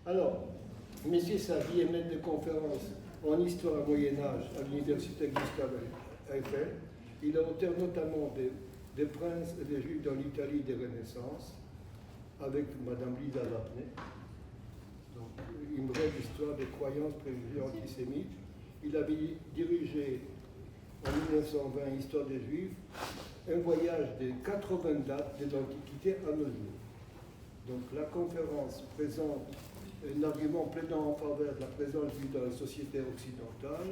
Alors, M. Savy est maître de conférences en histoire au Moyen-Âge à l'université Gustave Eiffel. Il est auteur notamment des Princes et des Juifs dans l'Italie des Renaissances, avec Mme Lisa Lapney. Donc, une brève histoire des croyances préjugées antisémites. Il avait dirigé en 1920 Histoire des Juifs, un voyage de 80 dates de l'Antiquité à nos jours. Donc la conférence présente un argument plaidant en faveur de la présence juive dans la société occidentale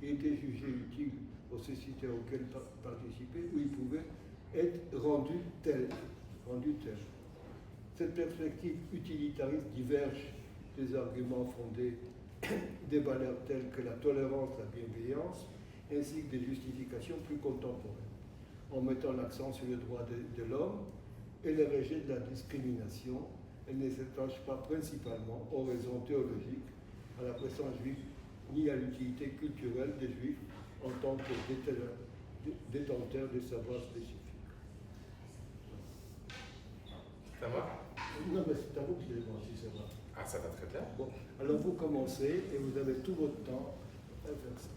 et était jugé utile aux sociétés auxquelles participer, où il pouvait être rendu tel. Cette perspective utilitariste diverge des arguments fondés des valeurs telles que la tolérance, la bienveillance, ainsi que des justifications plus contemporaines, en mettant l'accent sur le droit de l'homme et le rejet de la discrimination. Elle ne s'attache pas principalement aux raisons théologiques, à la présence juive, ni à l'utilité culturelle des juifs en tant que détenteurs de savoirs spécifiques. C'est à moi? Non, mais c'est à vous que je demande si ça va. Ah, ça va très bien. Bon, alors vous commencez et vous avez tout votre temps à faire ça.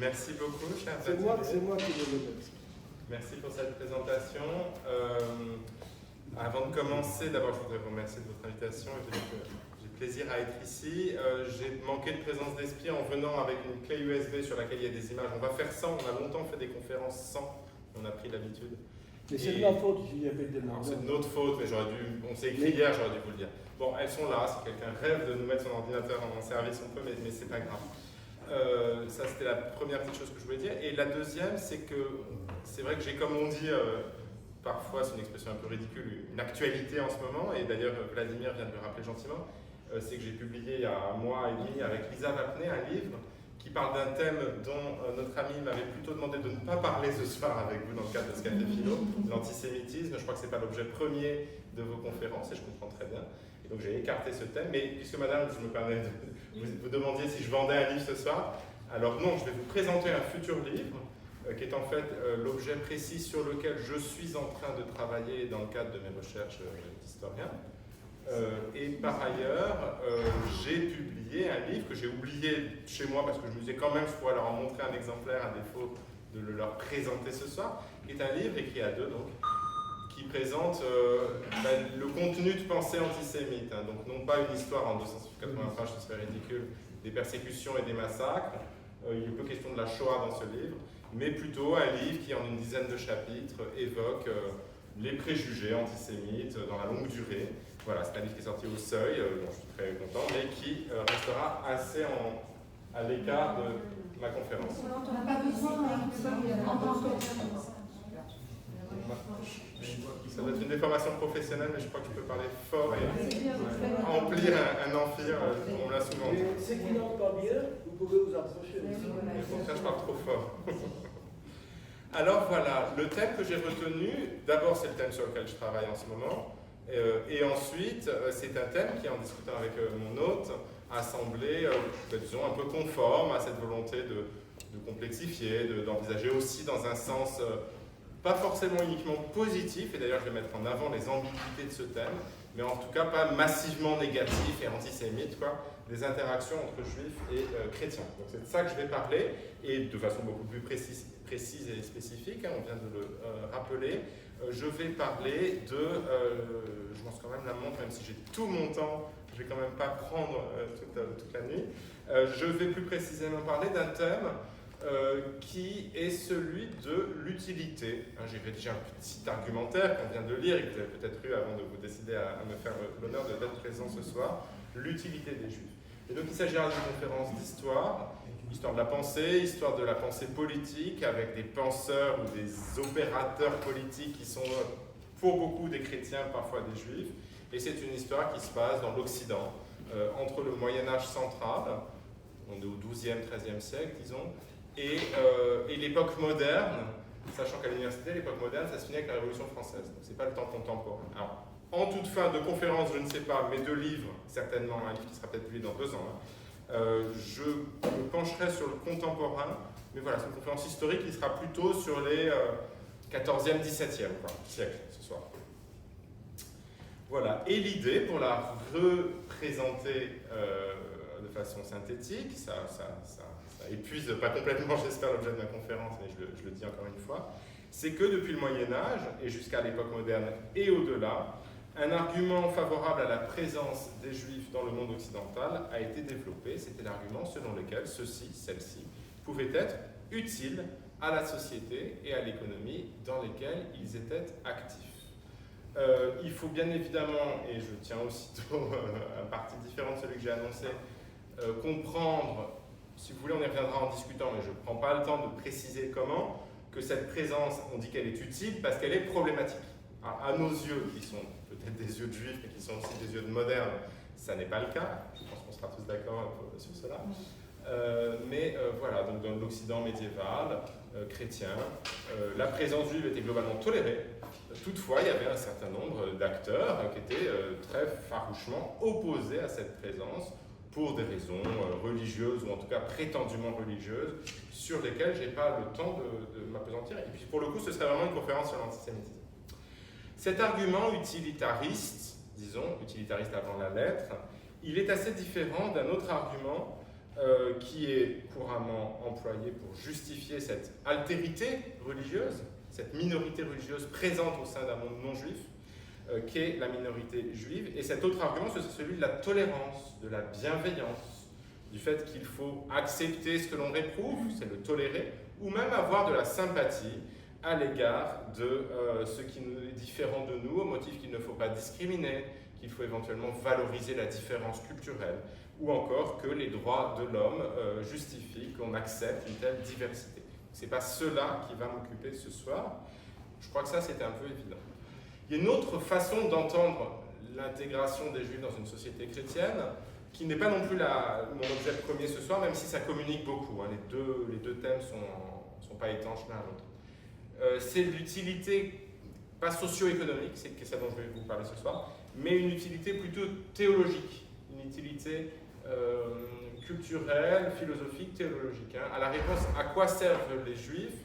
Merci beaucoup, cher C'est moi qui vous remercie. Merci pour cette présentation. Avant de commencer, d'abord, je voudrais vous remercier de votre invitation. J'ai plaisir à être ici. J'ai manqué de présence d'esprit en venant avec une clé USB sur laquelle il y a des images. On va faire sans. On a longtemps fait des conférences sans. On a pris l'habitude. Mais c'est de ma faute, j'y avais des noms. C'est de notre faute, mais on s'est écrit hier, j'aurais dû vous le dire. Bon, elles sont là. Si quelqu'un rêve de nous mettre son ordinateur en service, on peut, mais c'est pas grave. Ça, c'était la première petite chose que je voulais dire. Et la deuxième, c'est que c'est vrai que j'ai, comme on dit, parfois, c'est une expression un peu ridicule, une actualité en ce moment. Et d'ailleurs, Vladimir vient de le rappeler gentiment. C'est que j'ai publié il y a un mois et demi avec Lisa Lapney un livre qui parle d'un thème dont notre ami m'avait plutôt demandé de ne pas parler ce soir avec vous dans le cadre de ce café philo, l'antisémitisme. Je crois que ce n'est pas l'objet premier de vos conférences et je comprends très bien. Et donc j'ai écarté ce thème. Mais puisque madame, je me permets de vous demandiez si je vendais un livre ce soir, alors non, je vais vous présenter un futur livre qui est en fait l'objet précis sur lequel je suis en train de travailler dans le cadre de mes recherches d'historien. Et par ailleurs, j'ai publié un livre que j'ai oublié chez moi parce que je me disais quand même je pourrais leur en montrer un exemplaire à défaut de le leur présenter ce soir, qui est un livre écrit à deux, donc, qui présente le contenu de pensée antisémite. Hein, donc non pas une histoire en 280 pages, ce serait ridicule, des persécutions et des massacres. Il est peu question de la Shoah dans ce livre, mais plutôt un livre qui, en une dizaine de chapitres, évoque les préjugés antisémites dans la longue durée. Voilà, c'est un livre qui est sorti au Seuil, dont je suis très content, mais qui restera assez à l'écart de ma conférence. On n'a pas besoin Ça doit être une déformation professionnelle, mais je crois que je peux parler fort et remplir un amphi, on me l'a souvent dit. Ceux qui n'entendent pas bien, vous pouvez vous approcher. Mais au contraire, je parle trop fort. Alors voilà, le thème que j'ai retenu, d'abord c'est le thème sur lequel je travaille en ce moment, et ensuite c'est un thème qui, en discutant avec mon hôte, a semblé, disons, un peu conforme à cette volonté de complexifier, d'envisager aussi dans un sens pas forcément uniquement positif, et d'ailleurs je vais mettre en avant les ambiguïtés de ce thème, mais en tout cas pas massivement négatif et antisémite, quoi, des interactions entre juifs et chrétiens. Donc c'est de ça que je vais parler, et de façon beaucoup plus précise et spécifique, hein, on vient de le rappeler. Je vais parler de, je lance quand même la montre, même si j'ai tout mon temps, je vais quand même pas prendre toute la nuit. Je vais plus précisément parler d'un thème qui est celui de l'utilité. J'ai rédigé un petit argumentaire qu'on vient de lire et que vous avez peut-être lu avant de vous décider à me faire l'honneur d'être présent ce soir, l'utilité des Juifs. Et donc il s'agira d'une conférence d'histoire, histoire de la pensée politique, avec des penseurs ou des opérateurs politiques qui sont pour beaucoup des chrétiens, parfois des Juifs, et c'est une histoire qui se passe dans l'Occident, entre le Moyen-Âge central, on est au XIIe, XIIIe siècle, disons, et l'époque moderne, sachant qu'à l'université, l'époque moderne, ça se finit avec la Révolution française, donc c'est pas le temps contemporain. Alors, en toute fin de conférence, je ne sais pas, mais de livres, certainement, un livre qui sera peut-être publié dans 2 ans, je me pencherai sur le contemporain, mais voilà, c'est une conférence historique qui sera plutôt sur les 14e, 17e siècle ce soir. Voilà, et l'idée, pour la représenter de façon synthétique, ça épuise pas complètement, j'espère, l'objet de ma conférence, mais je le dis encore une fois, c'est que depuis le Moyen-Âge, et jusqu'à l'époque moderne et au-delà, un argument favorable à la présence des Juifs dans le monde occidental a été développé. C'était l'argument selon lequel celle-ci, pouvaient être utiles à la société et à l'économie dans lesquelles ils étaient actifs. Il faut bien évidemment, et je tiens aussitôt un parti différent de celui que j'ai annoncé, comprendre, si vous voulez on y reviendra en discutant, mais je ne prends pas le temps de préciser comment, que cette présence, on dit qu'elle est utile parce qu'elle est problématique. À nos yeux, qui sont peut-être des yeux de juifs, mais qui sont aussi des yeux de modernes, ça n'est pas le cas. Je pense qu'on sera tous d'accord sur cela. Mais voilà, donc dans l'Occident médiéval, chrétien, la présence juive était globalement tolérée. Toutefois, il y avait un certain nombre d'acteurs qui étaient très farouchement opposés à cette présence pour des raisons religieuses, ou en tout cas prétendument religieuses, sur lesquelles je n'ai pas le temps de m'appesantir. Et puis pour le coup, ce serait vraiment une conférence sur l'antisémitisme. Cet argument utilitariste, disons, utilitariste avant la lettre, il est assez différent d'un autre argument qui est couramment employé pour justifier cette altérité religieuse, cette minorité religieuse présente au sein d'un monde non juif, qui est la minorité juive. Et cet autre argument, c'est celui de la tolérance, de la bienveillance, du fait qu'il faut accepter ce que l'on réprouve, c'est le tolérer, ou même avoir de la sympathie à l'égard de ce qui est différent de nous, au motif qu'il ne faut pas discriminer, qu'il faut éventuellement valoriser la différence culturelle, ou encore que les droits de l'homme justifient qu'on accepte une telle diversité. Ce n'est pas cela qui va m'occuper ce soir. Je crois que ça, c'était un peu évident. Il y a une autre façon d'entendre l'intégration des Juifs dans une société chrétienne, qui n'est pas non plus mon objet premier ce soir, même si ça communique beaucoup. Hein. Les deux thèmes ne sont pas étanches l'un à l'autre. C'est l'utilité, pas socio-économique, c'est ça dont je vais vous parler ce soir, mais une utilité plutôt théologique, une utilité culturelle, philosophique, théologique. Hein. À la réponse « à quoi servent les Juifs ?»,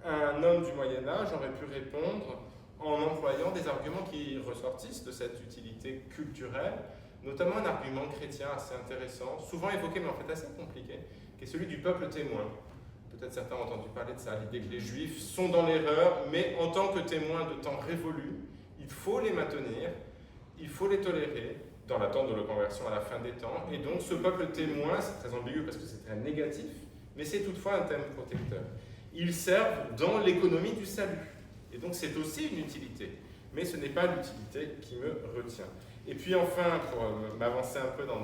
un homme du Moyen-Âge aurait pu répondre en employant des arguments qui ressortissent de cette utilité culturelle, notamment un argument chrétien assez intéressant, souvent évoqué mais en fait assez compliqué, qui est celui du peuple témoin. Peut-être certains ont entendu parler de ça, l'idée que les Juifs sont dans l'erreur, mais en tant que témoins de temps révolus, il faut les maintenir, il faut les tolérer, dans l'attente de leur conversion à la fin des temps. Et donc ce peuple témoin, c'est très ambigu parce que c'est très négatif, mais c'est toutefois un thème protecteur. Ils servent dans l'économie du salut. Et donc c'est aussi une utilité, mais ce n'est pas l'utilité qui me retient. Et puis enfin, pour m'avancer un peu dans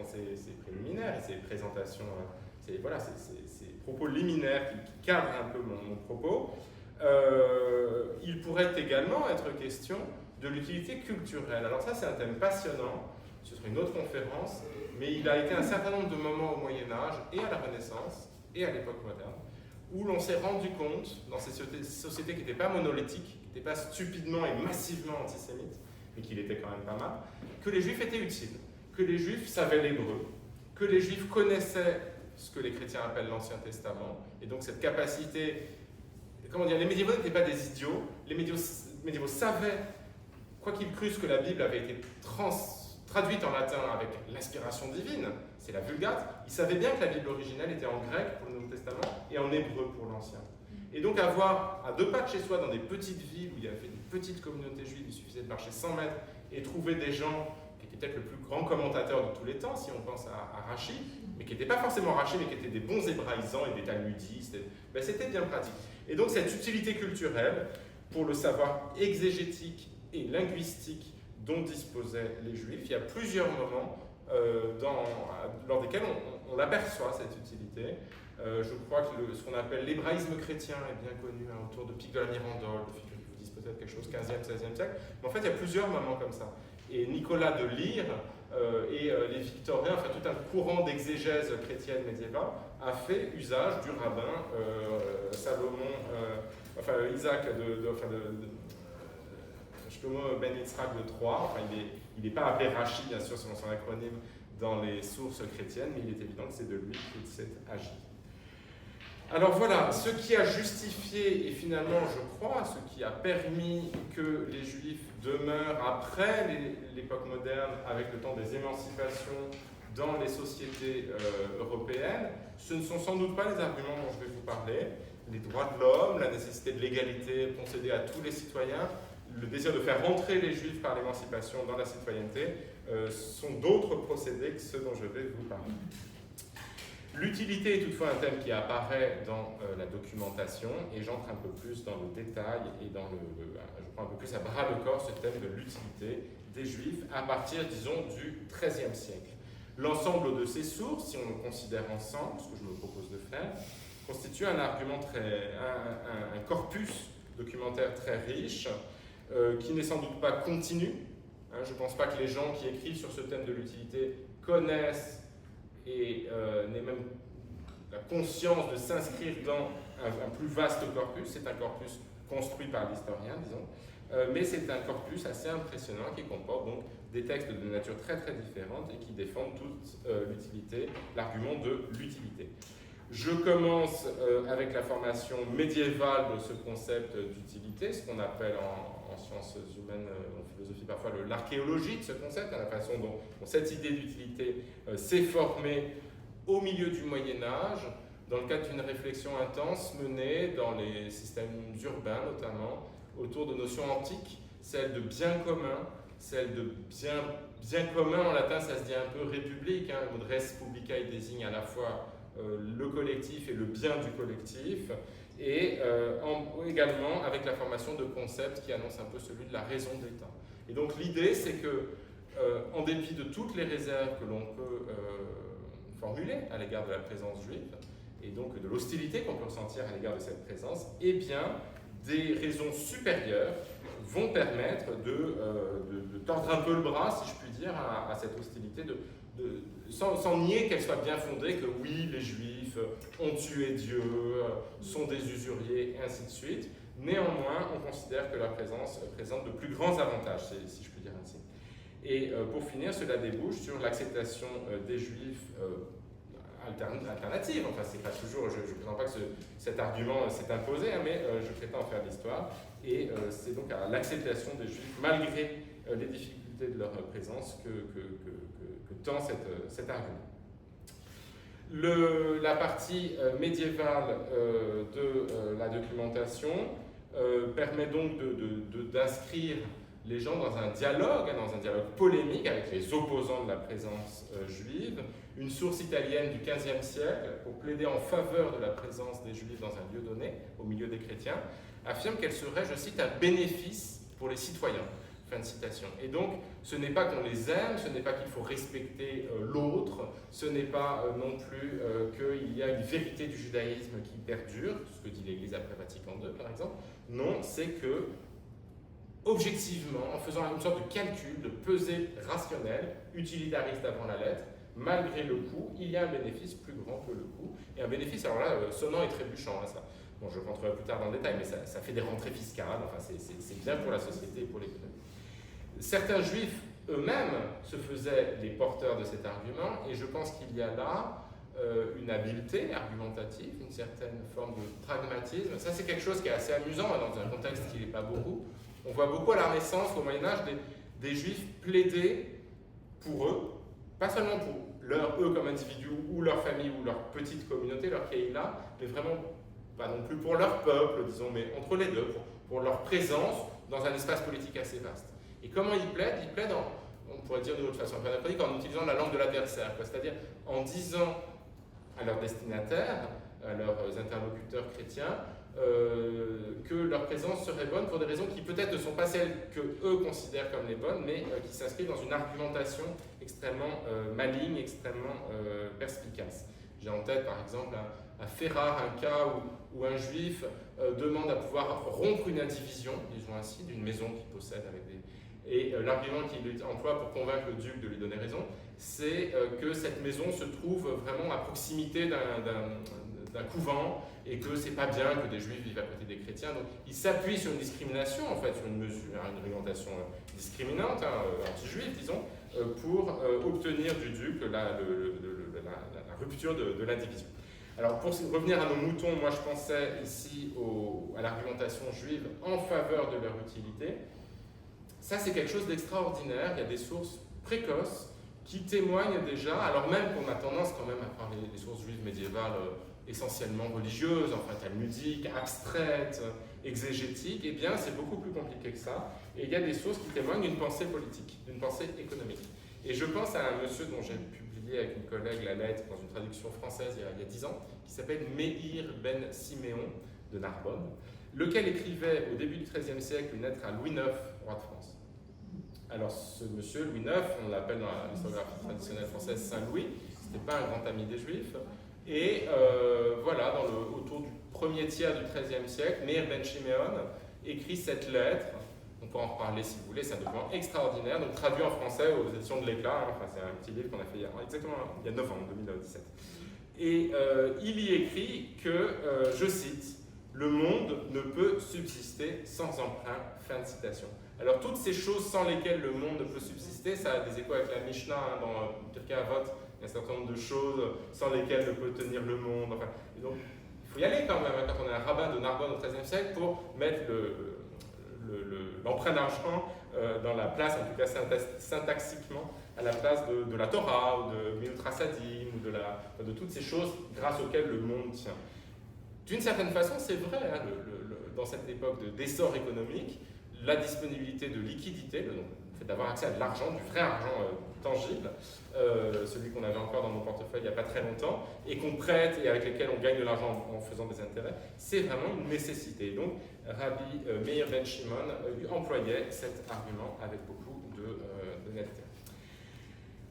ces préliminaires et ces présentations, ces propos liminaires qui cadrent un peu mon propos, il pourrait également être question de l'utilité culturelle. Alors ça, c'est un thème passionnant, ce serait une autre conférence, mais il a été un certain nombre de moments au Moyen-Âge et à la Renaissance et à l'époque moderne, où l'on s'est rendu compte, dans ces sociétés qui n'étaient pas monolithiques, qui n'étaient pas stupidement et massivement antisémites, mais qui l'étaient quand même pas mal, que les Juifs étaient utiles, que les Juifs savaient l'hébreu, que les Juifs connaissaient ce que les chrétiens appellent l'Ancien Testament, et donc cette capacité, comment dire, les médiévaux n'étaient pas des idiots, les médiévaux savaient, quoi qu'ils crussent que la Bible avait été traduite en latin avec l'inspiration divine, c'est la Vulgate, ils savaient bien que la Bible originelle était en grec pour le Nouveau Testament et en hébreu pour l'Ancien. Et donc avoir à 2 pas de chez soi, dans des petites villes où il y avait une petite communauté juive, il suffisait de marcher 100 mètres et trouver des gens qui étaient peut-être le plus grand commentateur de tous les temps, si on pense à Rachi, mais qui n'étaient pas forcément Rachi, mais qui étaient des bons hébraïsants et des talmudistes, ben c'était bien pratique. Et donc cette utilité culturelle, pour le savoir exégétique et linguistique dont disposaient les Juifs, il y a plusieurs moments lors desquels on aperçoit cette utilité. Je crois que ce qu'on appelle l'hébraïsme chrétien est bien connu, hein, autour de Pic de la Mirandole, de figures qui vous disent peut-être quelque chose 15e, 16e siècle, mais en fait il y a plusieurs moments comme ça. Et Nicolas de Lyre et les Victoriens, enfin tout un courant d'exégèse chrétienne médiévale, a fait usage du rabbin Salomon, Isaac Shlomo ben Yitzhak de Troyes. Enfin, il n'est pas appelé Rachi, bien sûr, selon son acronyme dans les sources chrétiennes, mais il est évident que c'est de lui qu'il s'est agi. Alors voilà, ce qui a justifié, et finalement je crois, ce qui a permis que les Juifs demeurent après l'époque moderne, avec le temps des émancipations dans les sociétés européennes, ce ne sont sans doute pas les arguments dont je vais vous parler. Les droits de l'homme, la nécessité de l'égalité concédée à tous les citoyens, le désir de faire rentrer les Juifs par l'émancipation dans la citoyenneté, sont d'autres procédés que ceux dont je vais vous parler. L'utilité est toutefois un thème qui apparaît dans la documentation, et j'entre un peu plus dans le détail et je prends un peu plus à bras le corps ce thème de l'utilité des Juifs à partir, disons, du XIIIe siècle. L'ensemble de ces sources, si on le considère ensemble, ce que je me propose de faire, constitue un argument un corpus documentaire très riche, qui n'est sans doute pas continu. Je ne pense pas que les gens qui écrivent sur ce thème de l'utilité connaissent et n'aient même la conscience de s'inscrire dans un plus vaste corpus. C'est un corpus construit par l'historien, disons, mais c'est un corpus assez impressionnant qui comporte donc des textes de nature très très différente et qui défendent toute l'utilité, l'argument de l'utilité. Je commence avec la formation médiévale de ce concept d'utilité, ce qu'on appelle en sciences humaines, en philosophie parfois l'archéologie de ce concept, la façon dont cette idée d'utilité s'est formée au milieu du Moyen-Âge, dans le cadre d'une réflexion intense menée dans les systèmes urbains notamment, autour de notions antiques, celle de bien commun, celle de bien commun en latin, ça se dit un peu république, le mot de res publicae désigne à la fois le collectif et le bien du collectif, et également avec la formation de concepts qui annoncent un peu celui de la raison d'État. Et donc l'idée, c'est que, en dépit de toutes les réserves que l'on peut formuler à l'égard de la présence juive, et donc de l'hostilité qu'on peut ressentir à l'égard de cette présence, eh bien, des raisons supérieures vont permettre de tordre un peu le bras, si je puis dire, à cette hostilité, sans nier qu'elle soit bien fondée, que oui, les Juifs ont tué Dieu, sont des usuriers, et ainsi de suite. Néanmoins, on considère que leur présence présente de plus grands avantages, si je puis dire ainsi. Et pour finir, cela débouche sur l'acceptation des Juifs alternative. Enfin, c'est pas toujours, je ne prétends pas que cet argument s'est imposé, mais je prétends faire l'histoire. Et c'est donc à l'acceptation des Juifs, malgré les difficultés de leur présence, que tend cet argument. La partie médiévale de la documentation permet donc d'inscrire les gens dans un dialogue polémique avec les opposants de la présence juive. Une source italienne du XVe siècle, pour plaider en faveur de la présence des Juifs dans un lieu donné, au milieu des chrétiens, affirme qu'elle serait, je cite, un bénéfice pour les citoyens. Fin de citation. Et donc, ce n'est pas qu'on les aime, ce n'est pas qu'il faut respecter l'autre, ce n'est pas non plus qu'il y a une vérité du judaïsme qui perdure, ce que dit l'Église après Vatican II, par exemple. Non, c'est que, objectivement, en faisant une sorte de calcul, de pesée rationnelle, utilitariste avant la lettre, malgré le coût, il y a un bénéfice plus grand que le coût. Et un bénéfice, alors là, sonnant et trébuchant, ça. Bon, je rentrerai plus tard dans le détail, mais ça fait des rentrées fiscales, enfin, c'est bien pour la société et pour l'économie. Certains juifs eux-mêmes se faisaient les porteurs de cet argument, et je pense qu'il y a là une habileté argumentative, une certaine forme de pragmatisme. Ça, c'est quelque chose qui est assez amusant dans un contexte qui n'est pas beaucoup. On voit beaucoup à la Renaissance, au Moyen-Âge, des juifs plaider pour eux, pas seulement pour eux comme individus, ou leur famille, ou leur petite communauté, leur keïla, mais vraiment pas non plus pour leur peuple, disons, mais entre les deux, pour leur présence dans un espace politique assez vaste. Et comment ils plaident? Ils plaident, on pourrait dire de l'autre façon, en utilisant la langue de l'adversaire, c'est-à-dire en disant à leurs destinataires, à leurs interlocuteurs chrétiens, que leur présence serait bonne pour des raisons qui peut-être ne sont pas celles qu'eux considèrent comme les bonnes, mais qui s'inscrivent dans une argumentation extrêmement maligne, extrêmement perspicace. J'ai en tête par exemple un fait rare, un cas où un juif demande à pouvoir rompre une indivision, disons ainsi, d'une maison qu'il possède avec des... Et l'argument qu'il emploie pour convaincre le duc de lui donner raison, c'est que cette maison se trouve vraiment à proximité d'un couvent et que c'est pas bien que des juifs vivent à côté des chrétiens. Donc il s'appuie sur une discrimination, en fait, sur une mesure, une argumentation discriminante, anti-juive, disons, pour obtenir du duc la rupture de l'indivision. Alors pour revenir à nos moutons, moi je pensais ici à l'argumentation juive en faveur de leur utilité. Ça c'est quelque chose d'extraordinaire, il y a des sources précoces qui témoignent déjà, alors même qu'on a tendance quand même à parler des sources juives médiévales essentiellement religieuses, enfin talmudiques, abstraites, exégétiques, eh bien c'est beaucoup plus compliqué que ça. Et il y a des sources qui témoignent d'une pensée politique, d'une pensée économique. Et je pense à un monsieur dont j'ai publié avec une collègue la lettre dans une traduction française il y a 10 ans, qui s'appelle Meir ben Siméon de Narbonne, lequel écrivait au début du XIIIe siècle une lettre à Louis IX, roi de France. Alors ce monsieur, Louis IX, on l'appelle dans l'historiographie traditionnelle française Saint-Louis, c'était pas un grand ami des Juifs, et voilà, autour du premier tiers du XIIIe siècle, Meir ben Siméon écrit cette lettre. On peut en reparler si vous voulez, c'est un document extraordinaire, donc traduit en français aux éditions de l'Éclat, enfin, c'est un petit livre qu'on a fait exactement il y a 9 ans, en 2017. Et il y écrit que, je cite, « Le monde ne peut subsister sans emprunt », fin de citation. Alors toutes ces choses sans lesquelles le monde ne peut subsister, ça a des échos avec la Mishnah, hein, dans Pirkei Avot, il y a un certain nombre de choses sans lesquelles ne peut tenir le monde. Enfin, donc il faut y aller quand même, hein, quand on est un rabbin de Narbonne au XIIIe siècle, pour mettre l'emprunt d'argent dans la place, en tout cas syntaxiquement, à la place de la Torah, ou de Milut Rasadim, ou de toutes ces choses grâce auxquelles le monde tient. D'une certaine façon, c'est vrai, hein, dans cette époque d'essor économique, la disponibilité de liquidité, le fait d'avoir accès à de l'argent, du vrai argent tangible, celui qu'on avait encore dans nos portefeuilles il n'y a pas très longtemps, et qu'on prête et avec lequel on gagne de l'argent en faisant des intérêts, c'est vraiment une nécessité. Donc, Rabbi Meir ben Shimon employait cet argument avec beaucoup de netteté.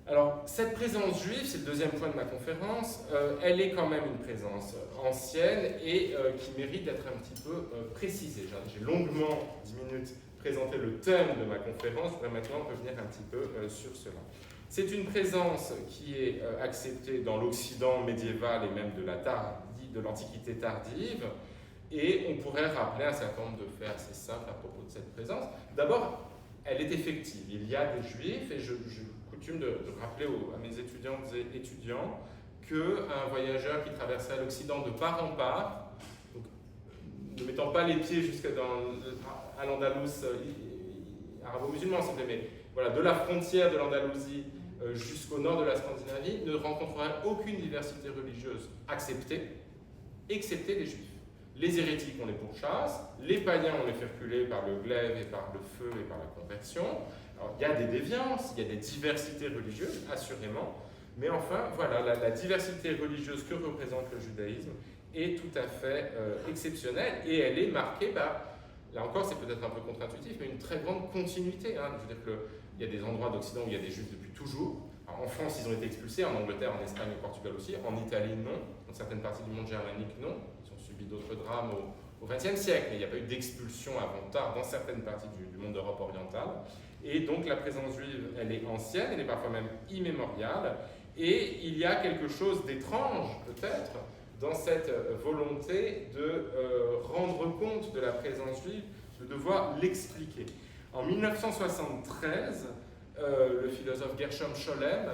Alors, cette présence juive, c'est le deuxième point de ma conférence, elle est quand même une présence ancienne et qui mérite d'être un petit peu précisée. J'ai longuement, 10 minutes, présenté le thème de ma conférence, je voudrais maintenant revenir un petit peu sur cela. C'est une présence qui est acceptée dans l'Occident médiéval et même de l'Antiquité tardive, et on pourrait rappeler un certain nombre de faits assez simples à propos de cette présence. D'abord, elle est effective. Il y a des Juifs, et je coutume de rappeler à mes étudiantes et étudiants qu'un voyageur qui traversait l'Occident de part en part, donc, ne mettant pas les pieds jusqu'à l'Andalous arabo-musulman, mais voilà, de la frontière de l'Andalousie jusqu'au nord de la Scandinavie, ne rencontrerait aucune diversité religieuse acceptée, excepté les Juifs. Les hérétiques, on les pourchasse, les païens, on les fait reculer par le glaive et par le feu et par la conversion. Alors, il y a des déviances, il y a des diversités religieuses, assurément, mais enfin, voilà, la diversité religieuse que représente le judaïsme est tout à fait exceptionnelle, et elle est marquée par, là encore c'est peut-être un peu contre-intuitif, mais une très grande continuité. Hein. Je veux dire qu'il y a des endroits d'Occident où il y a des Juifs depuis toujours. Alors, en France, ils ont été expulsés, en Angleterre, en Espagne, au Portugal aussi, en Italie, non, dans certaines parties du monde germanique, non. Ils ont subi d'autres drames au XXe siècle, mais il n'y a pas eu d'expulsion avant tard dans certaines parties du monde d'Europe orientale. Et donc la présence juive, elle est ancienne, elle est parfois même immémoriale, et il y a quelque chose d'étrange, peut-être, dans cette volonté de rendre compte de la présence juive, de devoir l'expliquer. En 1973, le philosophe Gershom Scholem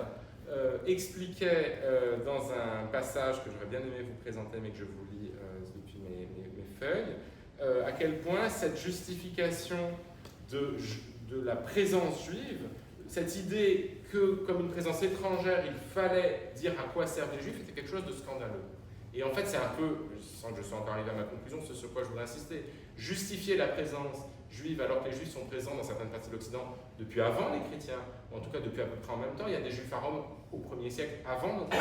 expliquait dans un passage que j'aurais bien aimé vous présenter, mais que je vous lis depuis mes feuilles, à quel point cette justification de la présence juive, cette idée que, comme une présence étrangère, il fallait dire à quoi servent les Juifs, était quelque chose de scandaleux. Et en fait, c'est un peu, sans que je sois encore arrivé à ma conclusion, c'est sur quoi je voudrais insister, justifier la présence juive alors que les Juifs sont présents dans certaines parties de l'Occident depuis avant les chrétiens, ou en tout cas depuis à peu près en même temps. Il y a des Juifs à Rome au 1er siècle avant notre temps.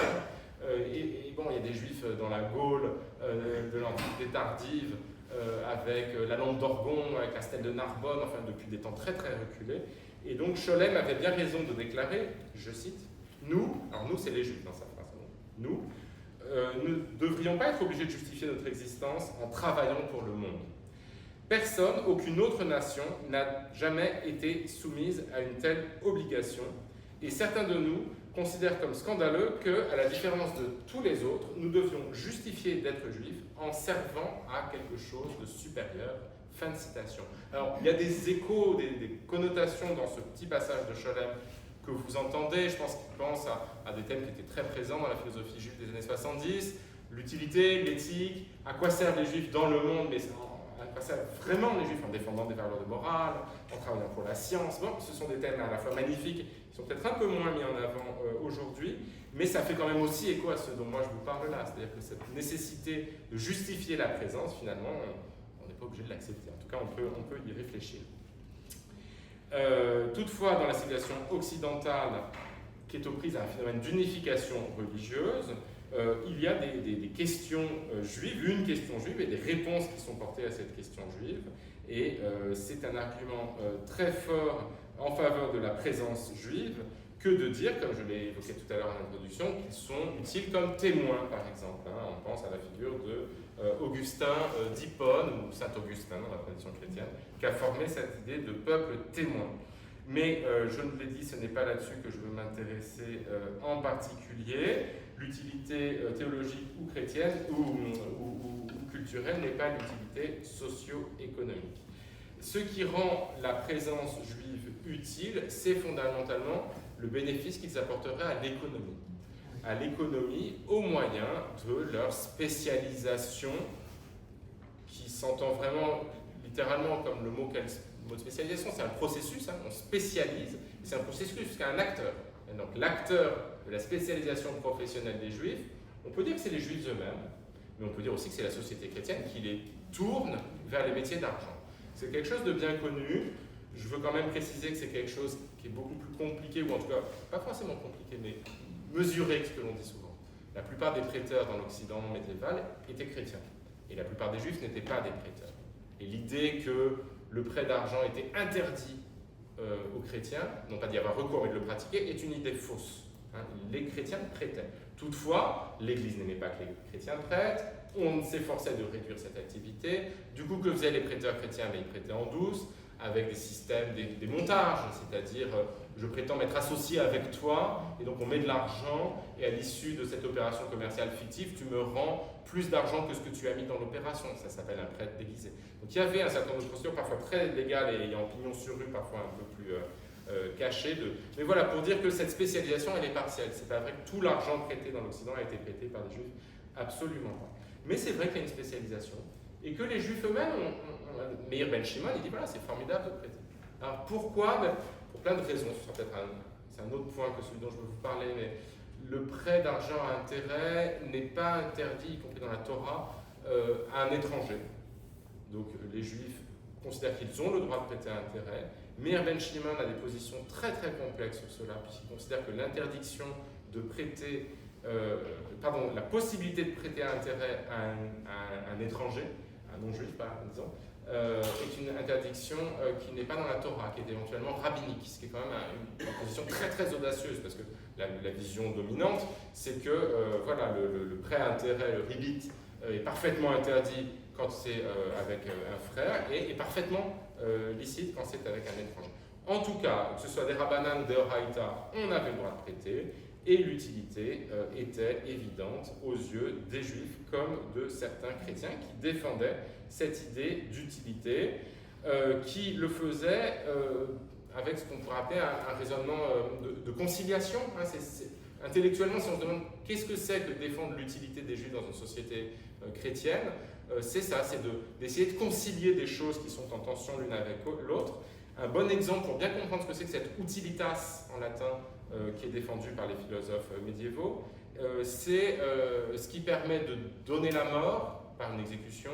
Et bon, il y a des Juifs dans la Gaule de l'Antiquité tardive, avec la lampe d'Orgon, avec la stèle de Narbonne, enfin depuis des temps très très reculés. Et donc Scholem avait bien raison de déclarer, je cite, nous, alors nous c'est les Juifs dans sa phrase, nous ne devrions pas être obligés de justifier notre existence en travaillant pour le monde. Personne, aucune autre nation n'a jamais été soumise à une telle obligation, et certains de nous considèrent comme scandaleux que, à la différence de tous les autres, nous devions justifier d'être juifs en servant à quelque chose de supérieur. Fin de citation. Alors, il y a des échos, des connotations dans ce petit passage de Scholem que vous entendez. Je pense qu'il pense à des thèmes qui étaient très présents dans la philosophie juive des années 70, l'utilité, l'éthique, à quoi servent les juifs dans le monde, mais à quoi servent vraiment les juifs en défendant des valeurs de morale, en travaillant pour la science. Bon, ce sont des thèmes à la fois magnifiques, qui sont peut-être un peu moins mis en avant aujourd'hui, mais ça fait quand même aussi écho à ce dont moi je vous parle là, c'est-à-dire que cette nécessité de justifier la présence, finalement, on n'est pas obligé de l'accepter. En tout cas, on peut y réfléchir. Toutefois, dans la civilisation occidentale, qui est aux prises à un phénomène d'unification religieuse, il y a des questions juives, une question juive et des réponses qui sont portées à cette question juive. Et c'est un argument très fort en faveur de la présence juive que de dire, comme je l'ai évoqué tout à l'heure en introduction, qu'ils sont utiles comme témoins, par exemple. On pense à la figure de Augustin d'Hippone, ou Saint-Augustin dans la tradition chrétienne, qui a formé cette idée de peuple témoin. Mais je ne l'ai dit, ce n'est pas là-dessus que je veux m'intéresser en particulier. L'utilité théologique ou chrétienne ou culturelle n'est pas l'utilité socio-économique. Ce qui rend la présence juive utile, c'est fondamentalement le bénéfice qu'ils apporteraient à l'économie au moyen de leur spécialisation, qui s'entend vraiment littéralement comme le mot de spécialisation, c'est un processus, on spécialise, c'est un processus, c'est un acteur. Et donc l'acteur de la spécialisation professionnelle des juifs, on peut dire que c'est les juifs eux-mêmes, mais on peut dire aussi que c'est la société chrétienne qui les tourne vers les métiers d'argent. C'est quelque chose de bien connu. Je veux quand même préciser que c'est quelque chose qui est beaucoup plus compliqué, ou en tout cas, pas forcément compliqué, mais mesuré que ce que l'on dit souvent. La plupart des prêteurs dans l'Occident médiéval étaient chrétiens, et la plupart des juifs n'étaient pas des prêteurs. Et l'idée que le prêt d'argent était interdit aux chrétiens, non pas d'y avoir recours, mais de le pratiquer, est une idée fausse. Les chrétiens prêtaient. Toutefois, l'Église n'aimait pas que les chrétiens prêtent, on s'efforçait de réduire cette activité. Du coup, que faisaient les prêteurs chrétiens? Mais ils prêtaient en douce, avec des systèmes, des montages, c'est-à-dire je prétends m'être associé avec toi, et donc on met de l'argent, et à l'issue de cette opération commerciale fictive, tu me rends plus d'argent que ce que tu as mis dans l'opération. Ça s'appelle un prêt déguisé. Donc il y avait un certain nombre de procédures, parfois très légales et ayant pignon sur rue, parfois un peu plus cachées. Mais voilà, pour dire que cette spécialisation, elle est partielle. C'est pas vrai que tout l'argent prêté dans l'Occident a été prêté par des juifs, absolument pas. Mais c'est vrai qu'il y a une spécialisation, et que les juifs eux-mêmes Meir Ben Shimon, il dit voilà, c'est formidable de prêter. Alors pourquoi? Pour plein de raisons. C'est un autre point que celui dont je veux vous parler, mais le prêt d'argent à intérêt n'est pas interdit, y compris dans la Torah, à un étranger. Donc les juifs considèrent qu'ils ont le droit de prêter à intérêt. Meir Ben Shimon a des positions très très complexes sur cela, puisqu'il considère que l'interdiction de prêter, la possibilité de prêter à intérêt à un étranger, un non-juif par exemple, est une interdiction qui n'est pas dans la Torah, qui est éventuellement rabbinique, ce qui est quand même une position très très audacieuse, parce que la vision dominante, c'est que le prêt à intérêt, le ribit, est parfaitement interdit quand c'est avec un frère, et est parfaitement licite quand c'est avec un étranger. En tout cas, que ce soit des rabbanan, des oraïta, on avait le droit de prêter, et l'utilité était évidente aux yeux des juifs comme de certains chrétiens qui défendaient cette idée d'utilité, qui le faisait avec ce qu'on pourrait appeler un raisonnement de conciliation. Intellectuellement, si on se demande qu'est-ce que c'est que défendre l'utilité des juifs dans une société chrétienne, c'est ça, c'est d'essayer de concilier des choses qui sont en tension l'une avec l'autre. Un bon exemple pour bien comprendre ce que c'est que cette utilitas en latin, qui est défendu par les philosophes médiévaux, c'est ce qui permet de donner la mort par une exécution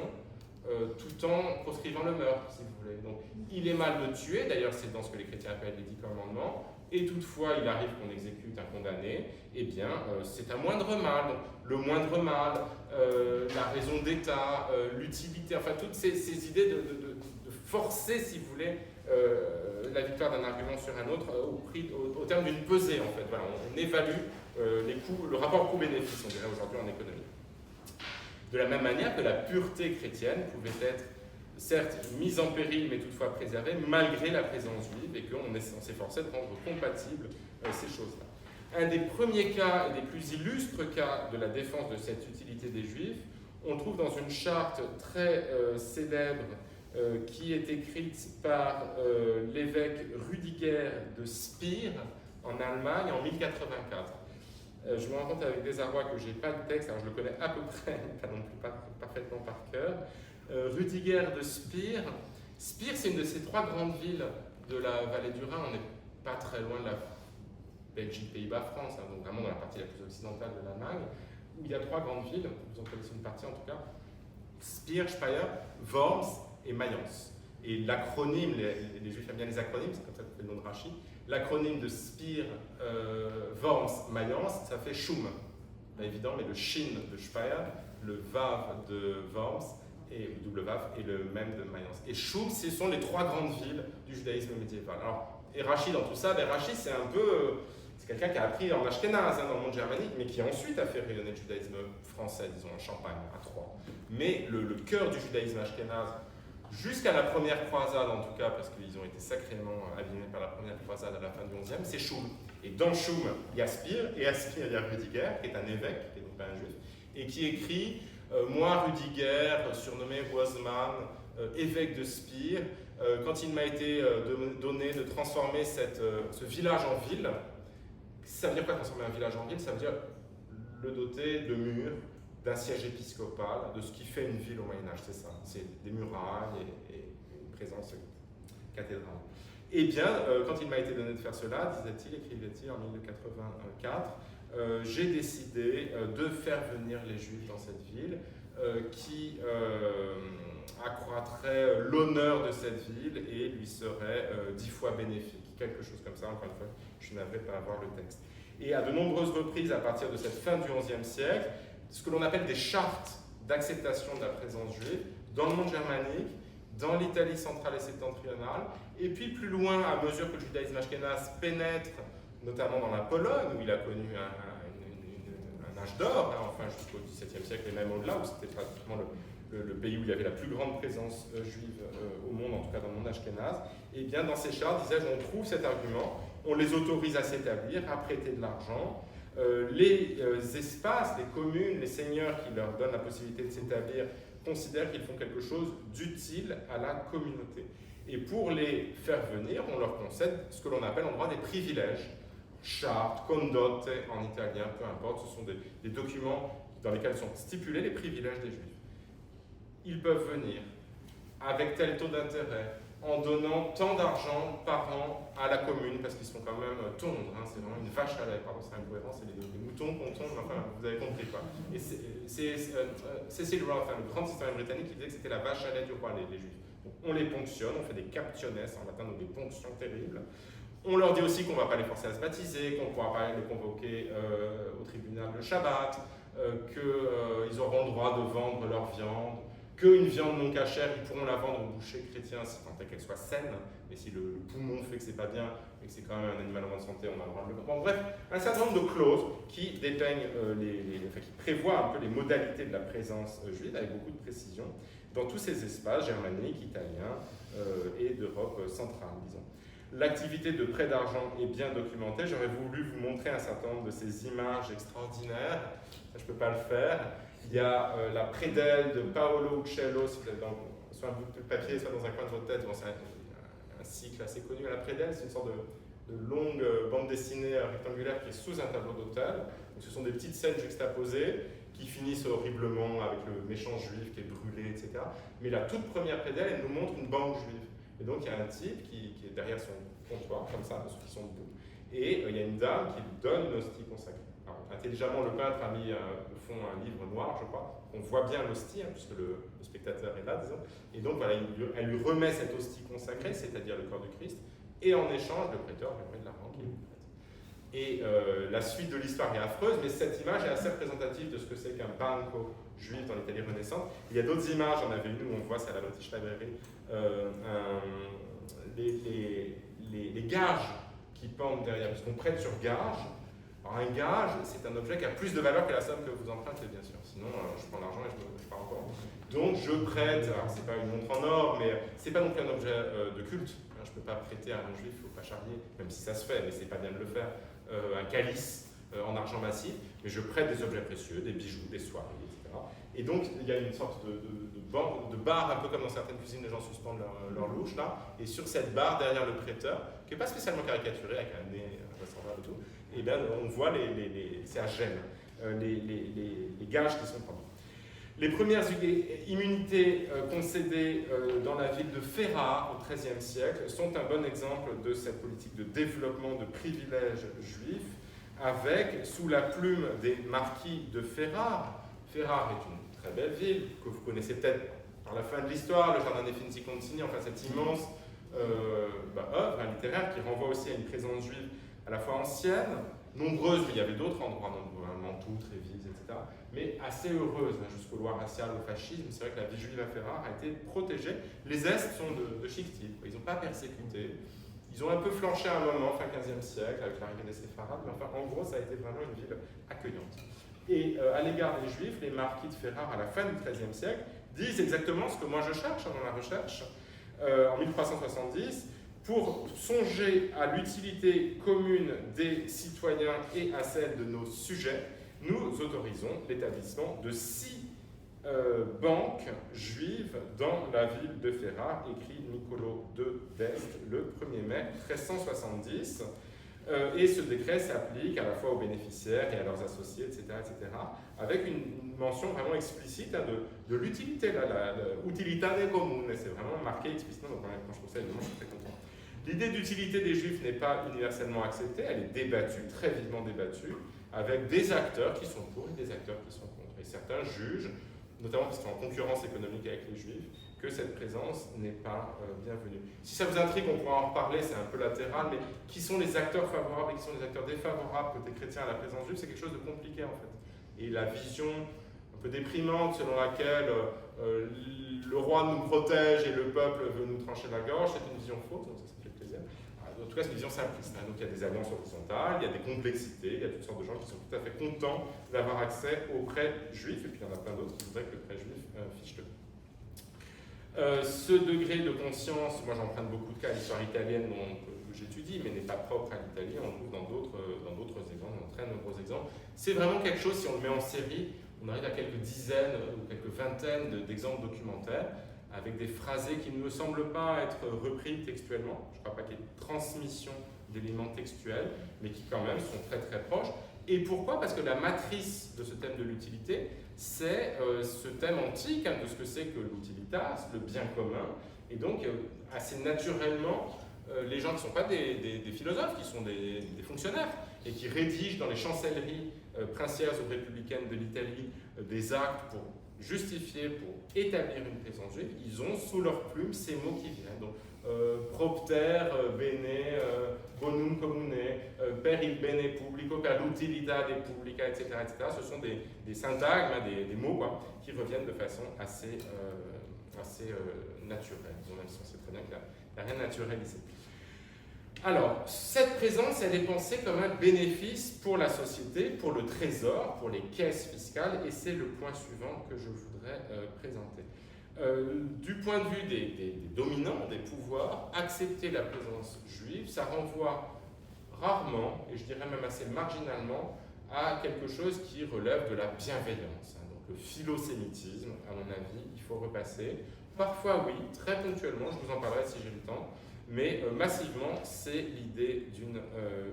tout en proscrivant le meurtre, si vous voulez. Donc, il est mal de tuer, d'ailleurs c'est dans ce que les chrétiens appellent les 10 commandements, et toutefois il arrive qu'on exécute un condamné, eh bien c'est un moindre mal. Donc, le moindre mal, la raison d'État, l'utilité, enfin toutes ces idées de forcer, si vous voulez, la victoire d'un argument sur un autre au terme d'une pesée, en fait. Voilà, on évalue les coûts, le rapport coût-bénéfice, on dirait aujourd'hui en économie. De la même manière que la pureté chrétienne pouvait être certes mise en péril, mais toutefois préservée, malgré la présence juive, et qu'on s'efforçait de rendre compatibles ces choses-là. Un des premiers cas et des plus illustres cas de la défense de cette utilité des juifs, on le trouve dans une charte très célèbre qui est écrite par l'évêque Rudiger de Spire en Allemagne en 1084. Je me rends compte avec désarroi que je n'ai pas le texte, alors je le connais à peu près, pas non plus parfaitement par cœur. Rudiger de Spire. Spire, c'est une de ces 3 grandes villes de la vallée du Rhin. On n'est pas très loin de la Belgique, Pays-Bas, France, hein, donc vraiment dans la partie la plus occidentale de l'Allemagne, où il y a 3 grandes villes, vous en connaissez une partie en tout cas, Spire, Speyer, Worms et Mayence. Et l'acronyme, les Juifs aiment bien les acronymes, c'est comme ça qu'on fait le nom de Rachi, l'acronyme de Spire, Worms, Mayence, ça fait Schum. Pas évident, mais le Shin de Speyer, le Vav de Worms, et le double Vav, et le même de Mayence. Et Schum, ce sont les 3 grandes villes du judaïsme médiéval. Alors, et Rachi dans tout ça, ben Rachi c'est un peu... C'est quelqu'un qui a appris en Ashkénaze, hein, dans le monde germanique, mais qui ensuite a fait rayonner le judaïsme français, disons, en Champagne, à Troyes. Mais le cœur du judaïsme ashkénaze, jusqu'à la première croisade en tout cas, parce qu'ils ont été sacrément abîmés par la première croisade à la fin du XIe, c'est Schum. Et dans Schum, il y a Spire, et à Spire, il y a Rudiger, qui est un évêque, qui n'est donc pas un juif, et qui écrit moi, Rudiger, surnommé Wozman, évêque de Spire, quand il m'a été donné de transformer ce village en ville. Ça veut dire quoi transformer un village en ville? Ça veut dire le doter de murs, d'un siège épiscopal, de ce qui fait une ville au Moyen-Âge, c'est ça. C'est des murailles et une présence cathédrale. Eh bien, quand il m'a été donné de faire cela, disait-il, écrivait-il en 1084, j'ai décidé de faire venir les Juifs dans cette ville qui accroîtrait l'honneur de cette ville et lui serait 10 fois bénéfique. Quelque chose comme ça, encore une fois, je n'avais pas à voir le texte. Et à de nombreuses reprises, à partir de cette fin du XIe siècle, ce que l'on appelle des chartes d'acceptation de la présence juive dans le monde germanique, dans l'Italie centrale et septentrionale, et puis plus loin, à mesure que le judaïsme ashkénaze pénètre, notamment dans la Pologne, où il a connu un âge d'or, hein, enfin jusqu'au XVIIe siècle et même au-delà, où c'était pratiquement le pays où il y avait la plus grande présence juive au monde, en tout cas dans le monde ashkénaze, et bien dans ces chartes, disais-je, on trouve cet argument, on les autorise à s'établir, à prêter de l'argent, les espaces, les communes, les seigneurs qui leur donnent la possibilité de s'établir considèrent qu'ils font quelque chose d'utile à la communauté. Et pour les faire venir, on leur concède ce que l'on appelle en droit des privilèges, charte, condotte en italien, peu importe, ce sont des documents dans lesquels sont stipulés les privilèges des Juifs. Ils peuvent venir avec tel taux d'intérêt, en donnant tant d'argent par an à la commune, parce qu'ils sont quand même tondres, hein, c'est vraiment une vache à lait, pardon, c'est incohérent, c'est les moutons qu'on tonde, enfin, vous avez compris quoi. Et c'est Cecil Rothe, le grand historien britannique, qui disait que c'était la vache à lait du roi, les Juifs. Donc, on les ponctionne, on fait des captiones, en latin, donc des ponctions terribles. On leur dit aussi qu'on ne va pas les forcer à se baptiser, qu'on ne pourra pas les convoquer au tribunal le Shabbat, qu'ils auront le droit de vendre leur viande, qu'une viande non cachère, ils pourront la vendre au boucher chrétien si tant est qu'elle soit saine, mais si le poumon fait que c'est pas bien et que c'est quand même un animal en bonne santé, on a le droit de le vendre. Bon, bref, un certain nombre de clauses qui dépeignent, qui prévoient un peu les modalités de la présence juive avec beaucoup de précision dans tous ces espaces germaniques, italiens et d'Europe centrale, disons. L'activité de prêt d'argent est bien documentée. J'aurais voulu vous montrer un certain nombre de ces images extraordinaires. Ça, je ne peux pas le faire. Il y a la prédelle de Paolo Uccello, si vous êtes soit un bout de papier, soit dans un coin de votre tête. Bon, c'est un cycle assez connu. La prédelle, c'est une sorte de longue bande dessinée rectangulaire qui est sous un tableau d'autel. Ce sont des petites scènes juxtaposées qui finissent horriblement avec le méchant juif qui est brûlé, etc. Mais la toute première prédelle, elle nous montre une banque juive. Et donc, il y a un type qui est derrière son comptoir, comme ça, ceux qui sont debout. Et il y a une dame qui lui donne une hostie consacrée. Alors, intelligemment, le peintre a mis au fond un livre noir, je crois. On voit bien l'hostie, hein, puisque le spectateur est là, disons. Et donc, voilà, elle lui remet cette hostie consacrée, c'est-à-dire le corps du Christ. Et en échange, le prêteur lui remet de l'argent qu'il lui prête. Et la suite de l'histoire est affreuse, mais cette image est assez représentative de ce que c'est qu'un banco juif dans l'Italie renaissante. Il y a d'autres images, j'en avais une où on voit, c'est à la British Library, les gages qui pendent derrière, puisqu'on prête sur gage. Alors un gage, c'est un objet qui a plus de valeur que la somme que vous empruntez, bien sûr. Sinon, je prends l'argent et je pars encore. Donc je prête, alors c'est pas une montre en or, mais c'est pas non plus un objet de culte. Je peux pas prêter à un juif, il faut pas charrier, même si ça se fait, mais c'est pas bien de le faire. Un calice en argent massif, mais je prête des objets précieux, des bijoux, des soieries, etc. Et donc, il y a une sorte de barre, un peu comme dans certaines cuisines, les gens suspendent leur louche, là, et sur cette barre, derrière le prêteur, qui n'est pas spécialement caricaturé, avec un nez vraisemblable et tout, et bien on voit, c'est à Gênes, les gages qui sont pris. Les premières immunités concédées dans la ville de Ferrare au XIIIe siècle sont un bon exemple de cette politique de développement de privilèges juifs, avec, sous la plume des marquis de Ferrare. Ferrare est une très belle ville que vous connaissez peut-être par la fin de l'histoire, le Jardin des Finzi Concini, enfin cette immense œuvre littéraire qui renvoie aussi à une présence juive à la fois ancienne, nombreuse, mais il y avait d'autres endroits, Mantoue, Trévise, etc., mais assez heureuse, jusqu'au Loir racial, au fascisme. C'est vrai que la vie juive à Ferrare a été protégée. Les Est sont de chic type, ils n'ont pas persécuté. Ils ont un peu flanché à un moment, fin 15e siècle, avec l'arrivée des séfarades, mais enfin, en gros, ça a été vraiment une ville accueillante. Et à l'égard des Juifs, les marquis de Ferrare, à la fin du XIIIe siècle, disent exactement ce que moi je cherche dans la recherche, en 1370, pour songer à l'utilité commune des citoyens et à celle de nos sujets, nous autorisons l'établissement de 6 banques juives dans la ville de Ferrare, écrit Niccolò de d'Este le 1er mai 1370. Et ce décret s'applique à la fois aux bénéficiaires et à leurs associés, etc., avec une mention vraiment explicite de l'utilité, l'utilità commune, et c'est vraiment marqué explicitement, donc quand je trouve ça, évidemment, je suis très content. L'idée d'utilité des Juifs n'est pas universellement acceptée, elle est débattue, très vivement débattue, avec des acteurs qui sont pour et des acteurs qui sont contre. Et certains jugent, notamment parce qu'ils sont en concurrence économique avec les Juifs, que cette présence n'est pas bienvenue. Si ça vous intrigue, on pourra en reparler, c'est un peu latéral, mais qui sont les acteurs favorables et qui sont les acteurs défavorables côté chrétien à la présence juive, c'est quelque chose de compliqué en fait. Et la vision un peu déprimante selon laquelle le roi nous protège et le peuple veut nous trancher la gorge, c'est une vision fausse, donc ça fait plaisir. En tout cas, c'est une vision simpliste. Donc il y a des alliances horizontales, il y a des complexités, il y a toutes sortes de gens qui sont tout à fait contents d'avoir accès aux prêts juifs, et puis il y en a plein d'autres qui voudraient que le prêt juif fiche le. Ce degré de conscience, moi j'emprunte beaucoup de cas à l'histoire italienne que j'étudie, mais n'est pas propre à l'Italie, on le trouve dans d'autres exemples, dans très nombreux exemples. C'est vraiment quelque chose, si on le met en série, on arrive à quelques dizaines ou quelques vingtaines d'exemples documentaires, avec des phrasés qui ne me semblent pas être repris textuellement. Je ne crois pas qu'il y ait de transmission d'éléments textuels, mais qui quand même sont très très proches. Et pourquoi? Parce que la matrice de ce thème de l'utilité, c'est ce thème antique de ce que c'est que l'utilitas, le bien commun. Et donc, assez naturellement, les gens qui ne sont pas des philosophes, qui sont des fonctionnaires, et qui rédigent dans les chancelleries princières ou républicaines de l'Italie des actes pour justifier, pour établir une présence juive, ils ont sous leur plume ces mots qui viennent. Donc, propter, bene, bonum commune, per il bene publico, per l'utilitate publica, etc., etc. Ce sont des syntagmes, des mots qui reviennent de façon assez naturelle. Même si on sait très bien qu'il n'y a rien de naturel ici. Alors, cette présence, elle est pensée comme un bénéfice pour la société, pour le trésor, pour les caisses fiscales, et c'est le point suivant que je voudrais présenter. Du point de vue des dominants, des pouvoirs, accepter la présence juive, ça renvoie rarement, et je dirais même assez marginalement, à quelque chose qui relève de la bienveillance. Donc le philosémitisme, à mon avis, il faut repasser. Parfois oui, très ponctuellement, je vous en parlerai si j'ai le temps, mais massivement, c'est l'idée d'une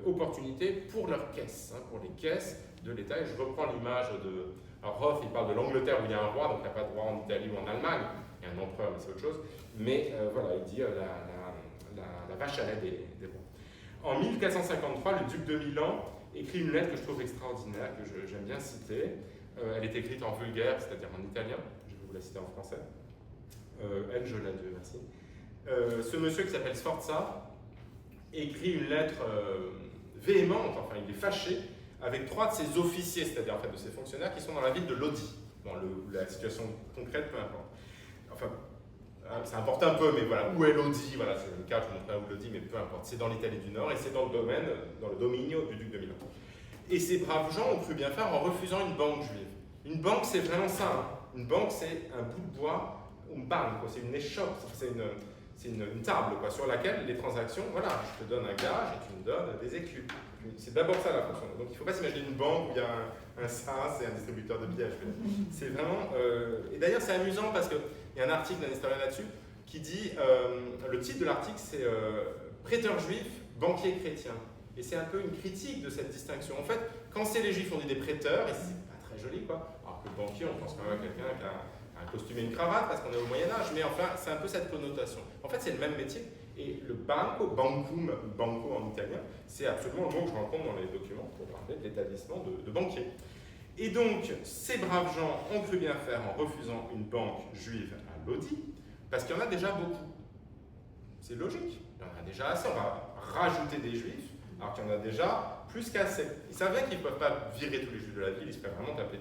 opportunité pour leurs caisses, pour les caisses de l'État. Et je reprends l'image de... Alors Roth, il parle de l'Angleterre où il y a un roi, donc il n'y a pas de roi en Italie ou en Allemagne. Il y a un empereur, mais c'est autre chose. Mais voilà, il dit la vache à lait des rois. En 1453, le duc de Milan écrit une lettre que je trouve extraordinaire, que j'aime bien citer. Elle est écrite en vulgaire, c'est-à-dire en italien. Je vais vous la citer en français. Elle, je l'ai, Dieu merci. Ce monsieur qui s'appelle Sforza écrit une lettre véhémente, enfin il est fâché, avec 3 de ses officiers, c'est-à-dire en fait de ses fonctionnaires, qui sont dans la ville de Lodi. Bon, la situation concrète, peu importe. Enfin, ça importe un peu, mais voilà, où est Lodi? Voilà, c'est le cas, je vous montrerai où Lodi, mais peu importe. C'est dans l'Italie du Nord et c'est dans le dominio du duc de Milan. Et ces braves gens ont cru bien faire en refusant une banque juive. Une banque, c'est vraiment ça. Hein. Une banque, c'est un bout de bois, une banque, c'est une échoppe, c'est une table sur laquelle les transactions, voilà, je te donne un gage et tu me donnes des écus. C'est d'abord ça la fonction. Donc il ne faut pas s'imaginer une banque où il y a un sas et un distributeur de billets. C'est vraiment... Et d'ailleurs c'est amusant parce qu'il y a un article d'un historien là-dessus qui dit, le titre de l'article c'est Prêteur juif, banquier chrétien. Et c'est un peu une critique de cette distinction. En fait, quand c'est les juifs, on dit des prêteurs, et c'est pas très joli, quoi. Alors que le banquier, on pense quand même à quelqu'un qui a un costume et une cravate, parce qu'on est au Moyen-Âge, mais enfin, c'est un peu cette connotation. En fait, c'est le même métier. Et le banco, bancum, banco en italien, c'est absolument le mot que je rencontre dans les documents pour parler de l'établissement de banquier. Et donc, ces braves gens ont cru bien faire en refusant une banque juive à Lodi, parce qu'il y en a déjà beaucoup. C'est logique, il y en a déjà assez, on va rajouter des juifs, alors qu'il y en a déjà plus qu'assez. Ils savent bien qu'ils ne peuvent pas virer tous les juifs de la ville, ils se feraient vraiment taper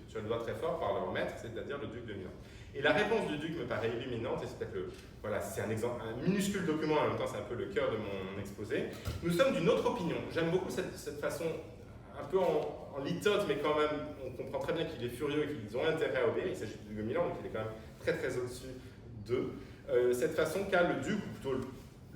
sur le doigt très fort par leur maître, c'est-à-dire le duc de Milan. Et la réponse du duc me paraît illuminante, et c'est peut-être voilà, c'est un exemple, un minuscule document, en même temps c'est un peu le cœur de mon exposé. Nous sommes d'une autre opinion. J'aime beaucoup cette façon, un peu en litote, mais quand même, on comprend très bien qu'il est furieux et qu'ils ont intérêt à obéir. Il s'agit du duc de Milan, donc il est quand même très très au-dessus d'eux. Cette façon qu'a le duc, ou plutôt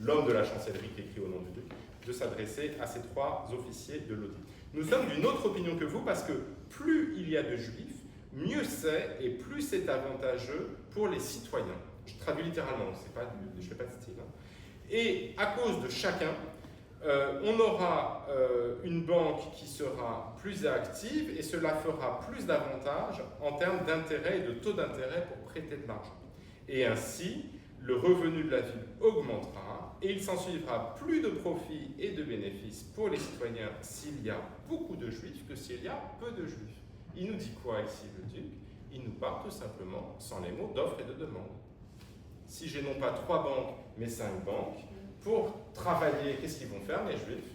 l'homme de la chancellerie qui écrit au nom du duc, de s'adresser à ces trois officiers de Lodi. Nous sommes d'une autre opinion que vous, parce que plus il y a de juifs, mieux c'est et plus c'est avantageux pour les citoyens. Je traduis littéralement, je ne fais pas de style. Hein. Et à cause de chacun, on aura une banque qui sera plus active et cela fera plus d'avantages en termes d'intérêt et de taux d'intérêt pour prêter de l'argent. Et ainsi, le revenu de la ville augmentera et il s'en suivra plus de profits et de bénéfices pour les citoyens s'il y a beaucoup de juifs que s'il y a peu de juifs. Il nous dit quoi ici, le duc? Il nous parle tout simplement, sans les mots, d'offre et de demande. Si j'ai non pas 3 banques, mais 5 banques, pour travailler, qu'est-ce qu'ils vont faire, les juifs?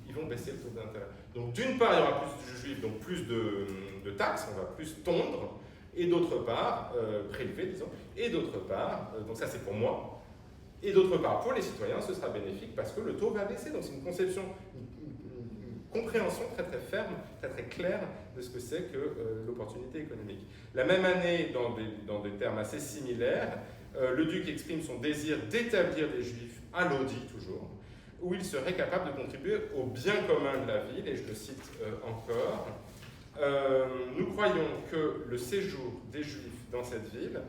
Ils vont baisser le taux d'intérêt. Donc d'une part, il y aura plus de juifs, donc plus de taxes, on va plus tondre, et d'autre part, prélever, disons, et d'autre part, donc ça c'est pour moi, et d'autre part, pour les citoyens, ce sera bénéfique parce que le taux va baisser. Donc c'est une conception, une compréhension très très ferme, très très claire de ce que c'est que l'opportunité économique. La même année, dans des termes assez similaires, le duc exprime son désir d'établir des juifs à Lodi, toujours, où il serait capable de contribuer au bien commun de la ville, et je le cite encore. Nous croyons que le séjour des juifs dans cette ville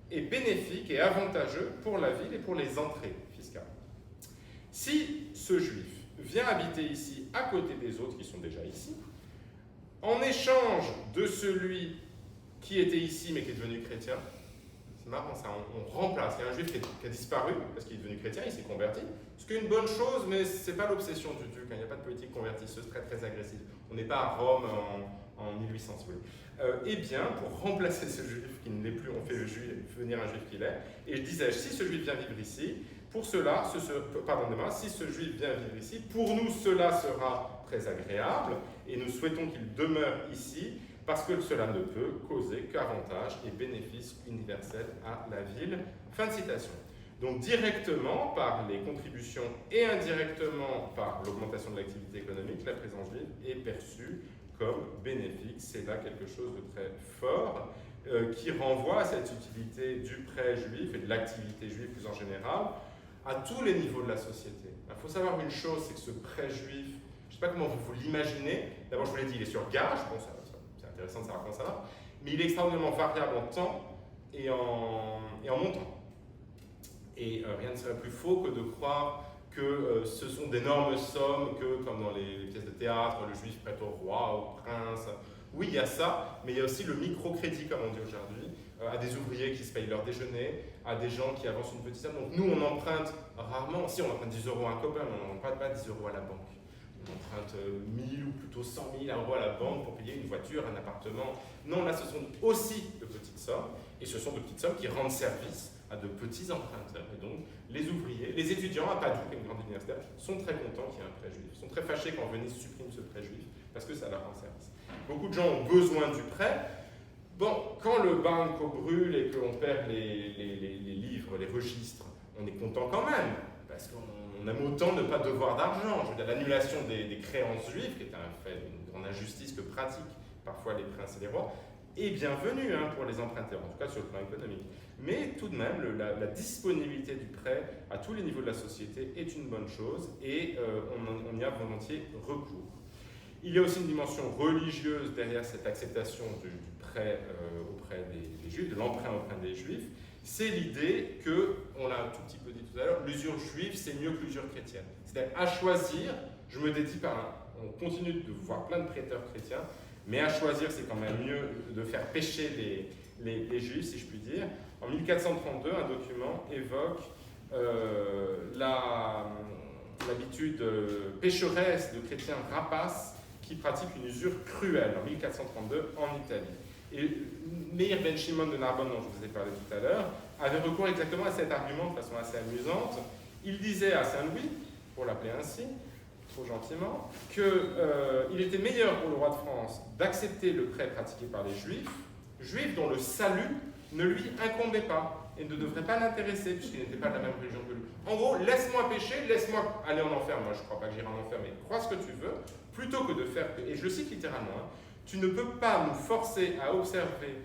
est bénéfique et avantageux pour la ville et pour les entrées fiscales. Si ce juif vient habiter ici à côté des autres qui sont déjà ici, en échange de celui qui était ici mais qui est devenu chrétien, c'est marrant ça, on remplace. Il y a un juif qui a disparu parce qu'il est devenu chrétien, il s'est converti, ce qui est une bonne chose, mais ce n'est pas l'obsession du duc, il n'y a pas de politique convertisseuse très très agressive. On n'est pas à Rome en 1800, si vous voulez. Eh bien, pour remplacer ce juif qui ne l'est plus, on fait venir un juif qu'il est, et je disais, si ce juif vient vivre ici, pour cela, si ce juif vient vivre ici, pour nous cela sera très agréable, et nous souhaitons qu'il demeure ici, parce que cela ne peut causer qu'avantages et bénéfices universels à la ville. Fin de citation. Donc directement par les contributions et indirectement par l'augmentation de l'activité économique, la présence juive est perçue comme bénéfique. C'est là quelque chose de très fort qui renvoie à cette utilité du prêt juif et de l'activité juive plus en général à tous les niveaux de la société. Il faut savoir une chose, c'est que ce prêt juif, je ne sais pas comment vous l'imaginez, d'abord je vous l'ai dit, il est sur gage, bon, c'est intéressant de savoir comment ça marche, mais il est extraordinairement variable en temps et en montant. Et rien ne serait plus faux que de croire que ce sont d'énormes sommes, que comme dans les pièces de théâtre, le juif prête au roi, au prince. Oui, il y a ça, mais il y a aussi le microcrédit, comme on dit aujourd'hui, à des ouvriers qui se payent leur déjeuner, à des gens qui avancent une petite somme. Donc nous, on emprunte rarement, si on emprunte 10 euros à un copain, mais on n'emprunte pas 10 euros à la banque. On emprunte 1000 ou plutôt 100 000 euros à la banque pour payer une voiture, un appartement. Non, là, ce sont aussi de petites sommes, et ce sont de petites sommes qui rendent service à de petits emprunteurs. Et donc, les ouvriers, les étudiants à Padoue, qui est une grande université, sont très contents qu'il y ait un prêt juif. Ils sont très fâchés quand Venise supprime ce prêt juif, parce que ça leur rend service. Beaucoup de gens ont besoin du prêt. Bon, quand le banco brûle et qu'on perd les livres, les registres, on est content quand même, parce qu'on aime autant ne pas devoir d'argent. Je veux dire, l'annulation des créances juives, qui est un fait d'une grande injustice que pratiquent parfois les princes et les rois, est bienvenue pour les emprunteurs, en tout cas sur le plan économique. Mais tout de même, la disponibilité du prêt à tous les niveaux de la société est une bonne chose et on y a volontiers recours. Il y a aussi une dimension religieuse derrière cette acceptation du prêt auprès des Juifs, de l'emprunt auprès des Juifs. c'est l'idée que, on l'a un tout petit peu dit tout à l'heure, l'usure juive c'est mieux que l'usure chrétienne. C'est-à-dire à choisir, je me dédie par un, on continue de voir plein de prêteurs chrétiens, mais à choisir c'est quand même mieux de faire pécher les juifs, si je puis dire. En 1432, un document évoque l'habitude pécheresse de chrétiens rapaces qui pratiquent une usure cruelle, en 1432 en Italie. Et Meir ben Shimon de Narbonne, dont je vous ai parlé tout à l'heure, avait recours exactement à cet argument de façon assez amusante. Il disait à Saint-Louis, pour l'appeler ainsi, trop gentiment, qu'il était meilleur pour le roi de France d'accepter le prêt pratiqué par les juifs dont le salut ne lui incombait pas et ne devrait pas l'intéresser puisqu'il n'était pas de la même religion que lui. En gros, laisse-moi pécher, laisse-moi aller en enfer. Moi, je ne crois pas que j'irai en enfer, mais crois ce que tu veux, plutôt que de faire... Et je le cite littéralement, hein, tu ne peux pas nous forcer à observer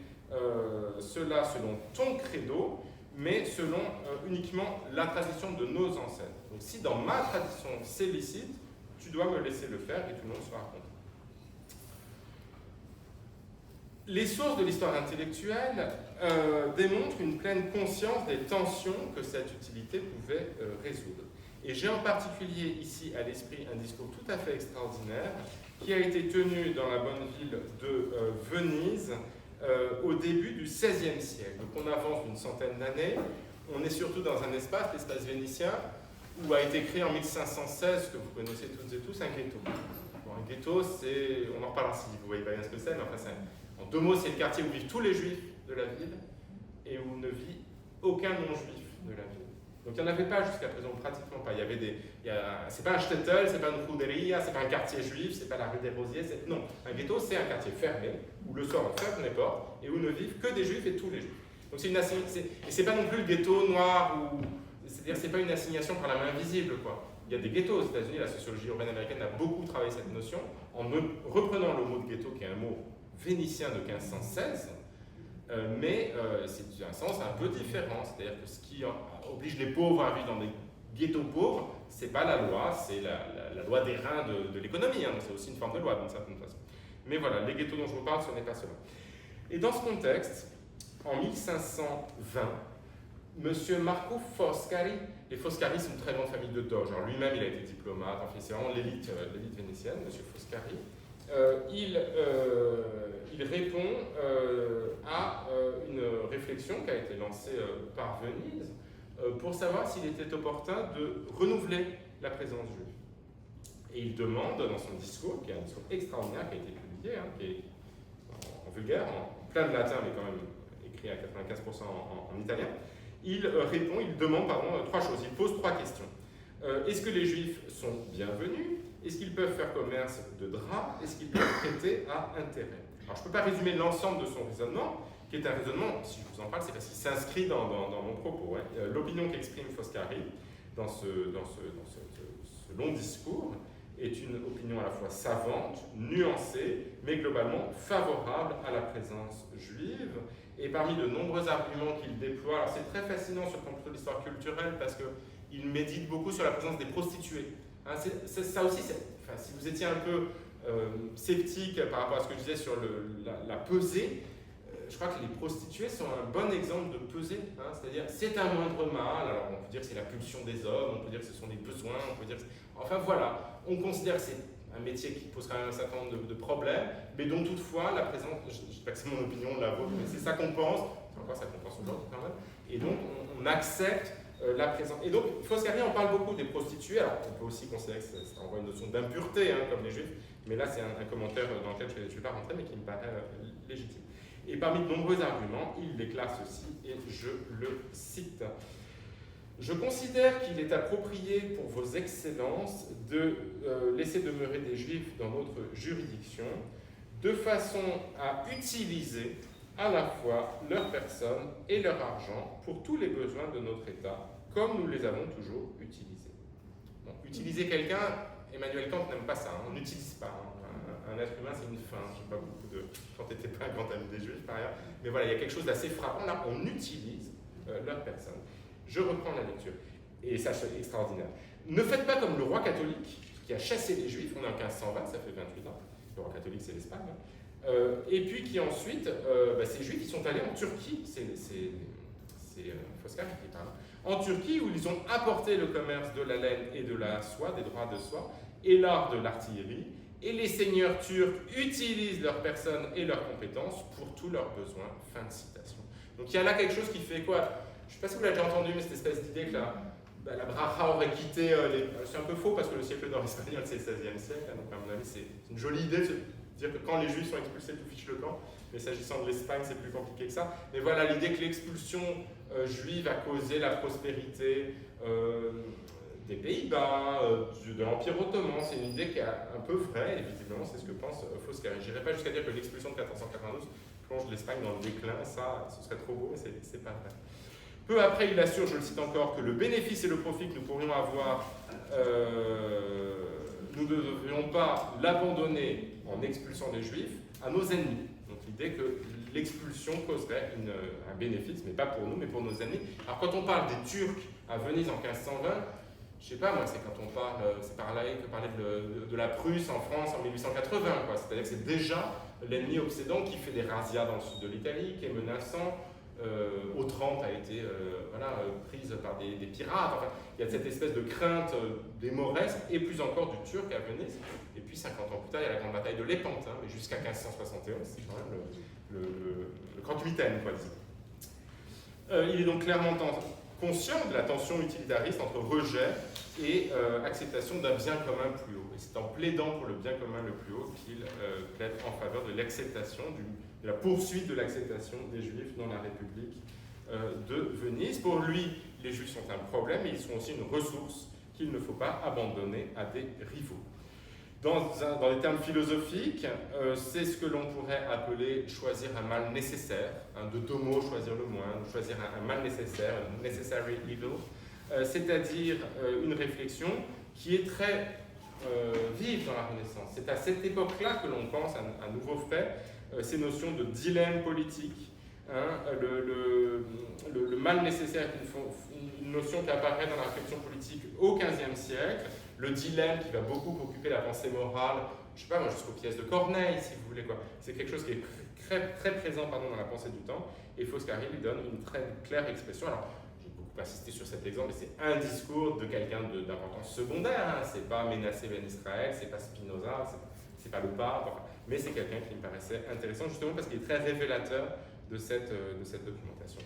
cela selon ton credo, mais selon uniquement la tradition de nos ancêtres. Donc si dans ma tradition c'est licite, tu dois me laisser le faire et tout le monde sera content. Les sources de l'histoire intellectuelle démontrent une pleine conscience des tensions que cette utilité pouvait résoudre. Et j'ai en particulier ici à l'esprit un discours tout à fait extraordinaire qui a été tenu dans la bonne ville de Venise au début du XVIe siècle. Donc on avance d'une centaine d'années, on est surtout dans un espace, l'espace vénitien, où a été créé en 1516, que vous connaissez toutes et tous, un ghetto. Bon, un ghetto, c'est, on en reparlera si vous voyez pas bien ce que c'est, mais enfin, en deux mots, c'est le quartier où vivent tous les juifs de la ville et où ne vit aucun non-juif de la ville. Donc il n'y en avait pas jusqu'à présent, pratiquement pas. C'est pas un shtetl, c'est pas une ruderia, c'est pas un quartier juif, c'est pas la rue des Rosiers. Non, un ghetto, c'est un quartier fermé où le soir on ferme les portes et où ne vivent que des juifs et tous les juifs. Donc et c'est pas non plus le ghetto noir ou c'est-à-dire c'est pas une assignation par la main invisible quoi. Il y a des ghettos aux États-Unis, la sociologie urbaine américaine a beaucoup travaillé cette notion en reprenant le mot de ghetto qui est un mot vénitien de 1516. Mais c'est un sens un peu différent, c'est-à-dire que ce qui oblige les pauvres à vivre dans des ghettos pauvres, c'est pas la loi, c'est la loi des reins de l'économie, hein, c'est aussi une forme de loi d'une certaine façon. Mais voilà, les ghettos dont je vous parle, ce n'est pas cela. Et dans ce contexte, en 1520, M. Marco Foscari, les Foscari sont une très grande famille de doges, alors lui-même il a été diplomate, enfin, c'est vraiment l'élite vénitienne, M. Foscari. Il répond à une réflexion qui a été lancée par Venise pour savoir s'il était opportun de renouveler la présence juive. Et il demande dans son discours, qui est un discours extraordinaire, qui a été publié, hein, qui est en vulgaire, en plein de latin, mais quand même écrit à 95% en italien, il demande trois choses, il pose trois questions. Est-ce que les juifs sont bienvenus? Est-ce qu'ils peuvent faire commerce de draps? Est-ce qu'ils peuvent prêter à intérêt? Alors, je ne peux pas résumer l'ensemble de son raisonnement, qui est un raisonnement, si je vous en parle, c'est parce qu'il s'inscrit dans mon propos. Hein. L'opinion qu'exprime Foscari dans ce long discours est une opinion à la fois savante, nuancée, mais globalement favorable à la présence juive. Et parmi de nombreux arguments qu'il déploie, alors c'est très fascinant sur le plan de l'histoire culturelle parce qu'il médite beaucoup sur la présence des prostituées. Hein, ça aussi, enfin, si vous étiez un peu sceptique par rapport à ce que je disais sur la pesée, je crois que les prostituées sont un bon exemple de pesée. Hein, c'est-à-dire, c'est un moindre mal. Alors, on peut dire que c'est la pulsion des hommes, on peut dire que ce sont des besoins, on peut dire que enfin voilà, on considère que c'est un métier qui pose quand même un certain nombre de problèmes, mais dont toutefois la présence, je ne dis pas que c'est mon opinion, la vôtre, mais c'est ça qu'on pense, encore ça qu'on pense aujourd'hui quand même, et donc on accepte la présence. Et donc, Foscari en parle beaucoup des prostituées. Alors, on peut aussi considérer que ça renvoie une notion d'impureté, hein, comme les juifs, mais là, c'est un commentaire dans lequel je ne vais pas rentrer, mais qui me paraît légitime. Et parmi de nombreux arguments, il déclare ceci, et je le cite. Je considère qu'il est approprié pour vos excellences de laisser demeurer des juifs dans notre juridiction, de façon à utiliser à la fois leur personne et leur argent pour tous les besoins de notre État, comme nous les avons toujours utilisés. Bon, utiliser quelqu'un, Emmanuel Kant n'aime pas ça, hein, on n'utilise pas. Hein. Un être humain, c'est une fin. Je ne sais pas beaucoup de... Kant n'était pas un grand ami des Juifs, par ailleurs. Mais voilà, il y a quelque chose d'assez frappant. Là, on utilise leur personne. Je reprends la lecture. Et ça, c'est extraordinaire. Ne faites pas comme le roi catholique, qui a chassé les Juifs. On est en 1520, ça fait 28 ans. Le roi catholique, c'est l'Espagne. Et puis qui ensuite, ces Juifs, ils sont allés en Turquie. c'est Foscari qui parle, en Turquie où ils ont apporté le commerce de la laine et de la soie, des droits de soie, et l'art de l'artillerie, et les seigneurs turcs utilisent leurs personnes et leurs compétences pour tous leurs besoins. Fin de citation. Donc il y a là quelque chose qui fait quoi? Je ne sais pas si vous l'avez déjà entendu, mais cette espèce d'idée que la bracha aurait quitté c'est un peu faux parce que le siècle d'or espagnol c'est le XVIe siècle, donc à mon avis c'est une jolie idée de se dire que quand les juifs sont expulsés, tout fiche le camp. Mais s'agissant de l'Espagne, c'est plus compliqué que ça. Mais voilà, l'idée que l'expulsion juive a causé la prospérité des Pays-Bas, de l'Empire ottoman, c'est une idée qui est un peu vraie, et visiblement c'est ce que pense Foscari. Je n'irai pas jusqu'à dire que l'expulsion de 1492 plonge l'Espagne dans le déclin, ça ce serait trop beau, mais c'est pas vrai. Peu après, il assure, je le cite encore, que le bénéfice et le profit que nous pourrions avoir, nous ne devrions pas l'abandonner en expulsant les Juifs à nos ennemis. Donc l'idée que l'expulsion causerait un bénéfice, mais pas pour nous, mais pour nos ennemis. Alors quand on parle des Turcs à Venise en 1520, je sais pas moi, c'est quand on parle, c'est par là que parler de la Prusse en France en 1880, quoi. C'est-à-dire que c'est déjà l'ennemi obsédant qui fait des razzias dans le sud de l'Italie, qui est menaçant. Otrante a été prise par des pirates. Enfin, il y a cette espèce de crainte des Mauresques et plus encore du Turc à Venise. Et puis 50 ans plus tard, il y a la grande bataille de Lépante, mais jusqu'à 1571, c'est quand même le grand huitaine, quoi, disons. Il est donc clairement conscient de la tension utilitariste entre rejet et acceptation d'un bien commun plus haut. Et c'est en plaidant pour le bien commun le plus haut qu'il plaide en faveur de l'acceptation, de la poursuite de l'acceptation des Juifs dans la République de Venise. Pour lui, les Juifs sont un problème, mais ils sont aussi une ressource qu'il ne faut pas abandonner à des rivaux. Dans les termes philosophiques, c'est ce que l'on pourrait appeler choisir un mal nécessaire, de deux mots, choisir le moins, choisir un mal nécessaire, un necessary evil, c'est-à-dire une réflexion qui est très vive dans la Renaissance. C'est à cette époque-là que l'on pense à nouveau fait ces notions de dilemme politique. Le mal nécessaire est une notion qui apparaît dans la réflexion politique au XVe siècle. Le dilemme qui va beaucoup occuper la pensée morale, je ne sais pas moi, jusqu'aux pièces de Corneille, si vous voulez, quoi. C'est quelque chose qui est très, très présent dans la pensée du temps, et Foscari lui donne une très claire expression. Alors, j'ai beaucoup insisté sur cet exemple, mais c'est un discours de quelqu'un d'importance secondaire, hein. C'est pas Ménassé Ben Israël, c'est pas Spinoza, c'est pas le pape, enfin, mais c'est quelqu'un qui me paraissait intéressant, justement parce qu'il est très révélateur de cette documentation.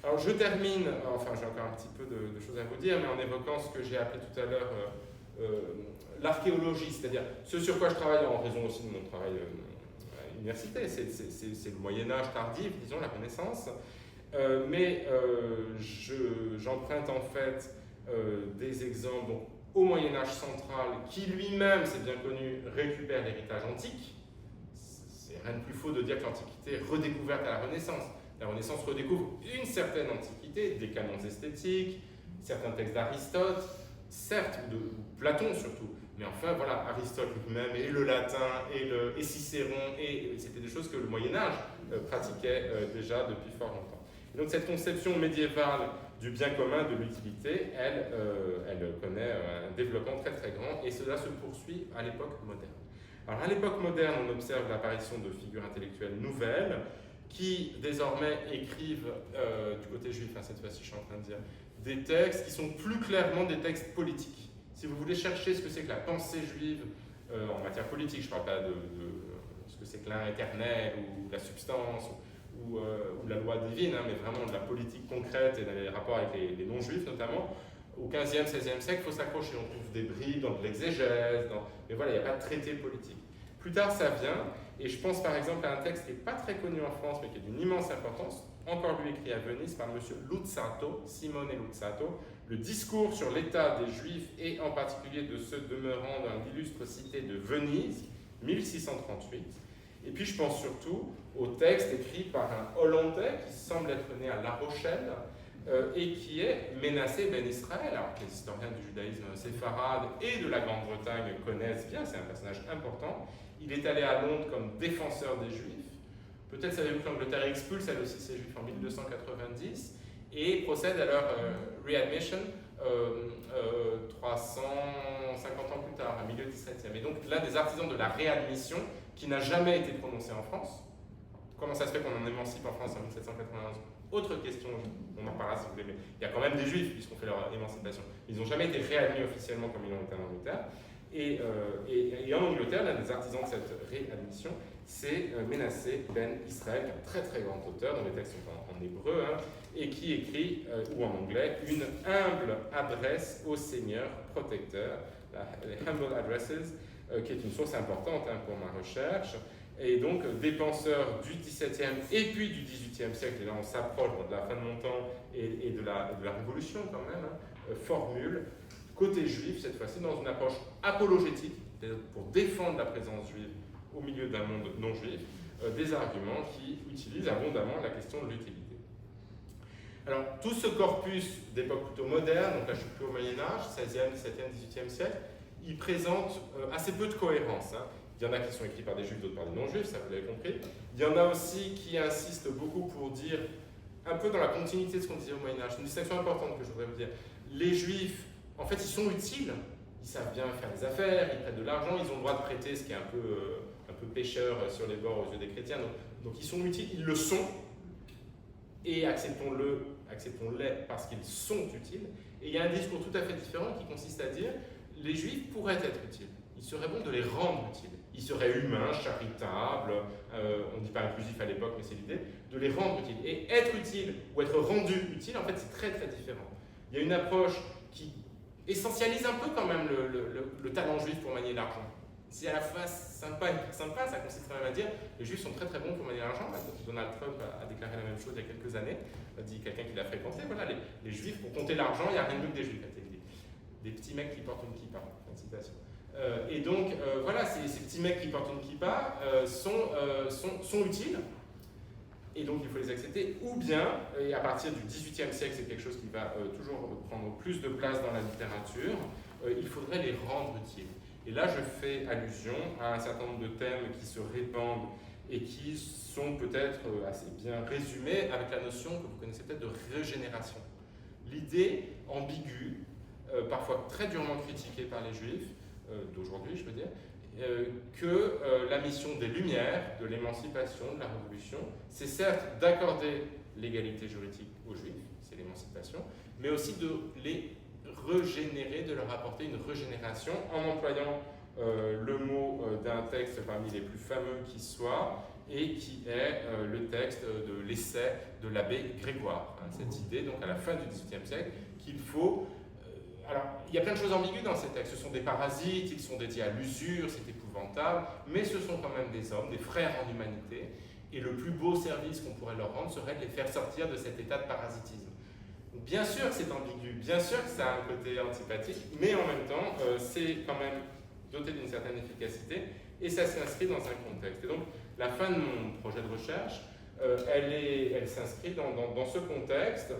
Alors je termine, enfin j'ai encore un petit peu de choses à vous dire, mais en évoquant ce que j'ai appelé tout à l'heure l'archéologie, c'est-à-dire ce sur quoi je travaille en raison aussi de mon travail à l'université, c'est le Moyen-Âge tardif, disons, la Renaissance, mais j'emprunte en fait des exemples donc, au Moyen-Âge central, qui lui-même, c'est bien connu, récupère l'héritage antique. C'est rien de plus faux de dire que l'Antiquité est redécouverte à la Renaissance. La Renaissance redécouvre une certaine antiquité, des canons esthétiques, certains textes d'Aristote, certes, ou de Platon surtout, mais enfin voilà, Aristote lui-même, et le latin, et Cicéron, et c'était des choses que le Moyen-Âge pratiquait déjà depuis fort longtemps. Et donc cette conception médiévale du bien commun, de l'utilité, elle connaît un développement très très grand, et cela se poursuit à l'époque moderne. Alors à l'époque moderne, on observe l'apparition de figures intellectuelles nouvelles, qui désormais écrivent, du côté juif, cette fois-ci je suis en train de dire, des textes qui sont plus clairement des textes politiques. Si vous voulez chercher ce que c'est que la pensée juive en matière politique, je ne parle pas de ce que c'est que l'un éternel ou la substance ou la loi divine, mais vraiment de la politique concrète et des rapports avec les non-juifs notamment, au XVe, XVIe siècle, il faut s'accrocher. On trouve des bribes dans de l'exégèse, mais voilà, il n'y a pas de traité politique. Plus tard, ça vient, et je pense par exemple à un texte qui n'est pas très connu en France, mais qui est d'une immense importance, encore lui écrit à Venise par M. Luzzatto, Simone Luzzatto, le discours sur l'état des Juifs et en particulier de ceux demeurant dans l'illustre cité de Venise, 1638. Et puis je pense surtout au texte écrit par un Hollandais qui semble être né à La Rochelle et qui est Ménassé Ben Israël, alors que les historiens du judaïsme séfarade et de la Grande-Bretagne connaissent bien, c'est un personnage important. Il est allé à Londres comme défenseur des Juifs. Peut-être savez-vous que l'Angleterre expulse elle aussi ses Juifs en 1290 et procède à leur readmission 350 ans plus tard, à milieu 17e. Et donc l'un des artisans de la réadmission qui n'a jamais été prononcé en France, comment ça se fait qu'on en émancipe en France en 1791? Autre question, on en parlera si vous voulez, mais il y a quand même des juifs qui ont fait leur émancipation. Ils n'ont jamais été réadmis officiellement comme ils l'ont été en Angleterre. Et en Angleterre, l'un des artisans de cette réadmission, c'est Menasseh Ben Israël, qui est un très très grand auteur, dont les textes sont en hébreu, hein, et qui écrit, ou en anglais, une humble adresse au Seigneur protecteur, les Humble Addresses, qui est une source importante hein, pour ma recherche. Et donc, des penseurs du XVIIe et puis du XVIIIe siècle, et là on s'approche de la fin de mon temps et de la Révolution quand même, hein, formulent, côté juif cette fois-ci, dans une approche apologétique, pour défendre la présence juive au milieu d'un monde non juif, des arguments qui utilisent abondamment la question de l'utilité. Alors, tout ce corpus d'époque plutôt moderne, donc là je suis plus au Moyen-Âge, 16e, 17e, 18e siècle, il présente assez peu de cohérence. Hein. Il y en a qui sont écrits par des juifs, d'autres par des non-juifs, ça vous l'avez compris. Il y en a aussi qui insistent beaucoup pour dire, un peu dans la continuité de ce qu'on disait au Moyen-Âge, une distinction importante que je voudrais vous dire. Les juifs, en fait, ils sont utiles, ils savent bien faire des affaires, ils prêtent de l'argent, ils ont le droit de prêter, ce qui est un peu pécheur sur les bords aux yeux des chrétiens. Donc ils sont utiles, ils le sont, et acceptons-les parce qu'ils sont utiles. Et il y a un discours tout à fait différent qui consiste à dire, les juifs pourraient être utiles. Il serait bon de les rendre utiles. Ils seraient humains, charitables, on ne dit pas inclusif à l'époque, mais c'est l'idée, de les rendre utiles. Et être utile ou être rendu utile, en fait, c'est très très différent. Il y a une approche qui essentialise un peu quand même le talent juif pour manier l'argent. C'est à la fois sympa, ça consiste quand même à dire les juifs sont très très bons pour manier l'argent. Donald Trump a déclaré la même chose il y a quelques années, a dit quelqu'un qui l'a fréquenté, voilà, les juifs, pour compter l'argent, il n'y a rien de mieux que des juifs, a-t-il dit. Des petits mecs qui portent une kippa, fin de citation. Et donc, voilà, ces petits mecs qui portent une kippa sont utiles, et donc il faut les accepter, ou bien, et à partir du XVIIIe siècle, c'est quelque chose qui va toujours prendre plus de place dans la littérature, il faudrait les rendre utiles. Et là, je fais allusion à un certain nombre de thèmes qui se répandent et qui sont peut-être assez bien résumés avec la notion que vous connaissez peut-être de régénération. L'idée ambiguë, parfois très durement critiquée par les juifs, d'aujourd'hui je veux dire, que la mission des Lumières, de l'émancipation, de la Révolution, c'est certes d'accorder l'égalité juridique aux juifs, c'est l'émancipation, mais aussi de les régénérer, de leur apporter une régénération en employant le mot d'un texte parmi les plus fameux qui soit, et qui est le texte de l'essai de l'abbé Grégoire. Hein, cette idée, donc à la fin du XVIIIe siècle, qu'il faut... alors, il y a plein de choses ambiguës dans ces textes. Ce sont des parasites, ils sont dédiés à l'usure, c'est épouvantable, mais ce sont quand même des hommes, des frères en humanité, et le plus beau service qu'on pourrait leur rendre serait de les faire sortir de cet état de parasitisme. Bien sûr que c'est ambigu, bien sûr que ça a un côté antipathique, mais en même temps, c'est quand même doté d'une certaine efficacité, et ça s'inscrit dans un contexte. Et donc, la fin de mon projet de recherche, elle s'inscrit dans ce contexte.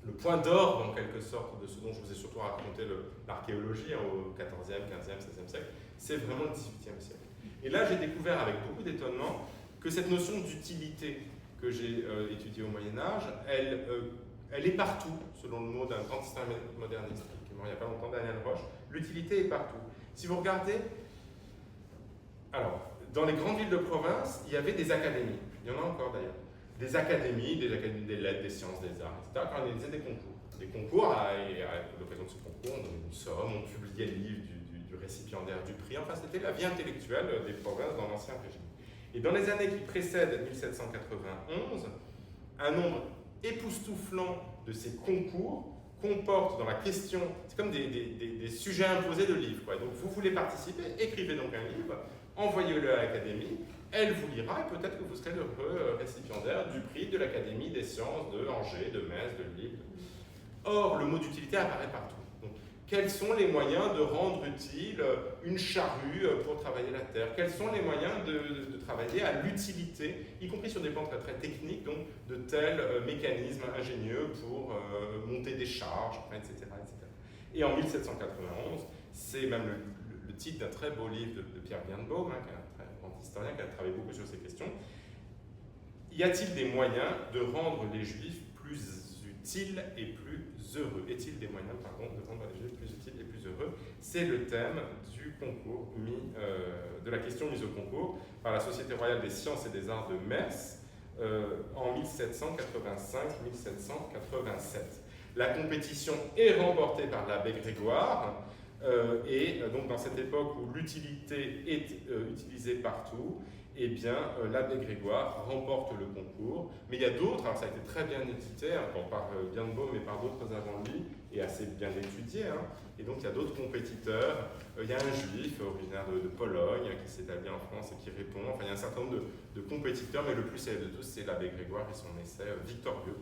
Le point d'orgue, en quelque sorte, de ce dont je vous ai surtout raconté l'archéologie au XIVe, XVe, XVIe siècle, c'est vraiment le XVIIIe siècle. Et là, j'ai découvert avec beaucoup d'étonnement que cette notion d'utilité que j'ai étudiée au Moyen-Âge, elle est partout, selon le mot d'un grand historien moderniste qui est mort il n'y a pas longtemps, Daniel Roche. L'utilité est partout. Si vous regardez, alors, dans les grandes villes de province, il y avait des académies. Il y en a encore d'ailleurs. Des académies des lettres, des sciences, des arts, etc., qui organisaient des concours. Des concours, à l'occasion de ce concours, on donnait une somme, on publiait le livre du récipiendaire du prix. Enfin, c'était la vie intellectuelle des provinces dans l'Ancien Régime. Et dans les années qui précèdent 1791, un nombre époustouflant de ces concours comporte dans la question, c'est comme des sujets imposés de livres, quoi. Donc vous voulez participer, écrivez donc un livre, envoyez-le à l'Académie, elle vous lira et peut-être que vous serez l'heureux récipiendaire du prix de l'Académie des sciences de Angers, de Metz, de Lille. Or, le mot d'utilité apparaît partout. Donc, quels sont les moyens de rendre utile une charrue pour travailler la terre? Quels sont les moyens de travailler à l'utilité, y compris sur des plans très, très techniques, donc de tels mécanismes ingénieux pour monter des charges, etc., etc. Et en 1791, c'est même le titre d'un très beau livre de Pierre Birnbaum, hein, qui est un très grand historien qui a travaillé beaucoup sur ces questions. Y a-t-il des moyens de rendre les Juifs plus utiles et plus heureux? Est-il des moyens, pardon, de rendre les Juifs plus utiles et plus heureux? C'est le thème du concours de la question mise au concours par la Société royale des sciences et des arts de Metz en 1785-1787. La compétition est remportée par l'abbé Grégoire, et donc dans cette époque où l'utilité est utilisée partout, eh bien l'abbé Grégoire remporte le concours. Mais il y a d'autres, alors ça a été très bien édité, bon, par Birnbaum et par d'autres avant lui, et assez bien étudié, hein. Et donc il y a d'autres compétiteurs. Il y a un juif originaire de Pologne qui s'établit en France et qui répond. Enfin, il y a un certain nombre de compétiteurs, mais le plus célèbre de tous, c'est l'abbé Grégoire et son essai victorieux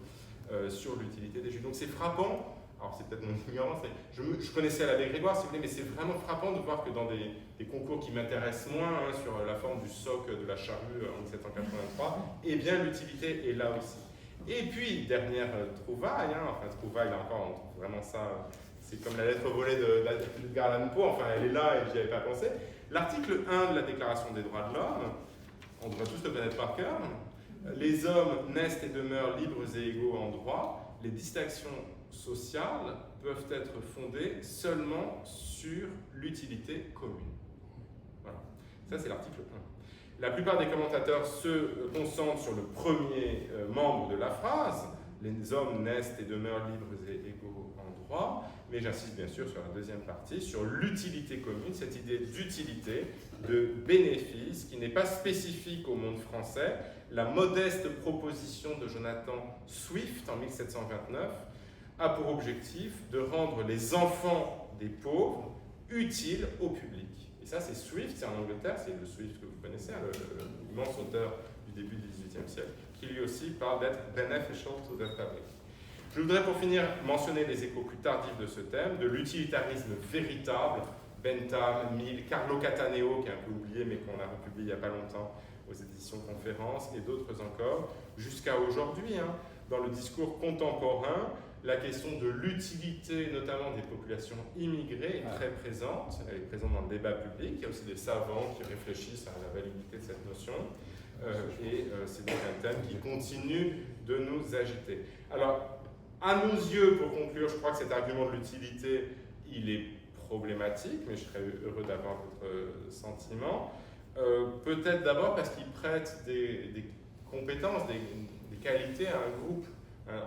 sur l'utilité des juifs. Donc c'est frappant. Alors c'est peut-être mon ignorance, mais je connaissais l'abbé Grégoire, si vous voulez, mais c'est vraiment frappant de voir que dans des concours qui m'intéressent moins, hein, sur la forme du soc de la charrue en 1783, eh bien l'utilité est là aussi. Et puis, dernière trouvaille, hein, enfin trouvaille, là encore, on trouve vraiment ça, c'est comme la lettre volée d'Edgar Allan Poe, enfin elle est là et j'y avais pas pensé. L'article 1 de la Déclaration des droits de l'homme, on devrait tous le connaître par cœur, les hommes naissent et demeurent libres et égaux en droit, les distinctions sociales peuvent être fondées seulement sur l'utilité commune. Voilà. Ça, c'est l'article 1. La plupart des commentateurs se concentrent sur le premier membre de la phrase, les hommes naissent et demeurent libres et égaux en droit, mais j'insiste bien sûr sur la deuxième partie, sur l'utilité commune, cette idée d'utilité, de bénéfice, qui n'est pas spécifique au monde français. La modeste proposition de Jonathan Swift en 1729 a pour objectif de rendre les enfants des pauvres utiles au public. Et ça, c'est Swift, c'est en Angleterre, c'est le Swift que vous connaissez, hein, l'immense auteur du début du XVIIIe siècle, qui lui aussi parle d'être beneficial to the public. Je voudrais pour finir mentionner les échos plus tardifs de ce thème, de l'utilitarisme véritable, Bentham, Mill, Carlo Cataneo, qui est un peu oublié mais qu'on a republié il n'y a pas longtemps aux éditions Conférences, et d'autres encore, jusqu'à aujourd'hui, hein, dans le discours contemporain. La question de l'utilité, notamment des populations immigrées, est très présente. Elle est présente dans le débat public. Il y a aussi des savants qui réfléchissent à la validité de cette notion. C'est donc un thème qui continue de nous agiter. Alors, à nos yeux, pour conclure, je crois que cet argument de l'utilité, il est problématique, mais je serais heureux d'avoir votre sentiment. Peut-être d'abord parce qu'il prête des compétences, des qualités à un groupe,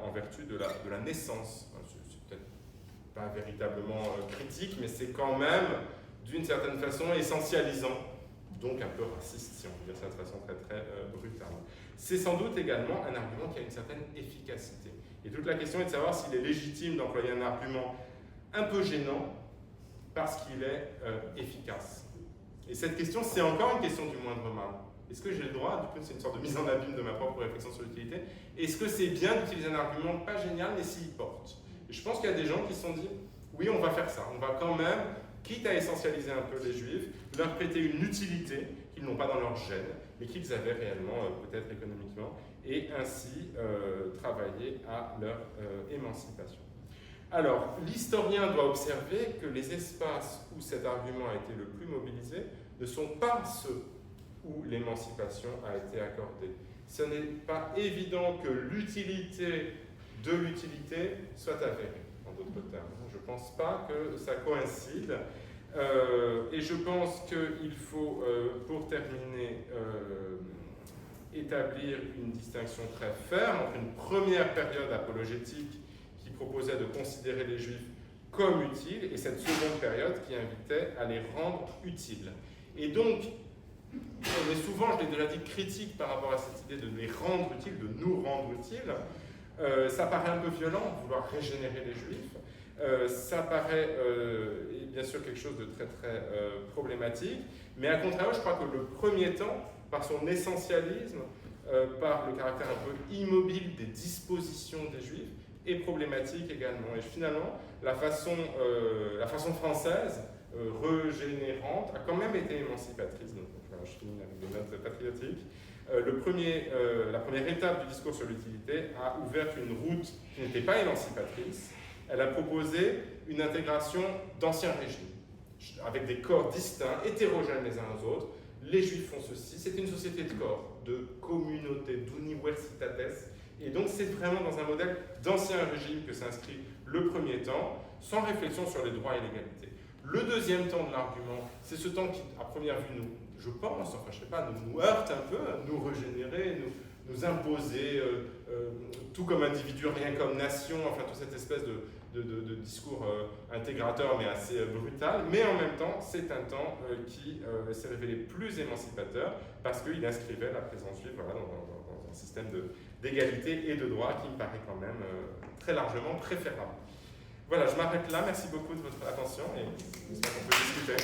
en vertu de la naissance. C'est peut-être pas véritablement critique, mais c'est quand même, d'une certaine façon, essentialisant, donc un peu raciste, si on peut dire ça de façon très très brutale. C'est sans doute également un argument qui a une certaine efficacité. Et toute la question est de savoir s'il est légitime d'employer un argument un peu gênant parce qu'il est efficace. Et cette question, c'est encore une question du moindre mal. Est-ce que j'ai le droit, du coup c'est une sorte de mise en abîme de ma propre réflexion sur l'utilité, est-ce que c'est bien d'utiliser un argument pas génial mais s'il porte? Et je pense qu'il y a des gens qui se sont dit, oui on va faire ça, on va quand même, quitte à essentialiser un peu les juifs, leur prêter une utilité qu'ils n'ont pas dans leur gène, mais qu'ils avaient réellement peut-être économiquement, et ainsi travailler à leur émancipation. Alors, l'historien doit observer que les espaces où cet argument a été le plus mobilisé ne sont pas ceux où l'émancipation a été accordée. Ce n'est pas évident que l'utilité de l'utilité soit avérée, en d'autres termes. Je ne pense pas que ça coïncide. Et je pense qu'il faut, pour terminer, établir une distinction très ferme entre une première période apologétique qui proposait de considérer les Juifs comme utiles et cette seconde période qui invitait à les rendre utiles. Et donc, on est souvent, je l'ai déjà dit, critique par rapport à cette idée de les rendre utiles, de nous rendre utiles. Ça paraît un peu violent de vouloir régénérer les Juifs. Ça paraît bien sûr quelque chose de très très problématique. Mais à contrario, je crois que le premier temps, par son essentialisme, par le caractère un peu immobile des dispositions des Juifs, est problématique également. Et finalement, la façon française, régénérante, a quand même été émancipatrice. Donc, je finis avec des notes patriotiques. La première étape du discours sur l'utilité a ouvert une route qui n'était pas émancipatrice. Elle a proposé une intégration d'anciens régimes, avec des corps distincts, hétérogènes les uns aux autres. Les Juifs font ceci. C'est une société de corps, de communauté, d'universitates. Et donc, c'est vraiment dans un modèle d'ancien régime que s'inscrit le premier temps, sans réflexion sur les droits et l'égalité. Le deuxième temps de l'argument, c'est ce temps qui, à première vue, je pense, enfin je sais pas, nous heurte un peu, nous régénérer, nous imposer, tout comme individu, rien comme nation, enfin toute cette espèce de discours intégrateur mais assez brutal, mais en même temps c'est un temps qui s'est révélé plus émancipateur parce qu'il inscrivait la présence juive voilà, dans un système d'égalité et de droit qui me paraît quand même très largement préférable. Voilà, je m'arrête là, merci beaucoup de votre attention et j'espère qu'on peut discuter.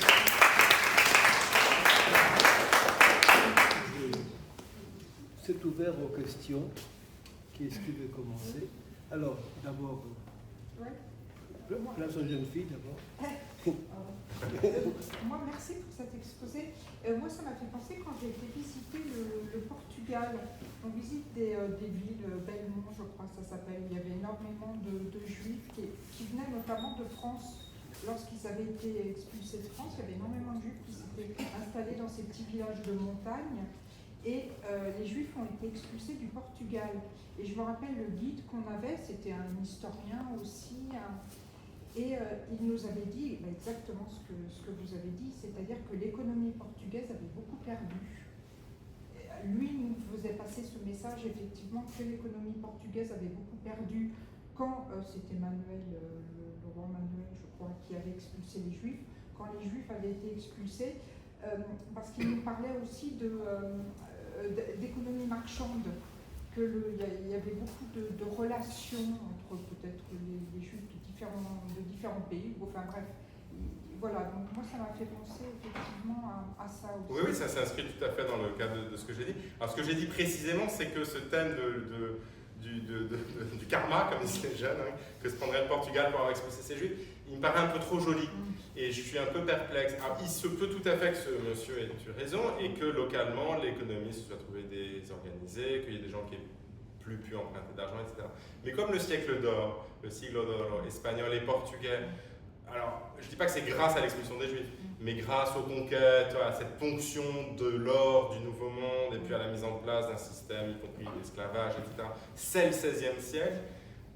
C'est ouvert aux questions. Qui est-ce qui veut commencer? Alors, d'abord, place aux jeunes filles d'abord. Moi, merci pour cet exposé. Moi, ça m'a fait penser quand j'ai été visiter le Portugal. On visite des villes, Belmont, je crois que ça s'appelle. Il y avait énormément de Juifs qui venaient notamment de France. Lorsqu'ils avaient été expulsés de France, il y avait énormément de Juifs qui s'étaient installés dans ces petits villages de montagne. Et les Juifs ont été expulsés du Portugal. Et je me rappelle le guide qu'on avait, c'était un historien aussi. Et il nous avait dit exactement ce que vous avez dit, c'est-à-dire que l'économie portugaise avait beaucoup perdu. Lui nous faisait passer ce message, effectivement, que l'économie portugaise avait beaucoup perdu quand c'était le roi Manuel, je crois, qui avait expulsé les Juifs, quand les Juifs avaient été expulsés, parce qu'il nous parlait aussi d'économie marchande, qu'il y avait beaucoup de relations entre peut-être les Juifs de différents pays, enfin bref. Voilà, donc moi ça m'a fait penser effectivement à ça aussi. Oui, ça s'inscrit tout à fait dans le cadre de ce que j'ai dit. Alors ce que j'ai dit précisément, c'est que ce thème du karma, comme disent les jeunes, hein, que se prendrait le Portugal pour avoir expulsé ses Juifs, il me paraît un peu trop joli. Et je suis un peu perplexe. Alors, il se peut tout à fait que ce monsieur ait eu raison et que localement l'économie se soit trouvée désorganisée, qu'il y ait des gens qui aient plus pu emprunter d'argent, etc. Mais comme le siècle d'or, le siglo d'or espagnol et portugais, alors je ne dis pas que c'est grâce à l'expulsion des Juifs, mais grâce aux conquêtes, à cette ponction de l'or du Nouveau Monde et puis à la mise en place d'un système, y compris l'esclavage, etc. C'est le XVIe siècle.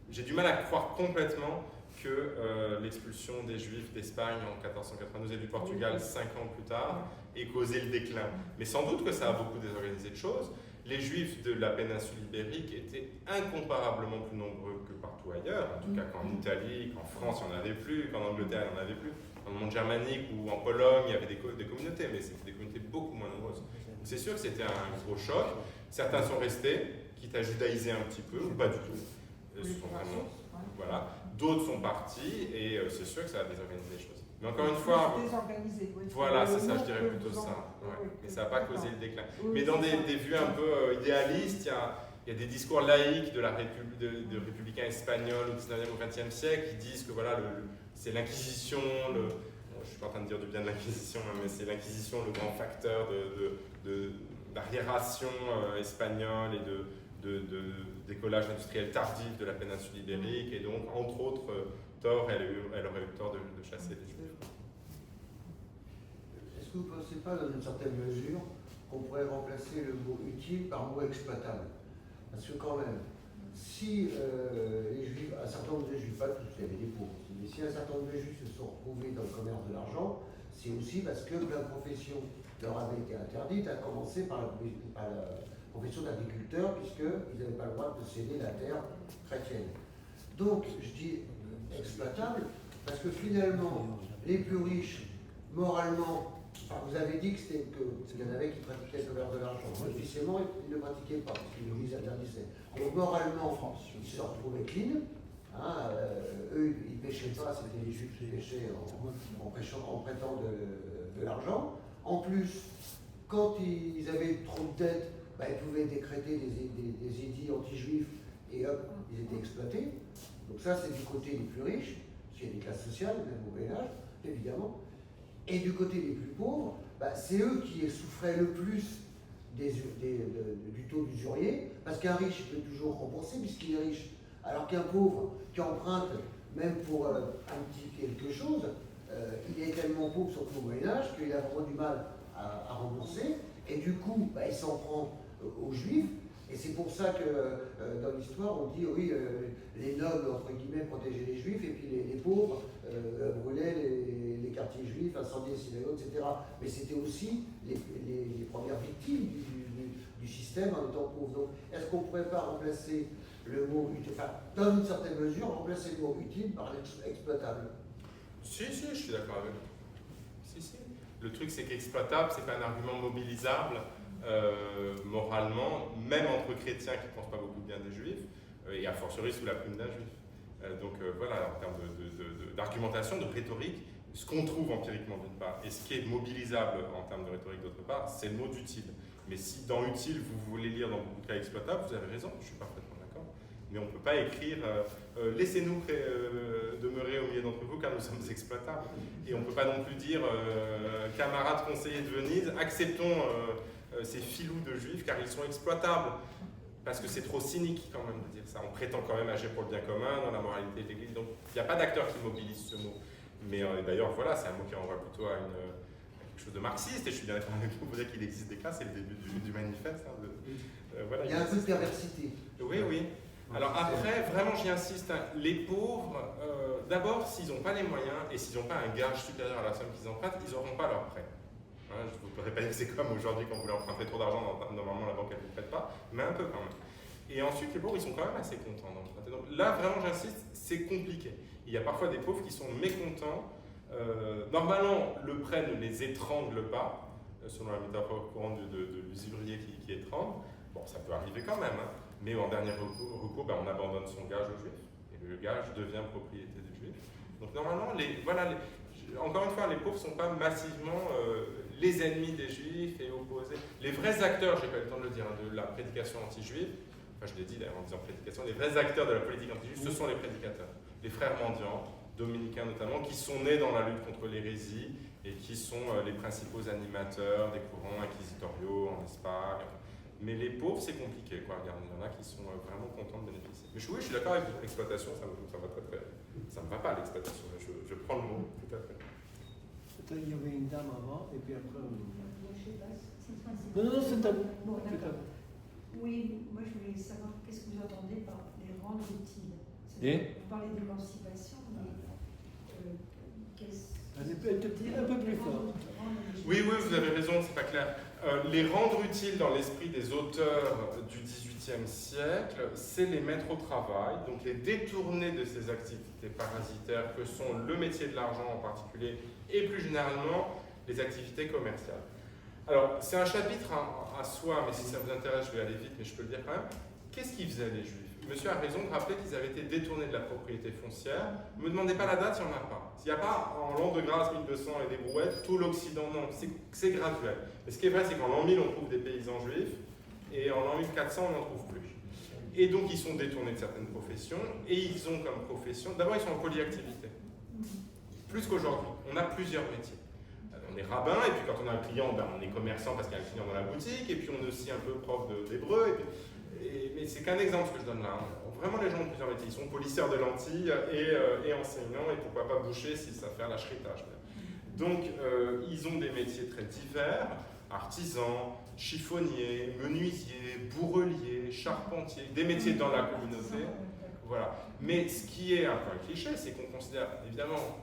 J'ai du mal à croire complètement que l'expulsion des Juifs d'Espagne en 1492 et du Portugal 5 ans plus tard ait causé le déclin. Mais sans doute que ça a beaucoup désorganisé de choses. Les Juifs de la péninsule ibérique étaient incomparablement plus nombreux que partout ailleurs, en tout cas qu'en Italie, qu'en France il n'y en avait plus, qu'en Angleterre il n'y en avait plus, dans le monde germanique ou en Pologne il y avait des communautés, mais c'était des communautés beaucoup moins nombreuses. Donc c'est sûr que c'était un gros choc. Certains sont restés, quitte à judaïser un petit peu, ou pas du tout. Voilà. D'autres sont partis et c'est sûr que ça a désorganisé les choses. Mais encore une fois, voilà, c'est ça, je dirais plutôt ça. Ouais. Mais ça n'a pas causé le déclin. Mais dans des vues un peu idéalistes, il y a des discours laïques de républicains espagnols au 19e ou 20e siècle qui disent que voilà, c'est l'Inquisition, je ne suis pas en train de dire du bien de l'Inquisition, mais c'est l'Inquisition le grand facteur d'arriération espagnole et d'écolage industriel tardif de la péninsule ibérique, et donc, entre autres, tort, elle aurait eu tort de chasser les Juifs. Est-ce que vous ne pensez pas, dans une certaine mesure, qu'on pourrait remplacer le mot utile par le mot exploitable? Parce que quand même, si les Juifs, un certain nombre de Juifs, pas tous, il y avait des pauvres, mais si un certain nombre de Juifs se sont retrouvés dans le commerce de l'argent, c'est aussi parce que plein de professions leur avaient été interdites, à commencer par la profession d'agriculteur, puisqu'ils n'avaient pas le droit de posséder la terre chrétienne. Donc, je dis exploitable, parce que finalement, les plus riches, moralement, vous avez dit qu'il y en avait qui pratiquaient le commerce de l'argent. Officiellement, ils ne le pratiquaient pas, parce qu'ils nous interdisaient. Donc, moralement, ils se retrouvaient clean. Eux, ils ne pêchaient pas, c'était les Juifs qui pêchaient en prêtant de l'argent. En plus, quand ils avaient trop de dettes, ils pouvaient décréter des édits anti-juifs et hop, ils étaient exploités. Donc ça, c'est du côté des plus riches, parce qu'il y a des classes sociales, même au Moyen-Âge, évidemment. Et du côté des plus pauvres, c'est eux qui souffraient le plus du taux d'usurier, parce qu'un riche peut toujours rembourser puisqu'il est riche, alors qu'un pauvre qui emprunte, même pour un petit quelque chose, il est tellement pauvre, surtout au Moyen-Âge, qu'il a vraiment du mal à rembourser, et du coup, il s'en prend aux Juifs. Et c'est pour ça que dans l'histoire, on dit oui, les nobles, entre guillemets, protégeaient les Juifs, et puis les pauvres brûlaient les quartiers incendié les synagogues, etc. Mais c'était aussi les premières victimes du système en étant pauvres. Donc, est-ce qu'on ne pourrait pas remplacer le mot utile, enfin, dans une certaine mesure, remplacer le mot utile par exploitable? Si, je suis d'accord avec vous. Si. Le truc, c'est qu'exploitable, c'est pas un argument mobilisable moralement, même entre chrétiens qui ne pensent pas beaucoup bien des juifs, et a fortiori sous la plume d'un juif. Donc voilà, en termes d'argumentation, de rhétorique, ce qu'on trouve empiriquement d'une part, et ce qui est mobilisable en termes de rhétorique d'autre part, c'est le mot d'utile. Mais si dans utile, vous voulez lire dans beaucoup de cas exploitable, vous avez raison, je suis parfaitement d'accord. Mais on ne peut pas écrire laissez-nous demeurer au milieu d'entre vous car nous sommes exploitables. Et on ne peut pas non plus dire camarades conseillers de Venise, acceptons ces filous de juifs car ils sont exploitables. Parce que c'est trop cynique quand même de dire ça. On prétend quand même agir pour le bien commun dans la moralité de l'Église. Donc il n'y a pas d'acteur qui mobilise ce mot. Mais d'ailleurs, voilà, c'est un mot qui renvoie plutôt à quelque chose de marxiste. Et je suis bien d'accord avec vous pour dire qu'il existe des cas, c'est le début du manifeste. Hein, voilà, il y a un peu de perversité. Oui. Alors après, vraiment j'y insiste, hein, les pauvres, d'abord s'ils n'ont pas les moyens et s'ils n'ont pas un gage supérieur à la somme qu'ils empruntent, ils n'auront pas leur prêt. Hein, je ne vous répète que c'est comme aujourd'hui quand vous voulez emprunter trop d'argent, normalement la banque elle ne vous prête pas, mais un peu quand même. Et ensuite les pauvres ils sont quand même assez contents d'emprunter. Donc là vraiment j'insiste, c'est compliqué. Il y a parfois des pauvres qui sont mécontents. Normalement le prêt ne les étrangle pas, selon la métaphore courante de l'usurier qui étrangle. Bon ça peut arriver quand même, hein. Mais en dernier recours, on abandonne son gage au juif, et le gage devient propriété du juif. Donc normalement, encore une fois, les pauvres ne sont pas massivement les ennemis des juifs et opposés. Les vrais acteurs, je n'ai pas eu le temps de le dire, hein, de la prédication anti-juive, enfin je l'ai dit d'ailleurs en disant prédication, les vrais acteurs de la politique anti-juive, ce sont les prédicateurs. Les frères mendiants, dominicains notamment, qui sont nés dans la lutte contre l'hérésie et qui sont les principaux animateurs des courants inquisitoriaux en Espagne. Mais les pauvres, c'est compliqué, quoi. Regarde, il y en a qui sont vraiment contents de bénéficier. Mais oui, je suis d'accord avec vous. L'exploitation, ça me va pas l'exploitation. Je prends le mot, tout à fait. Il y avait une dame avant, et puis après. Je sais pas. Non, c'est à vous. Bon, d'accord. Oui, moi je voulais savoir qu'est-ce que vous entendez par les rendre utiles. Vous parlez d'émancipation, mais un peu plus fort. Oui, vous avez raison, c'est pas clair. Les rendre utiles dans l'esprit des auteurs du XVIIIe siècle, c'est les mettre au travail, donc les détourner de ces activités parasitaires que sont le métier de l'argent en particulier, et plus généralement les activités commerciales. Alors, c'est un chapitre à soi, mais si ça vous intéresse, je vais aller vite, mais je peux le dire quand même. Qu'est-ce qu'ils faisaient les Juifs? Monsieur a raison de rappeler qu'ils avaient été détournés de la propriété foncière. Ne me demandez pas la date, il n'y en a pas. S'il n'y a pas en l'an de grâce 1200 et des brouettes, tout l'Occident, non, c'est graduel. Mais ce qui est vrai, c'est qu'en l'an 1000, on trouve des paysans juifs, et en l'an 1400, on n'en trouve plus. Et donc, ils sont détournés de certaines professions, et ils ont comme profession, d'abord, ils sont en polyactivité. Plus qu'aujourd'hui, on a plusieurs métiers. On est rabbin, et puis quand on a un client, on est commerçant parce qu'il y a un client dans la boutique, et puis on est aussi un peu prof d'hébreu. Mais c'est qu'un exemple ce que je donne là. Vraiment, les gens ont plusieurs métiers. Ils sont polisseurs de lentilles et enseignants, et pourquoi pas bouchers si ça fait la shrita. Donc, ils ont des métiers très divers, artisans, chiffonniers, menuisiers, bourreliers, charpentiers, des métiers dans la communauté. Voilà. Mais ce qui est un peu un cliché, c'est qu'on considère évidemment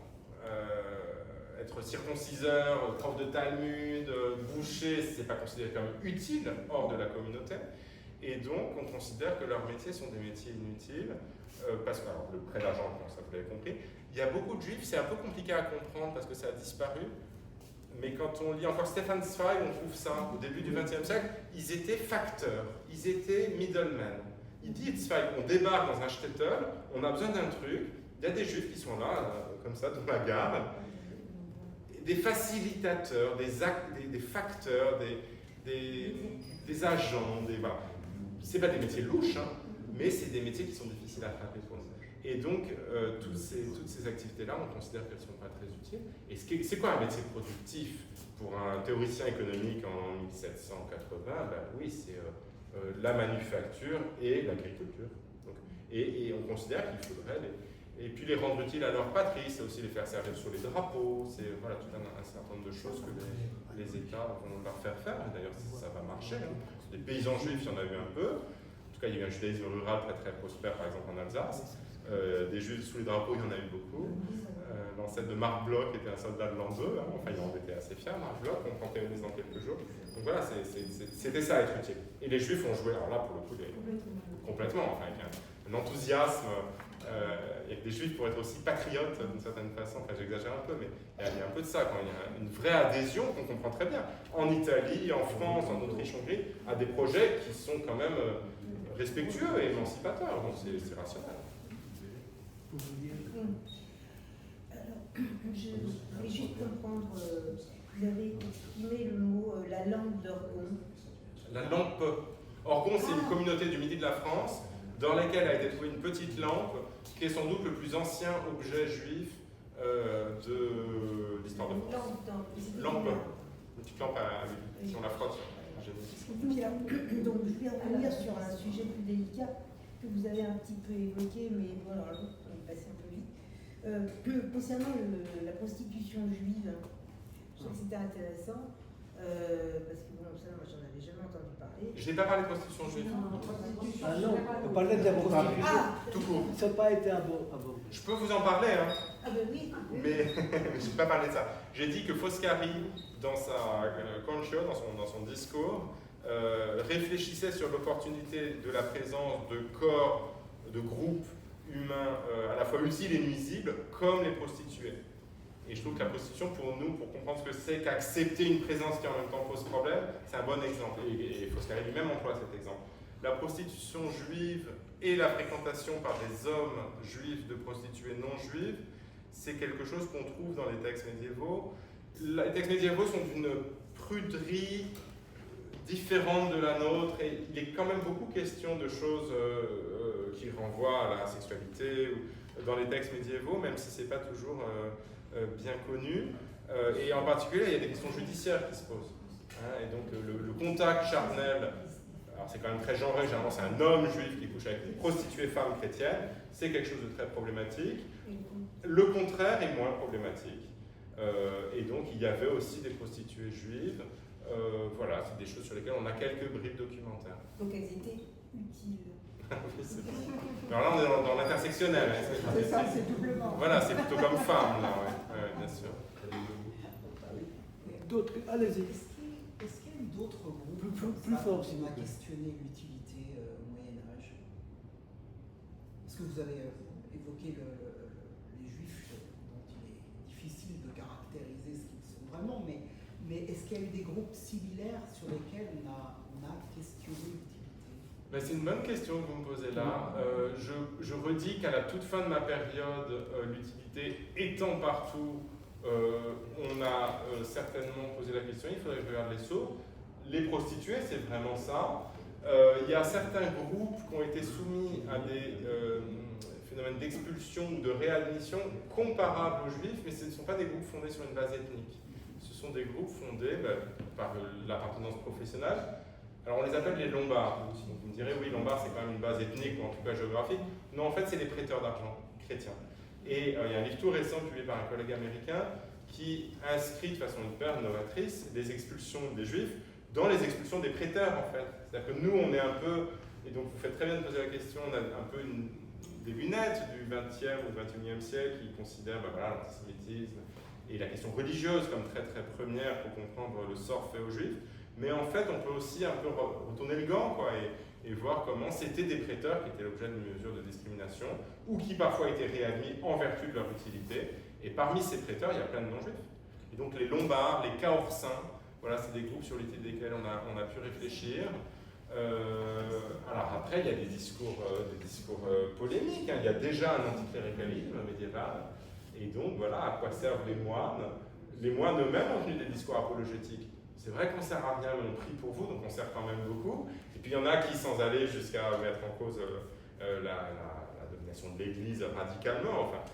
être circonciseur, prof de Talmud, boucher, c'est pas considéré comme utile hors de la communauté. Et donc, on considère que leurs métiers sont des métiers inutiles, parce que, alors, le prêt d'argent, ça vous l'avez compris, il y a beaucoup de juifs, c'est un peu compliqué à comprendre parce que ça a disparu, mais quand on lit encore Stefan Zweig, on trouve ça, au début du XXe siècle, ils étaient facteurs, ils étaient middlemen. Il dit, Zweig, on débarque dans un shtetl, on a besoin d'un truc, il y a des juifs qui sont là, comme ça, dans la gare, des facilitateurs, des facteurs, des agents, voilà. C'est pas des métiers louches, hein, mais c'est des métiers qui sont difficiles à attraper pour nous. Et donc, toutes ces activités-là, on considère qu'elles ne sont pas très utiles. Et c'est quoi un métier productif pour un théoricien économique en 1780? Oui, c'est la manufacture et l'agriculture. Et on considère qu'il faudrait et puis les rendre utiles à leur patrie, c'est aussi les faire servir sur les drapeaux, c'est voilà, tout un certain nombre de choses que les États vont leur faire faire. D'ailleurs, ça va marcher. Hein. Les paysans juifs, il y en a eu un peu. En tout cas, il y a eu un judaïsme rural très très prospère, par exemple en Alsace. Des juifs sous les drapeaux, il y en a eu beaucoup. L'ancêtre de Marc Bloch était un soldat de l'an 2, hein. Enfin il en était assez fier, Marc Bloch, on panthéonise dans quelques jours. Donc voilà, c'était ça être utile. Et les juifs ont joué, alors là pour le coup, complètement, enfin avec un enthousiasme. Il y a que des juifs pour être aussi patriotes d'une certaine façon, enfin j'exagère un peu, mais il y a un peu de ça, quand il y a une vraie adhésion qu'on comprend très bien, en Italie, en France, en Autriche-Hongrie, à des projets qui sont quand même respectueux et émancipateurs, donc c'est rationnel. Alors, je voulais juste comprendre, vous avez exprimé le mot la lampe d'Orgon. La lampe Orgon, c'est une communauté du midi de la France dans laquelle a été trouvée une petite lampe qui est sans doute le plus ancien objet juif de l'histoire de France. Lampe. Une petite lampe si on la frotte. Donc je vais revenir sur un sujet plus délicat que vous avez un petit peu évoqué, mais bon, alors on est passé un peu vite. Concernant la prostitution juive, je trouve que c'était intéressant, parce que bon, ça, moi j'en avais jamais entendu parler. Je n'ai pas parlé de prostitution juive. Ah non, on parlait de la prostitution. Tout court. Ça n'a pas été un bon. Je peux vous en parler, hein. Ah ben oui. Mais je n'ai pas parlé de ça. J'ai dit que Foscari, dans sa concho, dans son discours, réfléchissait sur l'opportunité de la présence de corps, de groupes humains à la fois utiles et nuisibles, comme les prostituées. Et je trouve que la prostitution, pour nous, pour comprendre ce que c'est qu'accepter une présence qui en même temps pose problème, c'est un bon exemple. Et Foscari lui-même emploie cet exemple. La prostitution juive et la fréquentation par des hommes juifs de prostituées non juives, c'est quelque chose qu'on trouve dans les textes médiévaux. Les textes médiévaux sont d'une pruderie différente de la nôtre, et il est quand même beaucoup question de choses qui renvoient à la sexualité dans les textes médiévaux, même si ce n'est pas toujours bien connu. Et en particulier, il y a des questions judiciaires qui se posent. Hein, et donc le contact charnel, alors c'est quand même très genré, généralement c'est un homme juif qui couche avec une prostituée femme chrétienne, c'est quelque chose de très problématique. Le contraire est moins problématique. Et donc il y avait aussi des prostituées juives. Voilà, c'est des choses sur lesquelles on a quelques bribes documentaires. Donc elles étaient utiles. Oui, c'est bon. Alors là, on est dans l'intersectionnel. Hein, c'est ça, c'est doublement. Voilà, c'est plutôt comme femme, là, ouais, bien sûr. D'autres, allez-y. Est-ce qu'il y a eu d'autres groupes plus fort, s'il qui vous ont plaît. questionné l'utilité au Moyen-Âge? Est-ce que vous avez évoqué les Juifs, dont il est difficile de caractériser ce qu'ils sont vraiment, mais est-ce qu'il y a eu des groupes similaires sur lesquels on a questionné l'utilité? Ben, c'est une bonne question que vous me posez là. Je redis qu'à la toute fin de ma période, l'utilité étant partout, on a certainement posé la question, il faudrait que je regarde les sources. Les prostituées, c'est vraiment ça. Il y a certains groupes qui ont été soumis à des phénomènes d'expulsion ou de réadmission comparables aux juifs, mais ce ne sont pas des groupes fondés sur une base ethnique. Ce sont des groupes fondés par l'appartenance professionnelle. Alors on les appelle les Lombards. Donc vous me direz, oui, Lombard c'est quand même une base ethnique ou en tout cas géographique. Non, en fait c'est les prêteurs d'argent chrétiens. Et il y a un livre tout récent publié par un collègue américain qui inscrit de façon hyper novatrice les expulsions des juifs dans les expulsions des prêteurs en fait. C'est-à-dire que nous on est un peu, et donc vous faites très bien de poser la question, on a un peu des lunettes du 20e ou 21e siècle qui considèrent l'antisémitisme et la question religieuse comme très très première pour comprendre le sort fait aux juifs. Mais en fait, on peut aussi un peu retourner le gant quoi, et voir comment c'était des prêteurs qui étaient l'objet d'une mesure de discrimination ou qui parfois étaient réadmis en vertu de leur utilité. Et parmi ces prêteurs, il y a plein de non-juifs. Et donc les Lombards, les Caorsins, voilà, c'est des groupes sur l'utilité desquels on a pu réfléchir. Alors après, il y a des discours polémiques. Hein. Il y a déjà un anticléricalisme médiéval. Et donc voilà, à quoi servent les moines? Les moines eux-mêmes ont tenu des discours apologétiques. C'est vrai qu'on ne sert à rien, mais on prie pour vous, donc on sert quand même beaucoup. Et puis il y en a qui, sans aller jusqu'à mettre en cause la domination de l'Église radicalement, enfin,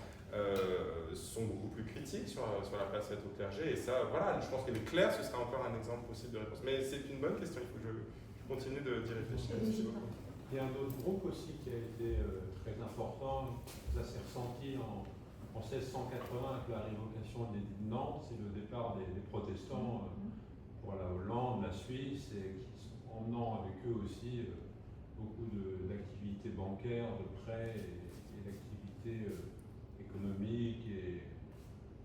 sont beaucoup plus critiques sur la place faite au clergé. Et ça, voilà, je pense que les clercs, ce sera encore un exemple possible de réponse. Mais c'est une bonne question, il faut que je continue d'y réfléchir. Il y a un autre groupe aussi qui a été très important, ça s'est ressenti en 1680 avec la révocation de l'édit de Nantes, c'est le départ des protestants pour la Hollande, la Suisse, et qui sont emmenant avec eux aussi beaucoup d'activités bancaires, de prêts et d'activités activité économique et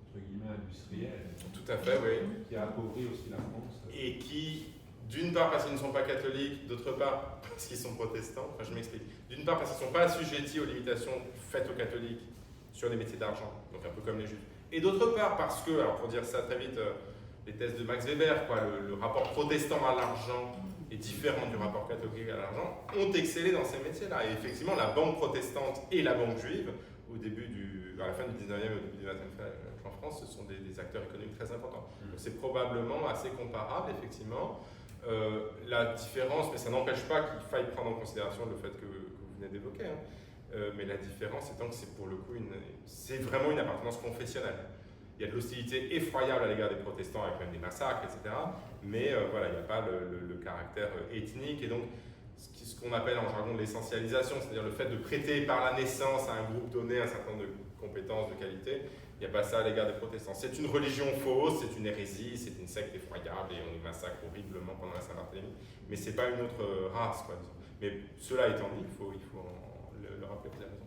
entre guillemets industrielle. Tout à fait, oui. Qui a appauvri aussi la France. Et qui, d'une part parce qu'ils ne sont pas catholiques, d'autre part parce qu'ils sont protestants, enfin je m'explique. D'une part parce qu'ils ne sont pas assujettis aux limitations faites aux catholiques sur les métiers d'argent, donc un peu comme les juifs. Et d'autre part parce que, alors pour dire ça très vite, les thèses de Max Weber, quoi, le rapport protestant à l'argent est différent du rapport catholique à l'argent, ont excellé dans ces métiers-là. Et effectivement, la banque protestante et la banque juive, à la fin du 19e et au début du 20e siècle en France, ce sont des acteurs économiques très importants. Donc c'est probablement assez comparable, effectivement. La différence, mais ça n'empêche pas qu'il faille prendre en considération le fait que vous venez d'évoquer, hein. Mais la différence étant que c'est pour le coup c'est vraiment une appartenance confessionnelle. Il y a de l'hostilité effroyable à l'égard des protestants avec même des massacres, etc. Mais voilà, il n'y a pas le caractère ethnique et donc ce qu'on appelle en jargon de l'essentialisation, c'est-à-dire le fait de prêter par la naissance à un groupe donné un certain nombre de compétences, de qualités. Il n'y a pas ça à l'égard des protestants. C'est une religion fausse, c'est une hérésie, c'est une secte effroyable et on les massacre horriblement pendant la Saint-Barthélemy. Mais ce n'est pas une autre race, quoi, disons. Mais cela étant dit, il faut le rappeler, vous avez raison.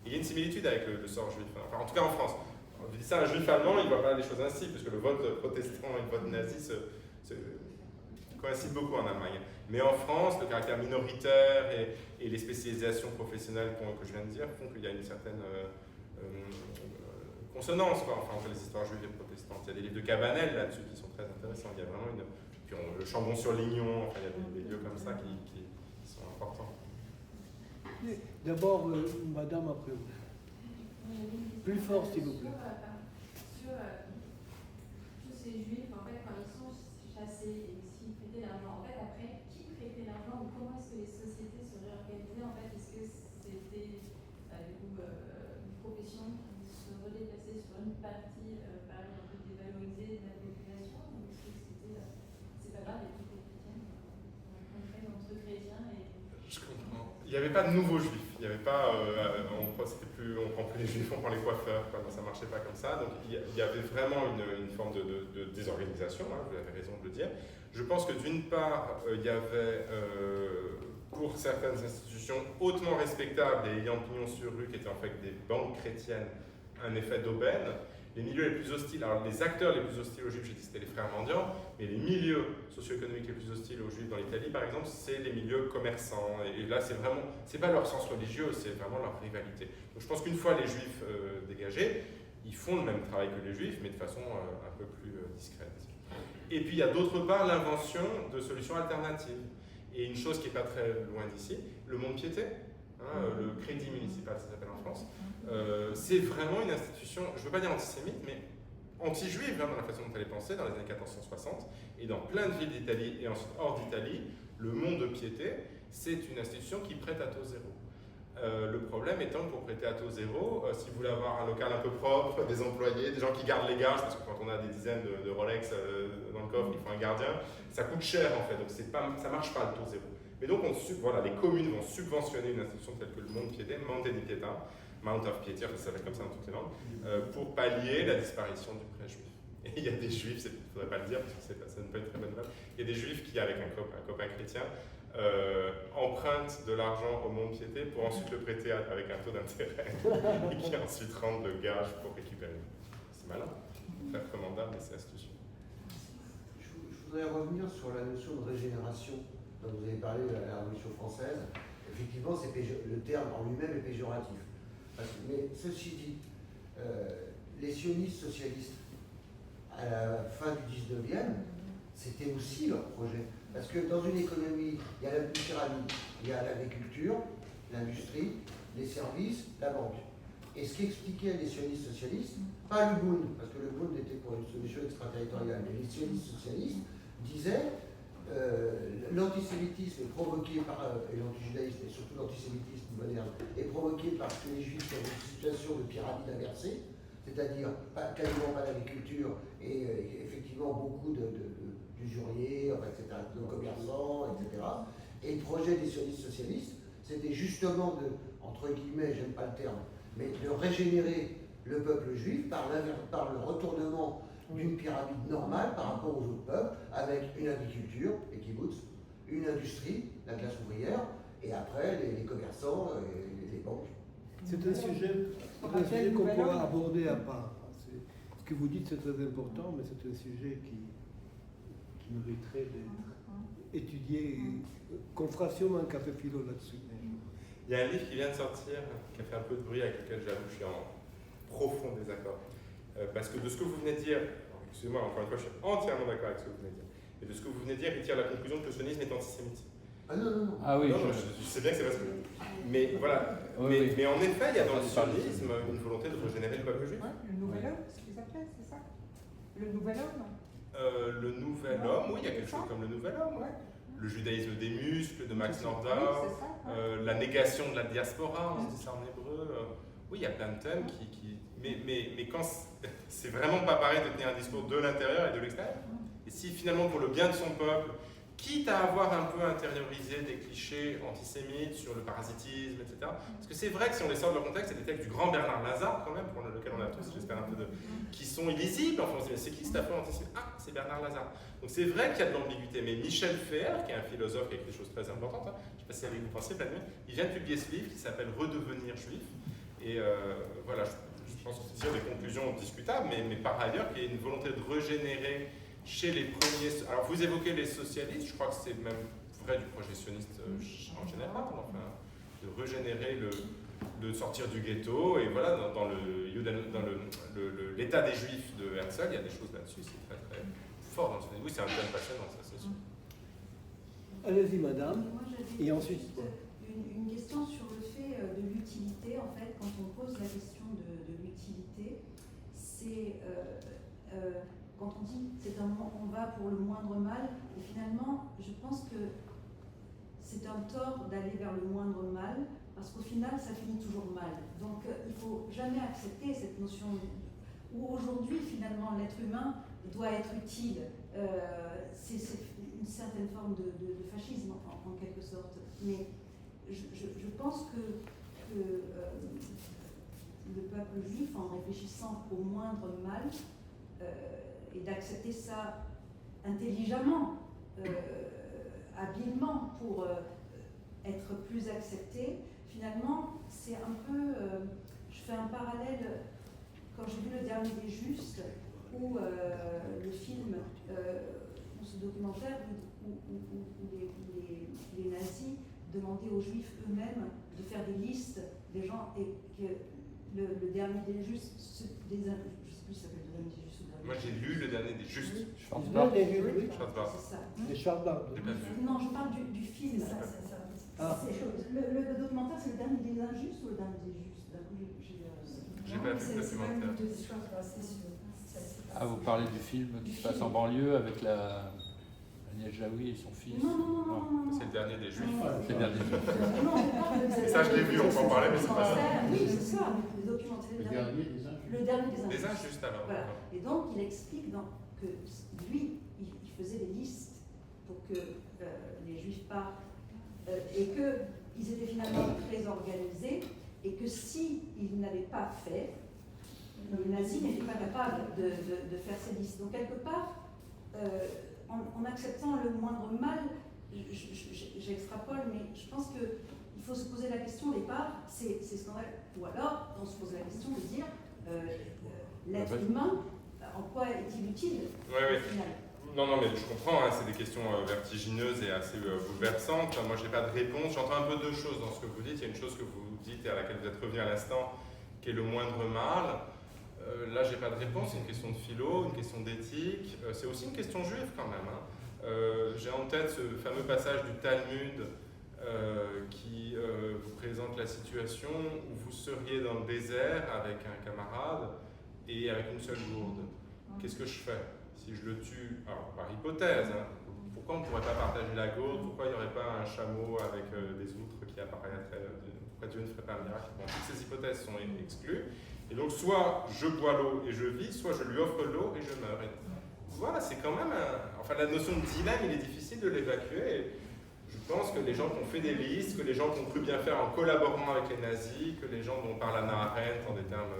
Il y a une similitude avec le sort juif, enfin, en tout cas en France. On dit ça, un juif allemand, il ne voit pas les choses ainsi, puisque le vote protestant et le vote nazi coïncident beaucoup en Allemagne. Mais en France, le caractère minoritaire et les spécialisations professionnelles que je viens de dire font qu'il y a une certaine consonance entre les histoires juives et protestantes. Il y a des livres de Cabanel là-dessus qui sont très intéressants. Il y a vraiment puis le Chambon-sur-Lignon, enfin, il y a des lieux comme ça qui sont importants. D'abord, madame, après vous. Plus fort, s'il vous plaît. Sur tous ces juifs, en fait, quand ils sont chassés et s'ils prêtaient l'argent, en fait, après, qui prêtait l'argent ou comment est-ce que les sociétés se réorganisaient? En fait, est-ce que c'était une profession qui se redéplaçait sur une partie, par exemple, un peu dévalorisée de la population, ou est-ce que c'est pas grave, les trucs chrétiens, entre chrétiens et... Je comprends. Il n'y avait pas de nouveaux juifs. Il n'y avait pas, on prend plus les juifs, on prend les coiffeurs. Quoi, ça ne marchait pas comme ça. Donc il y avait vraiment une forme de désorganisation, hein, vous avez raison de le dire. Je pense que d'une part, il y avait pour certaines institutions hautement respectables et ayant pignon sur rue, qui étaient en fait des banques chrétiennes, un effet d'aubaine. Les milieux les plus hostiles, alors les acteurs les plus hostiles aux juifs, j'ai dit c'était les frères mendiants, mais les milieux socio-économiques les plus hostiles aux juifs dans l'Italie, par exemple, c'est les milieux commerçants. Et là, c'est pas leur sens religieux, c'est vraiment leur rivalité. Donc je pense qu'une fois les juifs dégagés, ils font le même travail que les juifs, mais de façon un peu plus discrète. Et puis il y a d'autre part l'invention de solutions alternatives. Et une chose qui n'est pas très loin d'ici, le mont-de-piété, le crédit municipal, ça s'appelle en France, c'est vraiment une institution, je ne veux pas dire antisémite, mais anti-juive dans la façon dont elle est pensée dans les années 1460. Et dans plein de villes d'Italie et ensuite hors d'Italie, le mont-de-piété, c'est une institution qui prête à taux zéro. Le problème étant que pour prêter à taux zéro, si vous voulez avoir un local un peu propre, des employés, des gens qui gardent les gages, parce que quand on a des dizaines de Rolex dans le coffre, il faut un gardien, ça coûte cher en fait, donc ça ne marche pas le taux zéro. Mais donc les communes vont subventionner une institution telle que le Mont-de-Piété, Monte di Pietà, Mount of Piety, ça s'appelle comme ça dans toutes les langues, pour pallier la disparition du prêt juif. Et il y a des juifs, il ne faudrait pas le dire parce que ça ne peut être très bonne nouvelle, il y a des juifs qui, avec un copain chrétien, empruntent de l'argent au Mont-de-Piété pour ensuite le prêter avec un taux d'intérêt et qui ensuite rendent le gage pour récupérer. C'est malin, très recommandable, mais c'est astucieux. Je voudrais revenir sur la notion de régénération dont vous avez parlé de la Révolution française. Effectivement, le terme en lui-même est péjoratif. Mais ceci dit, les sionistes socialistes, à la fin du 19e, c'était aussi leur projet. Parce que dans une économie, il y a la pyramide, il y a l'agriculture, l'industrie, les services, la banque. Et ce qu'expliquaient les sionistes socialistes, pas le Bund, parce que le Bund était pour une solution extraterritoriale, mais les sionistes socialistes disaient l'antisémitisme est provoqué par, et l'antijudaïsme, et surtout l'antisémitisme moderne, est provoqué parce que les juifs sont dans une situation de pyramide inversée, c'est-à-dire quasiment pas d'agriculture et effectivement beaucoup d'usuriers, etc., de commerçants, etc. Et le projet des sionistes socialistes, c'était justement entre guillemets, j'aime pas le terme, mais de régénérer le peuple juif par le retournement d'une pyramide normale par rapport aux autres peuples, avec une agriculture, les kibbutz, une industrie, la classe ouvrière, et après les commerçants et les banques. C'est un sujet qu'on pourra aborder à part. Ce que vous dites, c'est très important, mais c'est un sujet qui mériterait d'être étudié, qu'on fera sûrement un café philo là-dessus. Il y a un livre qui vient de sortir, qui a fait un peu de bruit, avec lequel j'avoue que je suis en profond désaccord. Parce que de ce que vous venez de dire, excusez-moi, encore une fois, je suis entièrement d'accord avec ce que vous venez de dire, et de ce que vous venez de dire, il tire la conclusion que le sionisme est antisémite. Ah non, non, non. Ah oui, non, je sais bien que c'est parce que. Mais voilà. Mais en effet, il y a dans le sionisme une volonté de régénérer le peuple juif. Ouais, le nouvel homme, ce qu'ils appelaient, c'est ça? Le nouvel homme? Le nouvel homme, oui, il y a quelque chose comme le nouvel homme. Ouais. Le judaïsme des muscles de Max Nordau, Oui, c'est ça, la négation de la diaspora, on se dit ça en hébreu. Oui, il y a plein de thèmes qui. Mais quand c'est vraiment pas pareil de tenir un discours de l'intérieur et de l'extérieur. Et si finalement, pour le bien de son peuple, quitte à avoir un peu intériorisé des clichés antisémites sur le parasitisme, etc. Parce que c'est vrai que si on les sort de leur contexte, c'est des textes du grand Bernard Lazare, quand même, pour lequel on a tous, j'espère, un peu de. Qui sont illisibles. Enfin, on se dit, mais c'est qui cet affaire antisémite? Ah, c'est Bernard Lazare. Donc c'est vrai qu'il y a de l'ambiguïté. Mais Michel Fer, qui est un philosophe qui a écrit des choses très importantes, hein, je ne sais pas si vous pensez, il vient de publier ce livre qui s'appelle Redevenir juif. Et voilà, je pense que c'est des conclusions discutables, mais par ailleurs, qu'il y a une volonté de régénérer chez les premiers. Alors, vous évoquez les socialistes, je crois que c'est même vrai du projet sioniste en général, enfin, de régénérer, de sortir du ghetto. Et voilà, dans l'état des Juifs de Herzl, il y a des choses là-dessus, c'est très très fort dans le sionisme. Oui, c'est un thème passionnant, ça c'est sûr. Allez-y, madame. Moi, Et ensuite, une question sur le fait de l'utilité. En fait, quand on pose la question de l'utilité, c'est quand on dit on va pour le moindre mal, et finalement, je pense que c'est un tort d'aller vers le moindre mal, parce qu'au final, ça finit toujours mal. Donc, il ne faut jamais accepter cette notion où aujourd'hui, finalement, l'être humain doit être utile. C'est une certaine forme de fascisme, en quelque sorte. Mais je pense que le peuple juif, en réfléchissant au moindre mal, et d'accepter ça intelligemment, habilement, pour être plus accepté, finalement, c'est un peu... je fais un parallèle, quand j'ai vu Le Dernier des Justes, ou le film, ou ce documentaire, où les nazis demandaient aux juifs eux-mêmes de faire des listes des gens, et que le Dernier des Justes, je ne sais plus si ça s'appelle Le Dernier des Justes. Moi j'ai lu Le Dernier des Justes. Schwarzbach. C'est ça. Les Schwarzbach. Non, je parle du film. C'est ça. Ah. Le documentaire, c'est Le Dernier des Injustes ou Le Dernier des Justes? J'ai pas vu le documentaire. Ah, vous parlez du film qui se passe en banlieue avec Agnès Jaoui et son fils? Non. C'est Le Dernier des Juifs. C'est le dernier. Et ça, je l'ai vu, on peut en parler, mais c'est pas ça. Oui, c'est ça, le documentaire. Le Dernier des Injustes. Les Injustes, alors. Voilà. Et donc, il explique que lui, il faisait des listes pour que les Juifs partent, et qu'ils étaient finalement très organisés, et que s'ils n'avaient pas fait, les nazis n'étaient pas capables de faire ces listes. Donc, quelque part, en acceptant le moindre mal, j'extrapole, mais je pense qu'il faut se poser la question au départ, c'est scandaleux. Ou alors, on se pose la question de dire, l'être humain, en quoi est-il utile Oui. au final? Non, mais je comprends, hein, c'est des questions vertigineuses et assez bouleversantes. Moi, je n'ai pas de réponse. J'entends un peu deux choses dans ce que vous dites. Il y a une chose que vous dites et à laquelle vous êtes revenu à l'instant, qui est le moindre mal. Là, je n'ai pas de réponse. C'est une question de philo, une question d'éthique. C'est aussi une question juive quand même. Hein. J'ai en tête ce fameux passage du Talmud qui vous présente la situation où vous seriez dans le désert avec un camarade et avec une seule gourde. Qu'est-ce que je fais? Si je le tue, alors par hypothèse, hein, pourquoi on ne pourrait pas partager la gourde? Pourquoi il n'y aurait pas un chameau avec des outres qui apparaîtraient? Pourquoi Dieu ne ferait pas un miracle? Bon, toutes ces hypothèses sont exclues. Et donc, soit je bois l'eau et je vis, soit je lui offre l'eau et je meurs. Et voilà, c'est quand même enfin, la notion de dilemme, il est difficile de l'évacuer. Je pense que les gens qui ont fait des listes, que les gens qui ont cru bien faire en collaborant avec les nazis, que les gens dont parle Hannah Arendt en des termes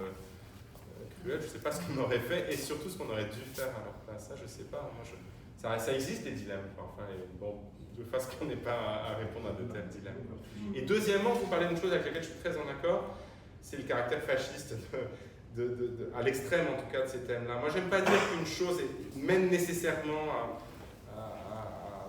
cruels, je ne sais pas ce qu'on aurait fait et surtout ce qu'on aurait dû faire à leur place. Ça, je ne sais pas. Moi, ça existe des dilemmes. Enfin, bon, de façon qu'on n'ait pas à répondre à de tels dilemmes. Et deuxièmement, vous parlez d'une chose avec laquelle je suis très en accord, c'est le caractère fasciste à l'extrême en tout cas de ces thèmes-là. Moi, j'aime pas dire qu'une chose mène nécessairement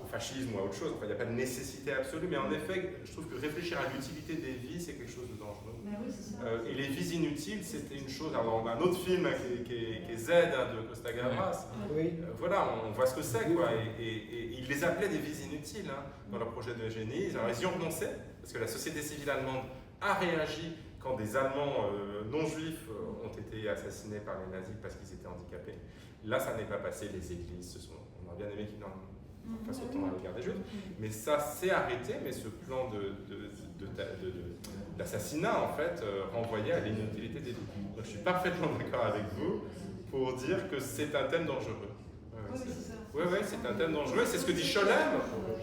au fascisme ou à autre chose. Enfin, il n'y a pas de nécessité absolue, mais en effet, je trouve que réfléchir à l'utilité des vies, c'est quelque chose de dangereux. Oui, c'est ça. Et les vies inutiles, c'était une chose. Alors, on a un autre film qui est Z de Costa Gavras. Oui. Voilà, on voit ce que c'est, quoi. Et ils les appelaient des vies inutiles dans leur projet d'eugénie. Alors, ils y ont renoncé, parce que la société civile allemande a réagi quand des Allemands non-juifs ont été assassinés par les nazis parce qu'ils étaient handicapés. Là, ça n'est pas passé. Les églises, on aurait bien aimé qu'ils n'en fassent autant à l'égard des Juifs. Mais ça s'est arrêté, mais ce plan d'assassinat, en fait, renvoyait à l'inutilité des vies. Donc, je suis parfaitement d'accord avec vous pour dire que c'est un thème dangereux. Oui, c'est un thème dangereux. C'est ce que dit Scholem.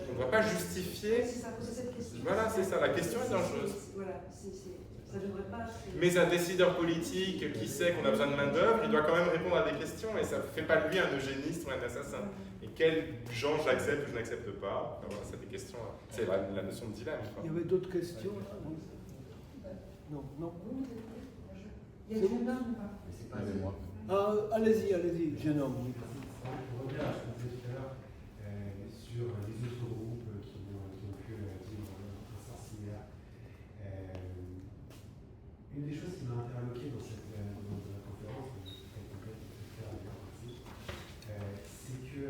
On ne va pas justifier. C'est ça, poser cette question. Voilà, c'est ça. La question est dangereuse. Voilà, ça devrait pas. Mais un décideur politique qui sait qu'on a besoin de main-d'œuvre, il doit quand même répondre à des questions et ça ne fait pas de lui un eugéniste ou un assassin. Et quels gens j'accepte ou je n'accepte pas, enfin, voilà, c'est des questions. C'est la notion de dilemme. Il y avait d'autres questions là? Non, non. Il y a des gens ou pas? C'est pas moi. Ah, allez-y, jeune homme. Oui. Pour revenir à ce qu'on disait tout à l'heure sur les autres groupes qui ont pu dire un sens similaire, une des choses qui m'a interloqué dans la conférence, c'est que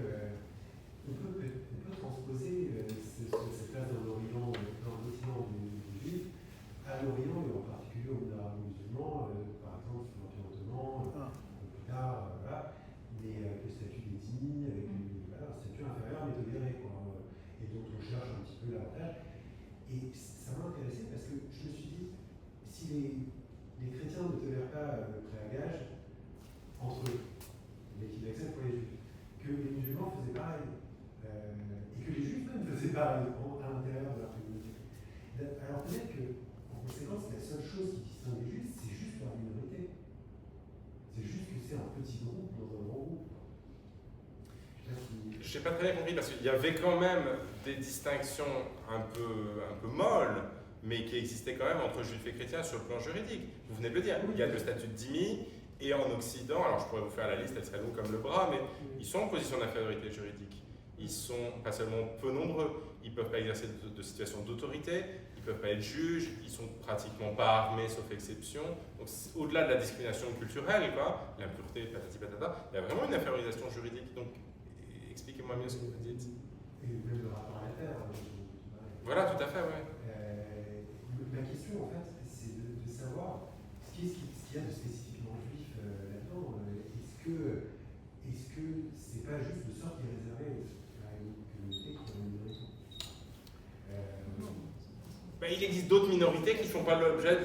on peut transposer cette place dans l'Orient, dans l'Occident du Juif, à l'Orient et en particulier au monde arabe musulman, par exemple sur l'Empire ottoman, plus tard, voilà, mais avec le statut d'ethnie, avec un statut inférieur mais toléré, et dont on cherche un petit peu l'avantage. Et ça m'a intéressé parce que je me suis dit, si les chrétiens ne tolèrent pas le pré-agage entre eux, mais qu'ils acceptent pour les juifs, que les musulmans faisaient pareil, et que les juifs même faisaient pareil à l'intérieur de leur communauté. Alors peut-être que, en conséquence, la seule chose qui distingue les juifs, c'est juste leur minorité. C'est juste que c'est un petit groupe dans un grand groupe. Je n'ai pas très bien compris parce qu'il y avait quand même des distinctions un peu molles, mais qui existaient quand même entre juifs et chrétiens sur le plan juridique. Vous venez de le dire, il y a le statut de dhimmi, et en Occident, alors je pourrais vous faire la liste, elle serait longue comme le bras, mais ils sont en position d'infériorité juridique. Ils sont pas seulement peu nombreux, ils ne peuvent pas exercer de situation d'autorité, ils ne peuvent pas être juges, ils sont pratiquement pas armés sauf exception. Donc au-delà de la discrimination culturelle, l'impureté, patati patata, il y a vraiment une infériorisation juridique. Donc expliquez-moi mieux ce que vous dites. Et même le rapport à la terre. Voilà, tout à fait, oui. Ma question, en fait, c'est de savoir ce qu'il y a de spécifiquement juif là-dedans. Est-ce que c'est pas juste de sorte qui est réservé à une communauté qui est une minorité? Il existe d'autres minorités qui ne font pas l'objet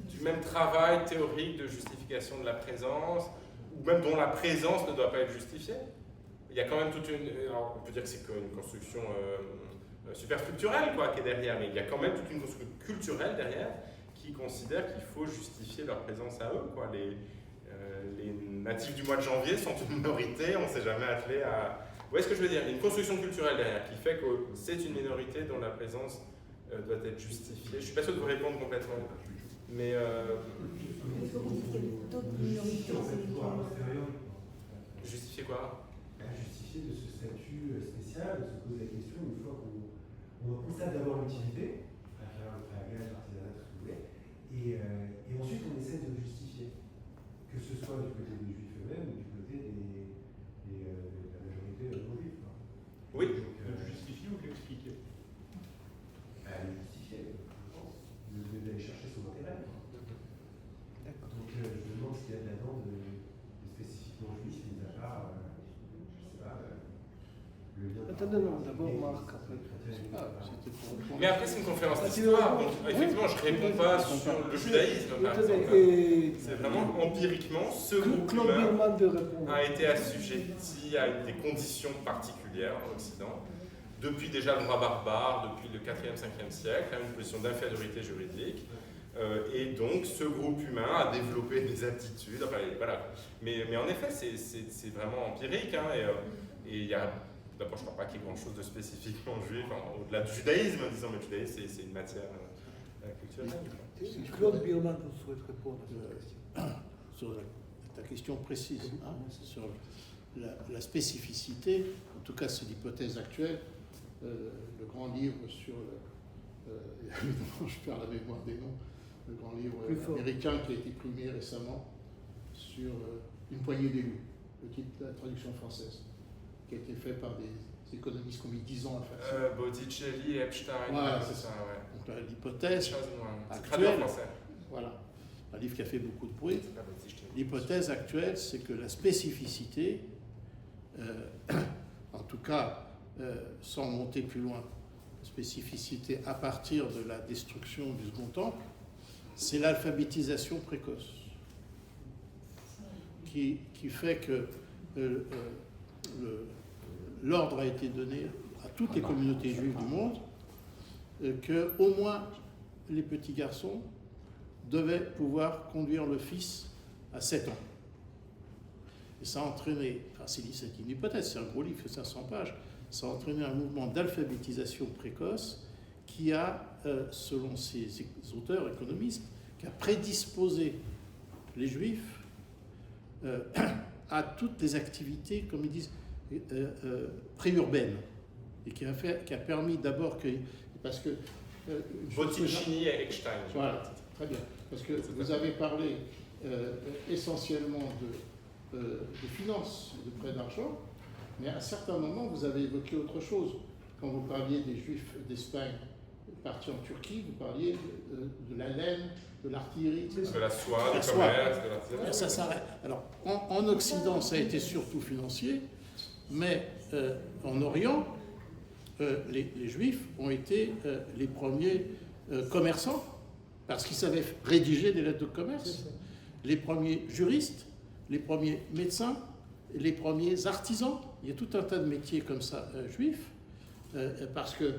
du même travail théorique de justification de la présence, ou même dont la présence ne doit pas être justifiée. Il y a quand même toute une... Alors on peut dire que c'est une construction superstructurelle qui est derrière, mais il y a quand même toute une construction culturelle derrière qui considère qu'il faut justifier leur présence à eux. Les natifs du mois de janvier sont une minorité, on ne s'est jamais attelé à... Vous voyez ce que je veux dire? Il y a une construction culturelle derrière qui fait que c'est une minorité dont la présence doit être justifiée. Je ne suis pas sûr de vous répondre complètement, mais... Il faut qu'on dise qu'il y a d'autres minorités. Justifier quoi? Justifier de ce statut spécial, se pose la question une fois qu'on constate d'abord l'utilité, à travers le pré-agage, l'artisanat, tout ce que vous voulez, et ensuite on essaie de le justifier, que ce soit du côté des juifs eux-mêmes ou du côté de la majorité non-juive. Oui. De le justifier ou de l'expliquer? Le justifier, je pense, d'aller chercher son intérêt. Donc je me demande ce qu'il y a là-dedans de spécifiquement juif, mis à part, je sais pas, le lien. Attendez, non, d'abord Marc, après. Mais après, c'est une conférence d'histoire, donc effectivement, je ne réponds pas sur le judaïsme, par exemple. C'est vraiment empiriquement, ce groupe a été assujetti à des conditions particulières en Occident, depuis déjà le droit barbare, depuis le 4e, 5e siècle, à une position d'infériorité juridique. Et donc, ce groupe humain a développé des aptitudes, voilà. Mais en effet, c'est vraiment empirique, et il y a... D'abord, je ne crois pas qu'il y ait grand-chose de spécifiquement juif, au-delà du judaïsme, disons, mais le judaïsme, c'est une matière culturelle. Claude Biermann vous souhaite répondre à cette question. Sur ta question précise, hein, sur la spécificité, en tout cas c'est l'hypothèse actuelle, le grand livre sur, évidemment je perds la mémoire des noms, le grand livre américain qui a été primé récemment sur une poignée d'élus, le titre de la traduction française, qui a été fait par des économistes qui ont mis 10 ans à faire ça. Botticelli, Epstein, voilà, c'est ça, ouais. Donc l'hypothèse actuelle, voilà, un livre qui a fait beaucoup de bruit. L'hypothèse actuelle, c'est que la spécificité, en tout cas, sans monter plus loin, la spécificité à partir de la destruction du Second Temple, c'est l'alphabétisation précoce, qui fait que l'ordre a été donné à toutes les communautés juives du monde, que au moins les petits garçons devaient pouvoir conduire le fils à 7 ans. Et ça a entraîné, enfin c'est une hypothèse, c'est un gros livre, c'est 500 pages, ça a entraîné un mouvement d'alphabétisation précoce qui a, selon ces auteurs économistes, qui a prédisposé les Juifs à toutes les activités, comme ils disent, préurbaines, et qui a permis d'abord que, parce que Botticelli et Eckstein. Voilà, très bien, parce que vous avez parlé essentiellement de finances, de prêts d'argent, mais à certains moments vous avez évoqué autre chose. Quand vous parliez des Juifs d'Espagne partis en Turquie, vous parliez de la laine, de l'artillerie, de la soie, du commerce, de l'artisanat. Ça s'arrête. Alors, en Occident, ça a été surtout financier, mais en Orient, les Juifs ont été les premiers commerçants, parce qu'ils savaient rédiger des lettres de commerce, les premiers juristes, les premiers médecins, les premiers artisans. Il y a tout un tas de métiers comme ça juifs, parce que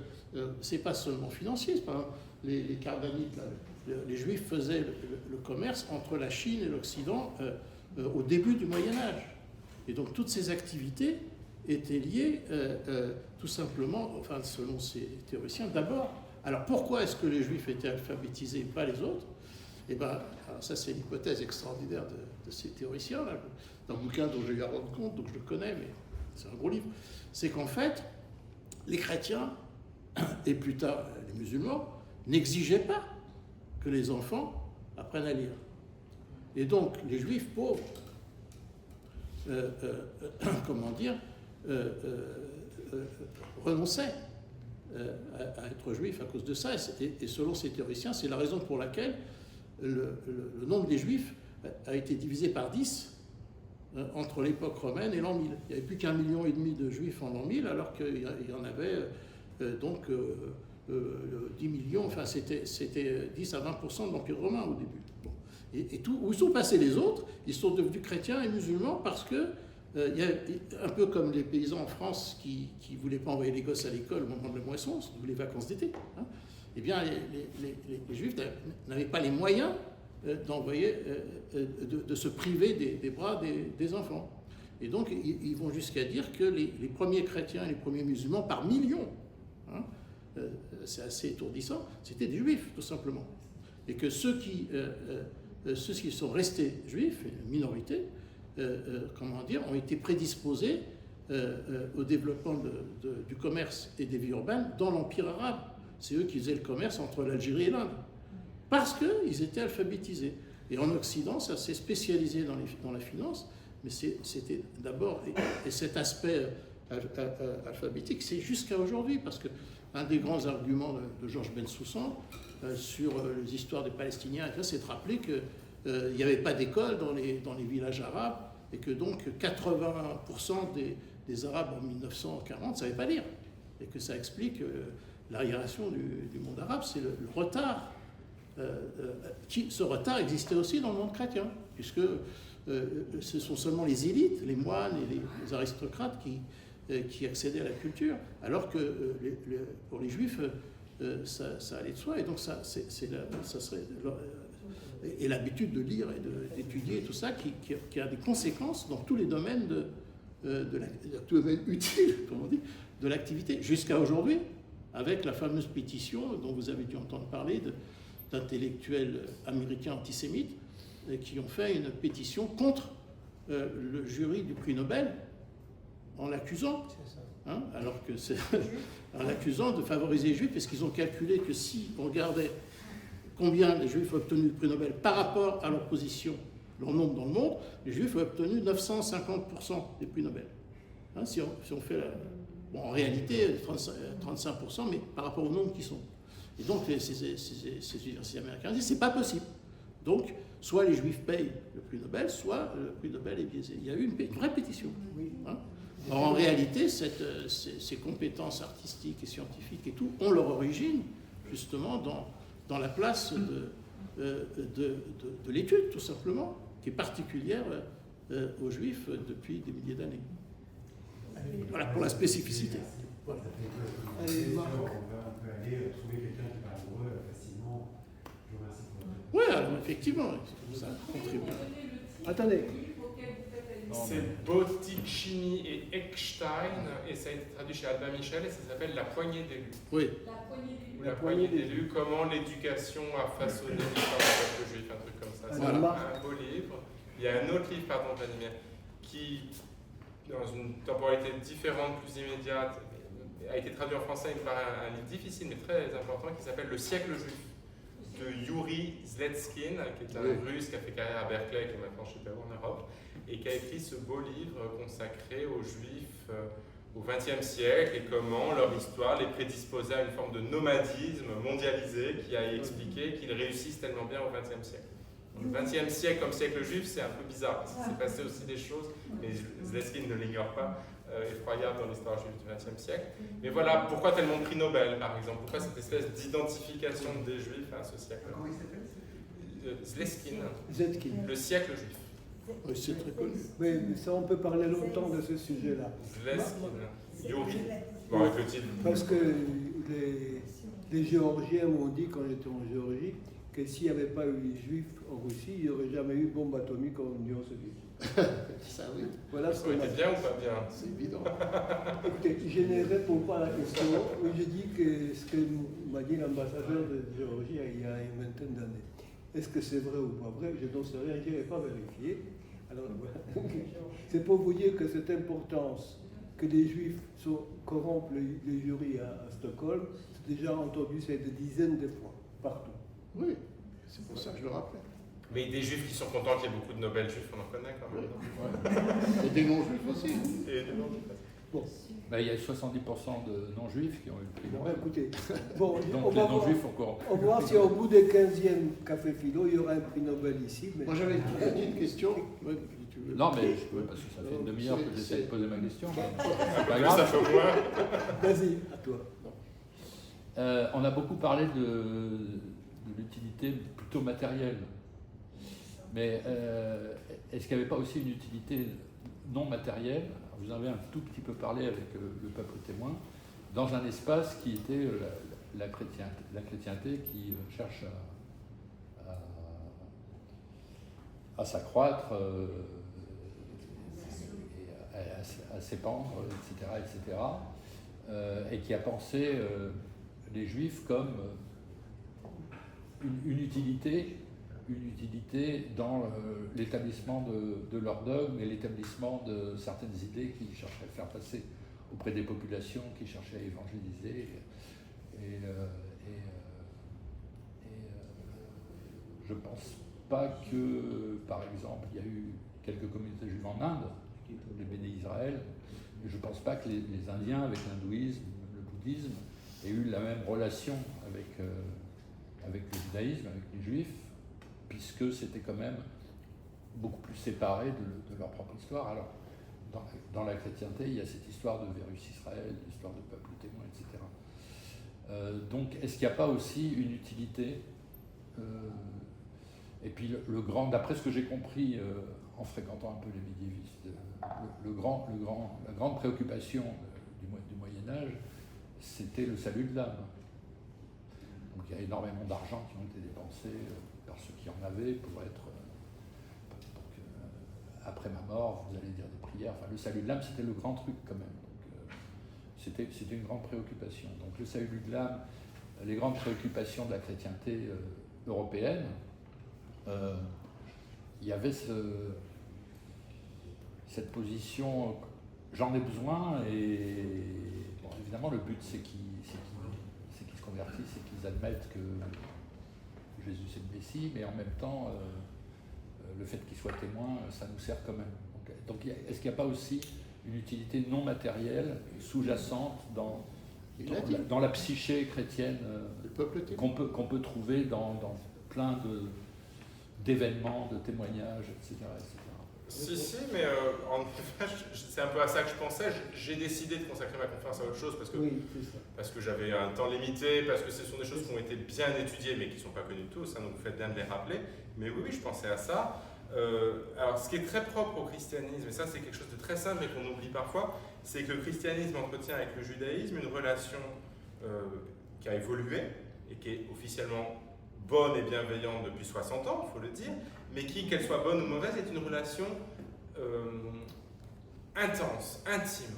c'est pas seulement financier. Par exemple, les Cardanites, les Juifs faisaient le commerce entre la Chine et l'Occident au début du Moyen Âge. Et donc toutes ces activités étaient liées tout simplement, enfin selon ces théoriciens, d'abord. Alors pourquoi est-ce que les Juifs étaient alphabétisés et pas les autres? Eh bien, ça c'est l'hypothèse extraordinaire de ces théoriciens, là, dans un bouquin dont j'ai eu à rendre compte, donc je le connais, mais c'est un gros livre. C'est qu'en fait, les chrétiens, et plus tard les musulmans, n'exigeaient pas que les enfants apprennent à lire. Et donc, les Juifs pauvres, renonçaient à être juifs à cause de ça. Et selon ces théoriciens, c'est la raison pour laquelle le nombre des Juifs a été divisé par 10 entre l'époque romaine et l'an 1000. Il n'y avait plus qu'1,5 million de Juifs en l'an 1000, alors qu'il y en avait 10 millions, enfin c'était 10 à 20% de l'Empire romain au début. Bon. Et où sont passés les autres? Ils sont devenus chrétiens et musulmans parce que, un peu comme les paysans en France qui ne voulaient pas envoyer les gosses à l'école au moment de la moisson, les vacances d'été, hein, eh bien les Juifs n'avaient pas les moyens d'envoyer, de se priver des bras des enfants. Et donc ils vont jusqu'à dire que les premiers chrétiens et les premiers musulmans par millions, hein, c'est assez étourdissant, c'était des Juifs tout simplement. Et que ceux qui sont restés juifs, une minorité, ont été prédisposés au développement du commerce et des vies urbaines dans l'Empire arabe. C'est eux qui faisaient le commerce entre l'Algérie et l'Inde, parce qu'ils étaient alphabétisés. Et en Occident, ça s'est spécialisé dans la finance, mais c'était d'abord, et cet aspect alphabétique, c'est jusqu'à aujourd'hui, parce que un des grands arguments de Georges Bensoussan sur les histoires des Palestiniens, c'est de rappeler qu'il n'y avait pas d'école dans les villages arabes, et que donc 80% des Arabes en 1940 ne savaient pas lire, et que ça explique l'arriération du monde arabe, c'est le retard. Ce retard existait aussi dans le monde chrétien, puisque ce sont seulement les élites, les moines et les aristocrates qui accédaient à la culture, alors que pour les Juifs, ça allait de soi, et donc ça serait... Et l'habitude de lire et d'étudier tout ça qui a des conséquences dans tous les domaines tous les domaines utiles, comme on dit, de l'activité, jusqu'à aujourd'hui, avec la fameuse pétition dont vous avez dû entendre parler d'intellectuels américains antisémites qui ont fait une pétition contre le jury du prix Nobel en l'accusant, hein, alors que c'est en l'accusant de favoriser les juifs, parce qu'ils ont calculé que si on regardait combien les juifs ont obtenu le prix Nobel par rapport à leur position, leur nombre dans le monde, les juifs ont obtenu 950% des prix Nobel. Hein, si on fait bon, en réalité 35%, mais par rapport au nombre qui sont. Et donc ces universités américaines disent c'est pas possible. Donc soit les juifs payent le prix Nobel, soit le prix Nobel est biaisé. Il y a eu une vraie pétition. Hein. Or, en réalité, ces compétences artistiques et scientifiques et tout ont leur origine justement dans la place de l'étude, tout simplement, qui est particulière aux juifs depuis des milliers d'années. Voilà pour la spécificité. Voilà. On peut aller trouver quelqu'un qui va amoureux facilement. Je vous remercie pour votre. Oui, alors effectivement, ça contribue. Attendez. C'est Botticini et Eckstein, et ça a été traduit chez Albin Michel, et ça s'appelle La poignée d'élus. Oui. Ou La poignée d'élus, comment l'éducation a façonné l'histoire du peuple juif, un truc comme ça. C'est Voilà. un beau livre. Il y a un autre livre, pardon, Vladimir, qui, dans une temporalité différente, plus immédiate, a été traduit en français, il me paraît un livre difficile mais très important, qui s'appelle Le siècle juif, de Yuri Zletskin, qui est un Russe qui a fait carrière à Berkeley, qui est maintenant chez Perron en Europe, et qui a écrit ce beau livre consacré aux Juifs au XXe siècle et comment leur histoire les prédisposait à une forme de nomadisme mondialisé qui a expliqué qu'ils réussissent tellement bien au XXe siècle. Donc, le XXe siècle comme siècle juif, c'est un peu bizarre, parce qu'il s'est passé aussi des choses, mais Zletskin ne l'ignore pas, effroyables dans l'histoire juive du XXe siècle. Mais voilà, pourquoi tellement de prix Nobel, par exemple? Pourquoi cette espèce d'identification des Juifs à ce siècle? Comment il s'appelle? Zletskin, le siècle juif. Oui, c'est très connu. Oui, mais ça, on peut parler longtemps de ce sujet-là. Zletskin, Yuri. Bon, avec le titre. Parce que les Géorgiens m'ont dit, quand j'étais en Géorgie, que s'il n'y avait pas eu les Juifs en Russie, il n'y aurait jamais eu de bombe atomique en Union soviétique. Ça, oui. Voilà ce qu'on a dit. bien ou pas bien? C'est évident. Écoutez, je ne réponds pas à la question. Je dis que ce que m'a dit l'ambassadeur de Géorgie il y a une vingtaine d'années. Est-ce que c'est vrai ou pas vrai? Je n'en sais rien, je n'ai pas vérifié. Alors, voilà. C'est pour vous dire que cette importance que les Juifs corrompent les jurys à Stockholm, c'est déjà entendu ça des dizaines de fois, partout. Oui, c'est pour ça que je le rappelais. Mais des Juifs qui sont contents qu'il y ait beaucoup de Nobel juifs, on en connaît quand même. Ouais. Et des non-juifs aussi. Et des non-juifs aussi. Bon. Ben, il y a 70% de non-juifs qui ont eu le prix Bon, Nobel. écoutez, bon, Donc les non-juifs encore. On va voir si au bout des 15e Café Philo, il y aura un prix Nobel ici. Mais... Moi, j'avais une petite question. Ouais, tu veux... Non, mais je peux, parce que ça fait une demi-heure que j'essaie de poser ma question. C'est pas grave. Ça fait au moins. Vas-y, à toi. On a beaucoup parlé de l'utilité plutôt matérielle. Mais est-ce qu'il n'y avait pas aussi une utilité non matérielle? Vous avez un tout petit peu parlé avec le peuple témoin, dans un espace qui était la chrétienté qui cherche à s'accroître, à s'épandre, etc., et qui a pensé les Juifs comme une utilité dans l'établissement de leur dogme et l'établissement de certaines idées qu'ils cherchaient à faire passer auprès des populations, qui cherchaient à évangéliser. Je ne pense pas que, par exemple, il y a eu quelques communautés juives en Inde, les Béné Israël, mais je ne pense pas que les Indiens, avec l'hindouisme, le bouddhisme, aient eu la même relation avec le judaïsme, avec les juifs, puisque c'était quand même beaucoup plus séparé de leur propre histoire. Alors, dans la chrétienté, il y a cette histoire de Vérus Israël, l'histoire de peuple témoin, etc. Donc, est-ce qu'il n'y a pas aussi une utilité et puis d'après ce que j'ai compris en fréquentant un peu les médiévistes, la grande préoccupation du Moyen-Âge, c'était le salut de l'âme. Donc il y a énormément d'argent qui ont été dépensés par ceux qui en avaient pour être... après ma mort, vous allez dire des prières. Enfin, le salut de l'âme, c'était le grand truc quand même. Donc, c'était une grande préoccupation. Donc le salut de l'âme, les grandes préoccupations de la chrétienté européenne, il y avait cette position, j'en ai besoin, et bon, évidemment le but c'est qu'ils se convertissent et qu'ils admettent que Jésus c'est le Messie, mais en même temps, le fait qu'ils soient témoins, ça nous sert quand même. Donc est-ce qu'il n'y a pas aussi une utilité non matérielle, sous-jacente dans la psyché chrétienne qu'on peut trouver dans plein d'événements, de témoignages, etc. Si, mais en fait, c'est un peu à ça que je pensais. J'ai décidé de consacrer ma conférence à autre chose parce que j'avais un temps limité, parce que ce sont des choses qui ont été bien étudiées mais qui ne sont pas connues de tous, donc vous faites bien de les rappeler. Mais oui, je pensais à ça. Alors, ce qui est très propre au christianisme, et ça c'est quelque chose de très simple et qu'on oublie parfois, c'est que le christianisme entretient avec le judaïsme une relation qui a évolué et qui est officiellement bonne et bienveillante depuis 60 ans, il faut le dire, mais qui, qu'elle soit bonne ou mauvaise, est une relation intense, intime.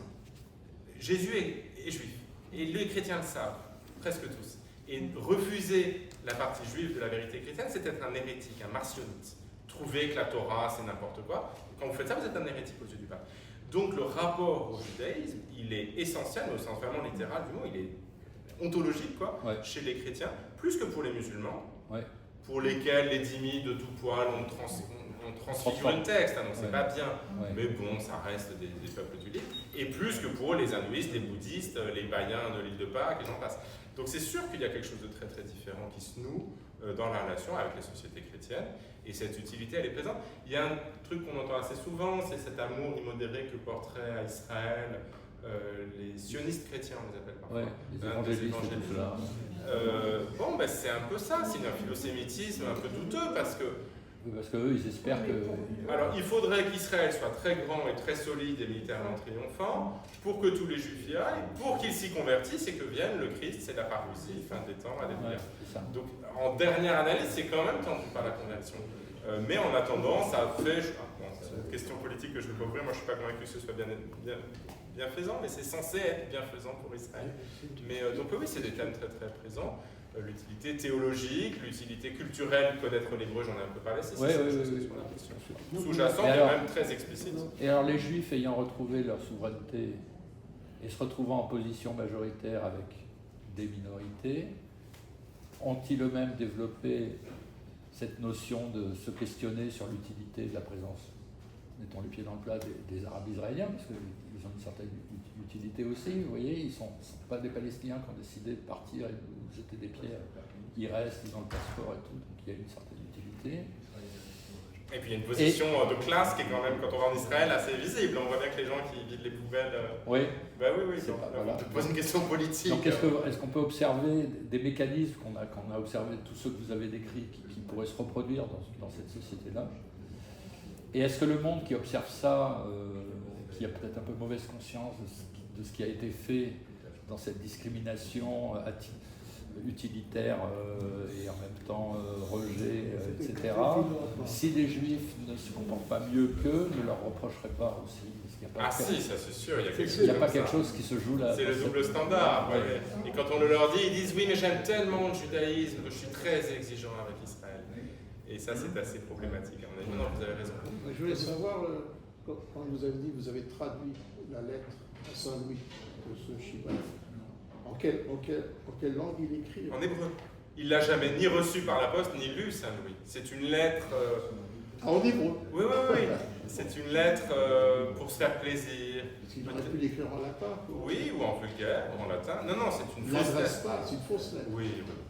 Jésus est juif, et les chrétiens le savent, presque tous. Et refuser la partie juive de la vérité chrétienne, c'est être un hérétique, un martionnite. Trouver que la Torah, c'est n'importe quoi. Quand vous faites ça, vous êtes un hérétique aux yeux du pape. Donc le rapport au judaïsme, il est essentiel, mais au sens vraiment littéral du mot, il est ontologique, chez les chrétiens, plus que pour les musulmans, pour lesquels les dhimmis de tout poil ont transfiguré le texte, donc c'est pas bien, mais bon, ça reste des peuples du livre, et plus que pour les hindouistes, les bouddhistes, les païens de l'île de Pâques, et j'en passe. Donc c'est sûr qu'il y a quelque chose de très très différent qui se noue dans la relation avec les sociétés chrétiennes, et cette utilité, elle est présente. Il y a un truc qu'on entend assez souvent, c'est cet amour immodéré que porteraient à Israël les sionistes chrétiens, on les appelle parfois. Les évangélistes, tout cela. Bon, ben, c'est un peu ça, c'est un philosémitisme un peu douteux, parce que qu'eux, ils espèrent que... Alors, il faudrait qu'Israël soit très grand et très solide et militairement triomphant pour que tous les Juifs y aillent, pour qu'ils s'y convertissent et que vienne le Christ, c'est la parousie, fin des temps, alléluia. Donc, en dernière analyse, c'est quand même tendu par la conversion. Mais en attendant, ça fait... c'est une question politique que je ne vais pas ouvrir, moi je ne suis pas convaincu que ce soit bienfaisant, mais c'est censé être bienfaisant pour Israël. Mais donc oui, c'est des thèmes très très présents. L'utilité théologique, l'utilité culturelle, connaître l'hébreu, j'en ai un peu parlé, c'est sous-jacent, mais même très explicite. Et alors les Juifs ayant retrouvé leur souveraineté et se retrouvant en position majoritaire avec des minorités, ont-ils eux-mêmes développé cette notion de se questionner sur l'utilité de la présence, mettons les pieds dans le plat, des Arabes israéliens, parce qu'ils ont une certaine utilité aussi, vous voyez, ils ne sont pas des Palestiniens qui ont décidé de partir et de jeter des pierres, ils restent, ils ont le passeport et tout, donc il y a une certaine utilité. Et puis il y a une position de classe qui est quand même, quand on va en Israël, assez visible. On voit bien que les gens qui vident les pouvelles... Oui. Ben oui. Donc, voilà. on te pose une question politique. Donc est-ce qu'on peut observer des mécanismes qu'on a observés, tous ceux que vous avez décrits, qui pourraient se reproduire dans cette société-là? Et est-ce que le monde qui observe ça, qui a peut-être un peu mauvaise conscience de ce qui a été fait dans cette discrimination utilitaire et en même temps rejet, etc., si les Juifs ne se comportent pas mieux qu'eux, ne leur reprocheraient pas aussi? Si, ça c'est sûr, il n'y a pas quelque chose qui se joue là. C'est le double standard. Ouais. Et quand on le leur dit, ils disent oui, mais j'aime tellement le judaïsme que je suis très exigeant avec Israël. Et ça, c'est assez problématique. Non, vous avez raison. Je voulais savoir, quand vous avez dit que vous avez traduit la lettre à Saint-Louis de ce Shibboleth, en quelle langue il écrit? En hébreu. Il l'a jamais ni reçu par la poste, ni lu Saint-Louis. C'est une lettre... en hébreu? Oui. C'est une lettre pour se faire plaisir. Il aurait pu l'écrire en latin? Oui, ou en vulgaire, ou en latin. Non, c'est une fausse lettre. C'est une fausse lettre. Oui.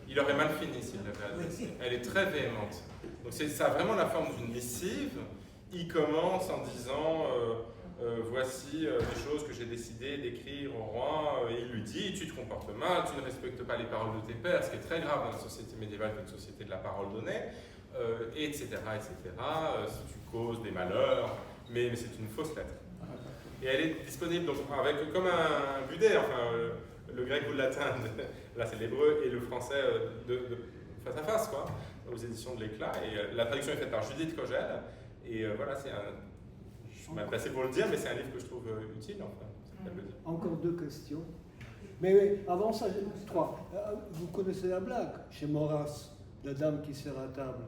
Il aurait mal fini s'il l'avait adressée. Elle est très véhémente. Donc ça a vraiment la forme d'une missive. Il commence en disant voici les choses que j'ai décidé d'écrire au roi, et il lui dit tu te comportes mal, tu ne respectes pas les paroles de tes pères, ce qui est très grave dans la société médiévale, qui est une société de la parole donnée, etc. Si tu causes des malheurs, mais c'est une fausse lettre. Et elle est disponible donc, comme un budget, le grec ou le latin, là c'est l'hébreu, et le français de face à face, aux éditions de l'Éclat. Et la traduction est faite par Judith Kogel. Et voilà, je suis mal placé pour le dire, mais c'est un livre que je trouve utile, Encore deux questions. Mais avant ça, trois. Vous connaissez la blague chez Maurras. la dame qui sert à table.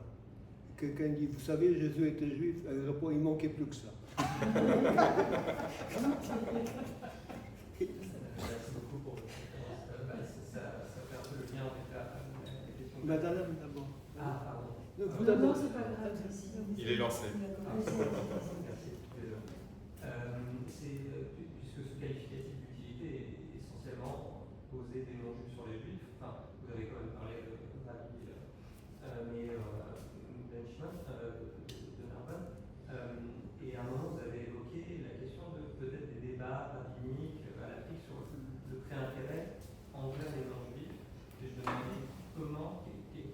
Quelqu'un dit, vous savez, Jésus était juif. Elle répond, il manquait plus que ça. Madame, d'abord. Ah, pardon. Vous d'abord. c'est pas grave. Il est lancé. Puisque ce qualificatif d'utilité est essentiellement posé des non-juifs sur les juifs, enfin, vous avez quand même parlé de Rabbi Benchman, de Narbonne, et à un moment vous avez évoqué la question de peut-être des débats rabbiniques à l'Afrique sur le préintérêt envers les non-juifs, et je me demandais comment,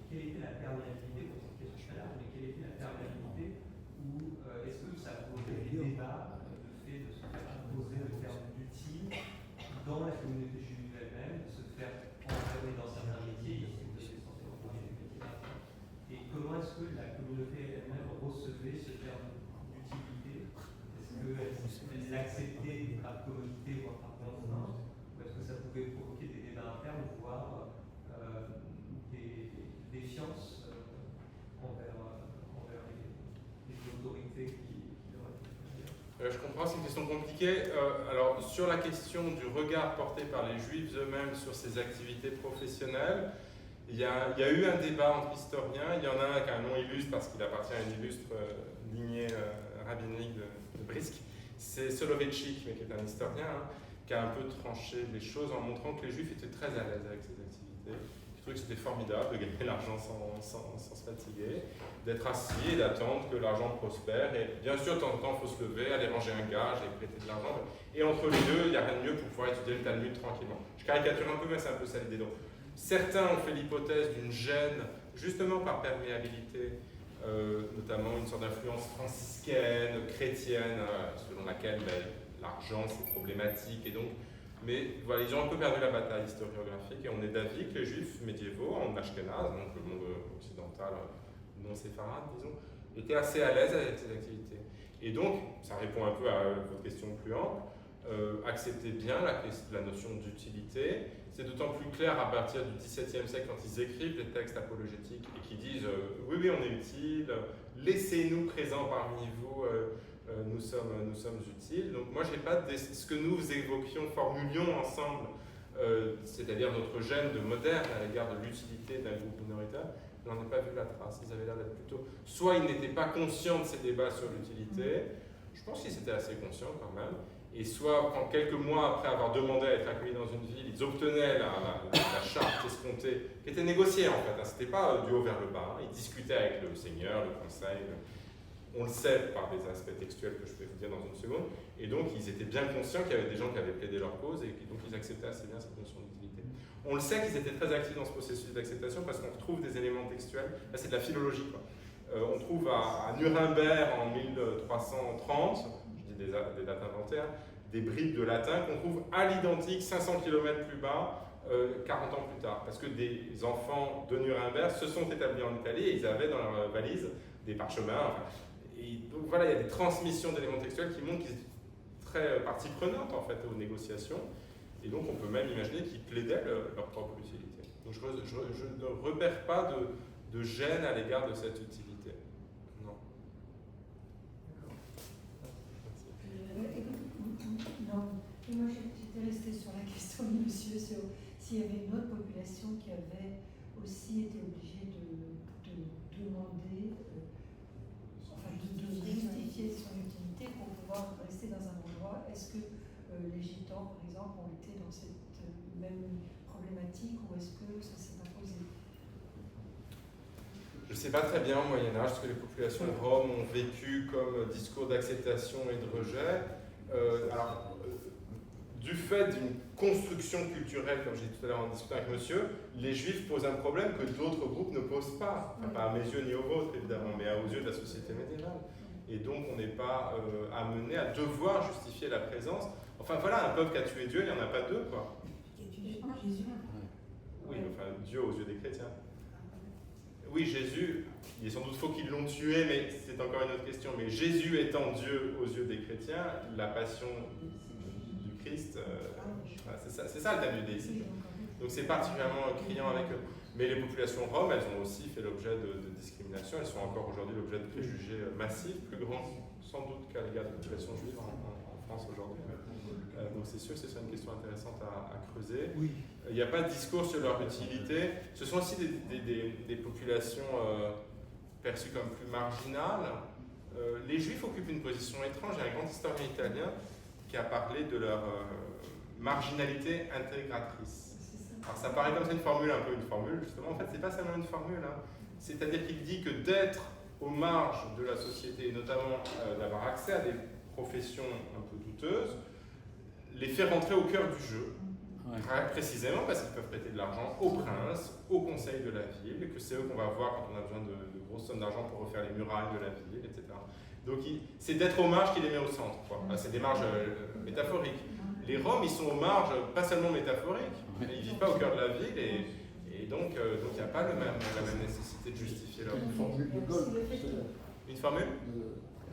quelle était la perméabilité, pour cette question tout à l'heure, mais quelle était la perméabilité, ou est-ce que ça posait des débats, le fait de se faire imposer le terme d'utile dans la communauté juive elle-même, de se faire enfermer dans certains métiers, ici vous avez essentiellement parlé du métier d'argent, et comment est-ce que la communauté elle-même recevait ce terme d'utilité? Est-ce qu'elle l'acceptait par commodité ou par convenance, ou est-ce que ça pouvait provoquer des débats internes, voire des défiances envers les autorités qui auraient pu faire? Je comprends, c'est une question compliquée. Alors, sur la question du regard porté par les juifs eux-mêmes sur ces activités professionnelles, il y a eu un débat entre historiens. Il y en a un qui a un nom illustre parce qu'il appartient à une illustre lignée rabbinique de Brisk. C'est Soloveitchik, mais qui est un historien, qui a un peu tranché les choses en montrant que les juifs étaient très à l'aise avec ces activités. Je trouvais que c'était formidable de gagner l'argent sans se fatiguer, d'être assis et d'attendre que l'argent prospère. Et bien sûr, de temps en temps, il faut se lever, aller ranger un gage et prêter de l'argent. Et entre les deux, il n'y a rien de mieux pour pouvoir étudier le Talmud tranquillement. Je caricature un peu, mais c'est un peu ça l'idée. Donc, certains ont fait l'hypothèse d'une gêne, justement par perméabilité, notamment une sorte d'influence franciscaine, chrétienne, selon laquelle l'argent c'est problématique. Et donc, mais voilà, ils ont un peu perdu la bataille historiographique et on est d'avis que les juifs médiévaux, en Ashkenaz, donc le monde occidental non séfarade, disons, étaient assez à l'aise avec ces activités. Et donc, ça répond un peu à votre question plus ample, accepter bien la notion d'utilité. C'est d'autant plus clair à partir du XVIIe siècle quand ils écrivent des textes apologétiques et qui disent oui, oui, on est utile, laissez-nous présents parmi vous, nous sommes utiles. Donc moi, j'ai pas ce que nous formulions ensemble, c'est-à-dire notre gêne de moderne à l'égard de l'utilité d'un groupe minoritaire, je n'en ai pas vu la trace. Ils avaient l'air d'être plutôt... Soit ils n'étaient pas conscients de ces débats sur l'utilité, je pense qu'ils étaient assez conscients quand même, et soit quand quelques mois après avoir demandé à être accueillis dans une ville, ils obtenaient la charte escomptée, qui était négociée en fait, c'était pas du haut vers le bas, ils discutaient avec le seigneur, le conseil, on le sait par des aspects textuels que je vais vous dire dans une seconde, et donc ils étaient bien conscients qu'il y avait des gens qui avaient plaidé leur cause, et donc ils acceptaient assez bien cette notion d'utilité. On le sait qu'ils étaient très actifs dans ce processus d'acceptation parce qu'on retrouve des éléments textuels, là c'est de la philologie quoi. On trouve à Nuremberg en 1330, je dis des dates inventées, des bribes de latin qu'on trouve à l'identique 500 km plus bas, 40 ans plus tard. Parce que des enfants de Nuremberg se sont établis en Italie et ils avaient dans leur valise des parchemins. Et donc voilà, il y a des transmissions d'éléments textuels qui montrent qu'ils étaient très partie prenante en fait aux négociations. Et donc on peut même imaginer qu'ils plaidaient leur propre utilité. Donc je ne repère pas de gêne à l'égard de cette utilité. Non. Non. Et moi j'étais restée sur la question de monsieur, s'il y avait une autre population qui avait aussi été obligée de demander, de justifier son utilité pour pouvoir rester dans un endroit. Est-ce que les gitans, par exemple, ont été dans cette même problématique ou est-ce que ça s'est imposé? Je ne sais pas très bien au Moyen-Âge ce que les populations roms ont vécu comme discours d'acceptation et de rejet. Du fait d'une construction culturelle, comme j'ai dit tout à l'heure en discutant avec monsieur, les juifs posent un problème que d'autres groupes ne posent pas. Enfin, pas à mes yeux ni aux vôtres, évidemment, mais aux yeux de la société médiévale. Et donc, on n'est pas amené à devoir justifier la présence. Enfin, voilà, un peuple qui a tué Dieu, il n'y en a pas deux, quoi. Jésus. Oui, enfin, Dieu aux yeux des chrétiens. Oui, Jésus, il est sans doute faux qu'ils l'ont tué, mais c'est encore une autre question. Mais Jésus étant Dieu aux yeux des chrétiens, la passion du Christ, c'est ça le thème du déicide. Donc c'est particulièrement criant avec eux. Mais les populations roms, elles ont aussi fait l'objet de discrimination. Elles sont encore aujourd'hui l'objet de préjugés massifs, plus grands sans doute qu'à l'égard des populations juives en France aujourd'hui. Donc c'est sûr que c'est une question intéressante à creuser. Oui. Il n'y a pas de discours sur leur utilité. Ce sont aussi des populations perçues comme plus marginales. Les Juifs occupent une position étrange. Il y a un grand historien italien qui a parlé de leur marginalité intégratrice. Alors ça paraît comme c'est une formule, un peu une formule, justement. En fait, c'est pas seulement une formule. Hein. C'est-à-dire qu'il dit que d'être aux marges de la société, et notamment d'avoir accès à des professions un peu douteuses, les fait rentrer au cœur du jeu. Ouais. Précisément parce qu'ils peuvent prêter de l'argent au prince, au conseil de la ville, et que c'est eux qu'on va voir quand on a besoin de grosses sommes d'argent pour refaire les murailles de la ville, etc. Donc c'est d'être aux marges qui les met au centre. C'est des marges métaphoriques. Les Roms, ils sont aux marges, pas seulement métaphoriques, mais ils ne vivent pas au cœur de la ville, et donc il n'y a pas la même nécessité de justifier leur formule de Gaulle. Une formule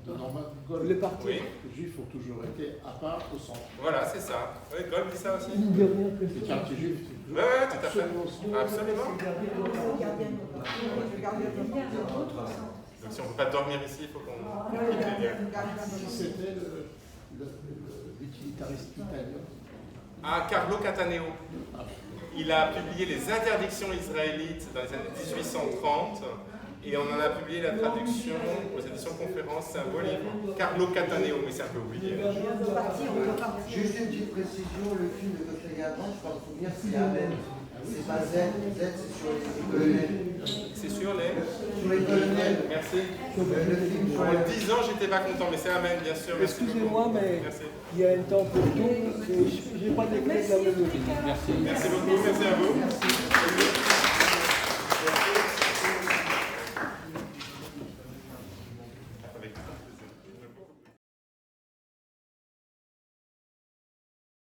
de Norman Gaulle. Les partis juifs ont toujours été à part au centre. Voilà, c'est ça. Oui, Gaulle dit ça aussi. Les quartiers juifs, c'est toujours tout à fait. Absolument. Donc si on ne peut pas dormir ici, il faut qu'on... C'était l'utilitariste italien. Ah, Carlo Cataneo. Il a publié les interdictions israélites dans les années 1830 et on en a publié la traduction aux éditions Conférences. C'est un beau livre. Carlo Cataneo, mais c'est un peu oublié. Juste une petite précision, le film de Godfrey Guingamp, je crois me souvenir, c'est Amen. C'est pas Z, c'est sur les colonels. C'est sur les... Sur les colonels. Merci. Le film sur les... 10 ans, j'étais pas content, mais c'est Amen, bien sûr. Excusez-moi, mais il y a un temps pour tout. J'ai pas d'écrit de la mélodie. Merci beaucoup, merci à vous.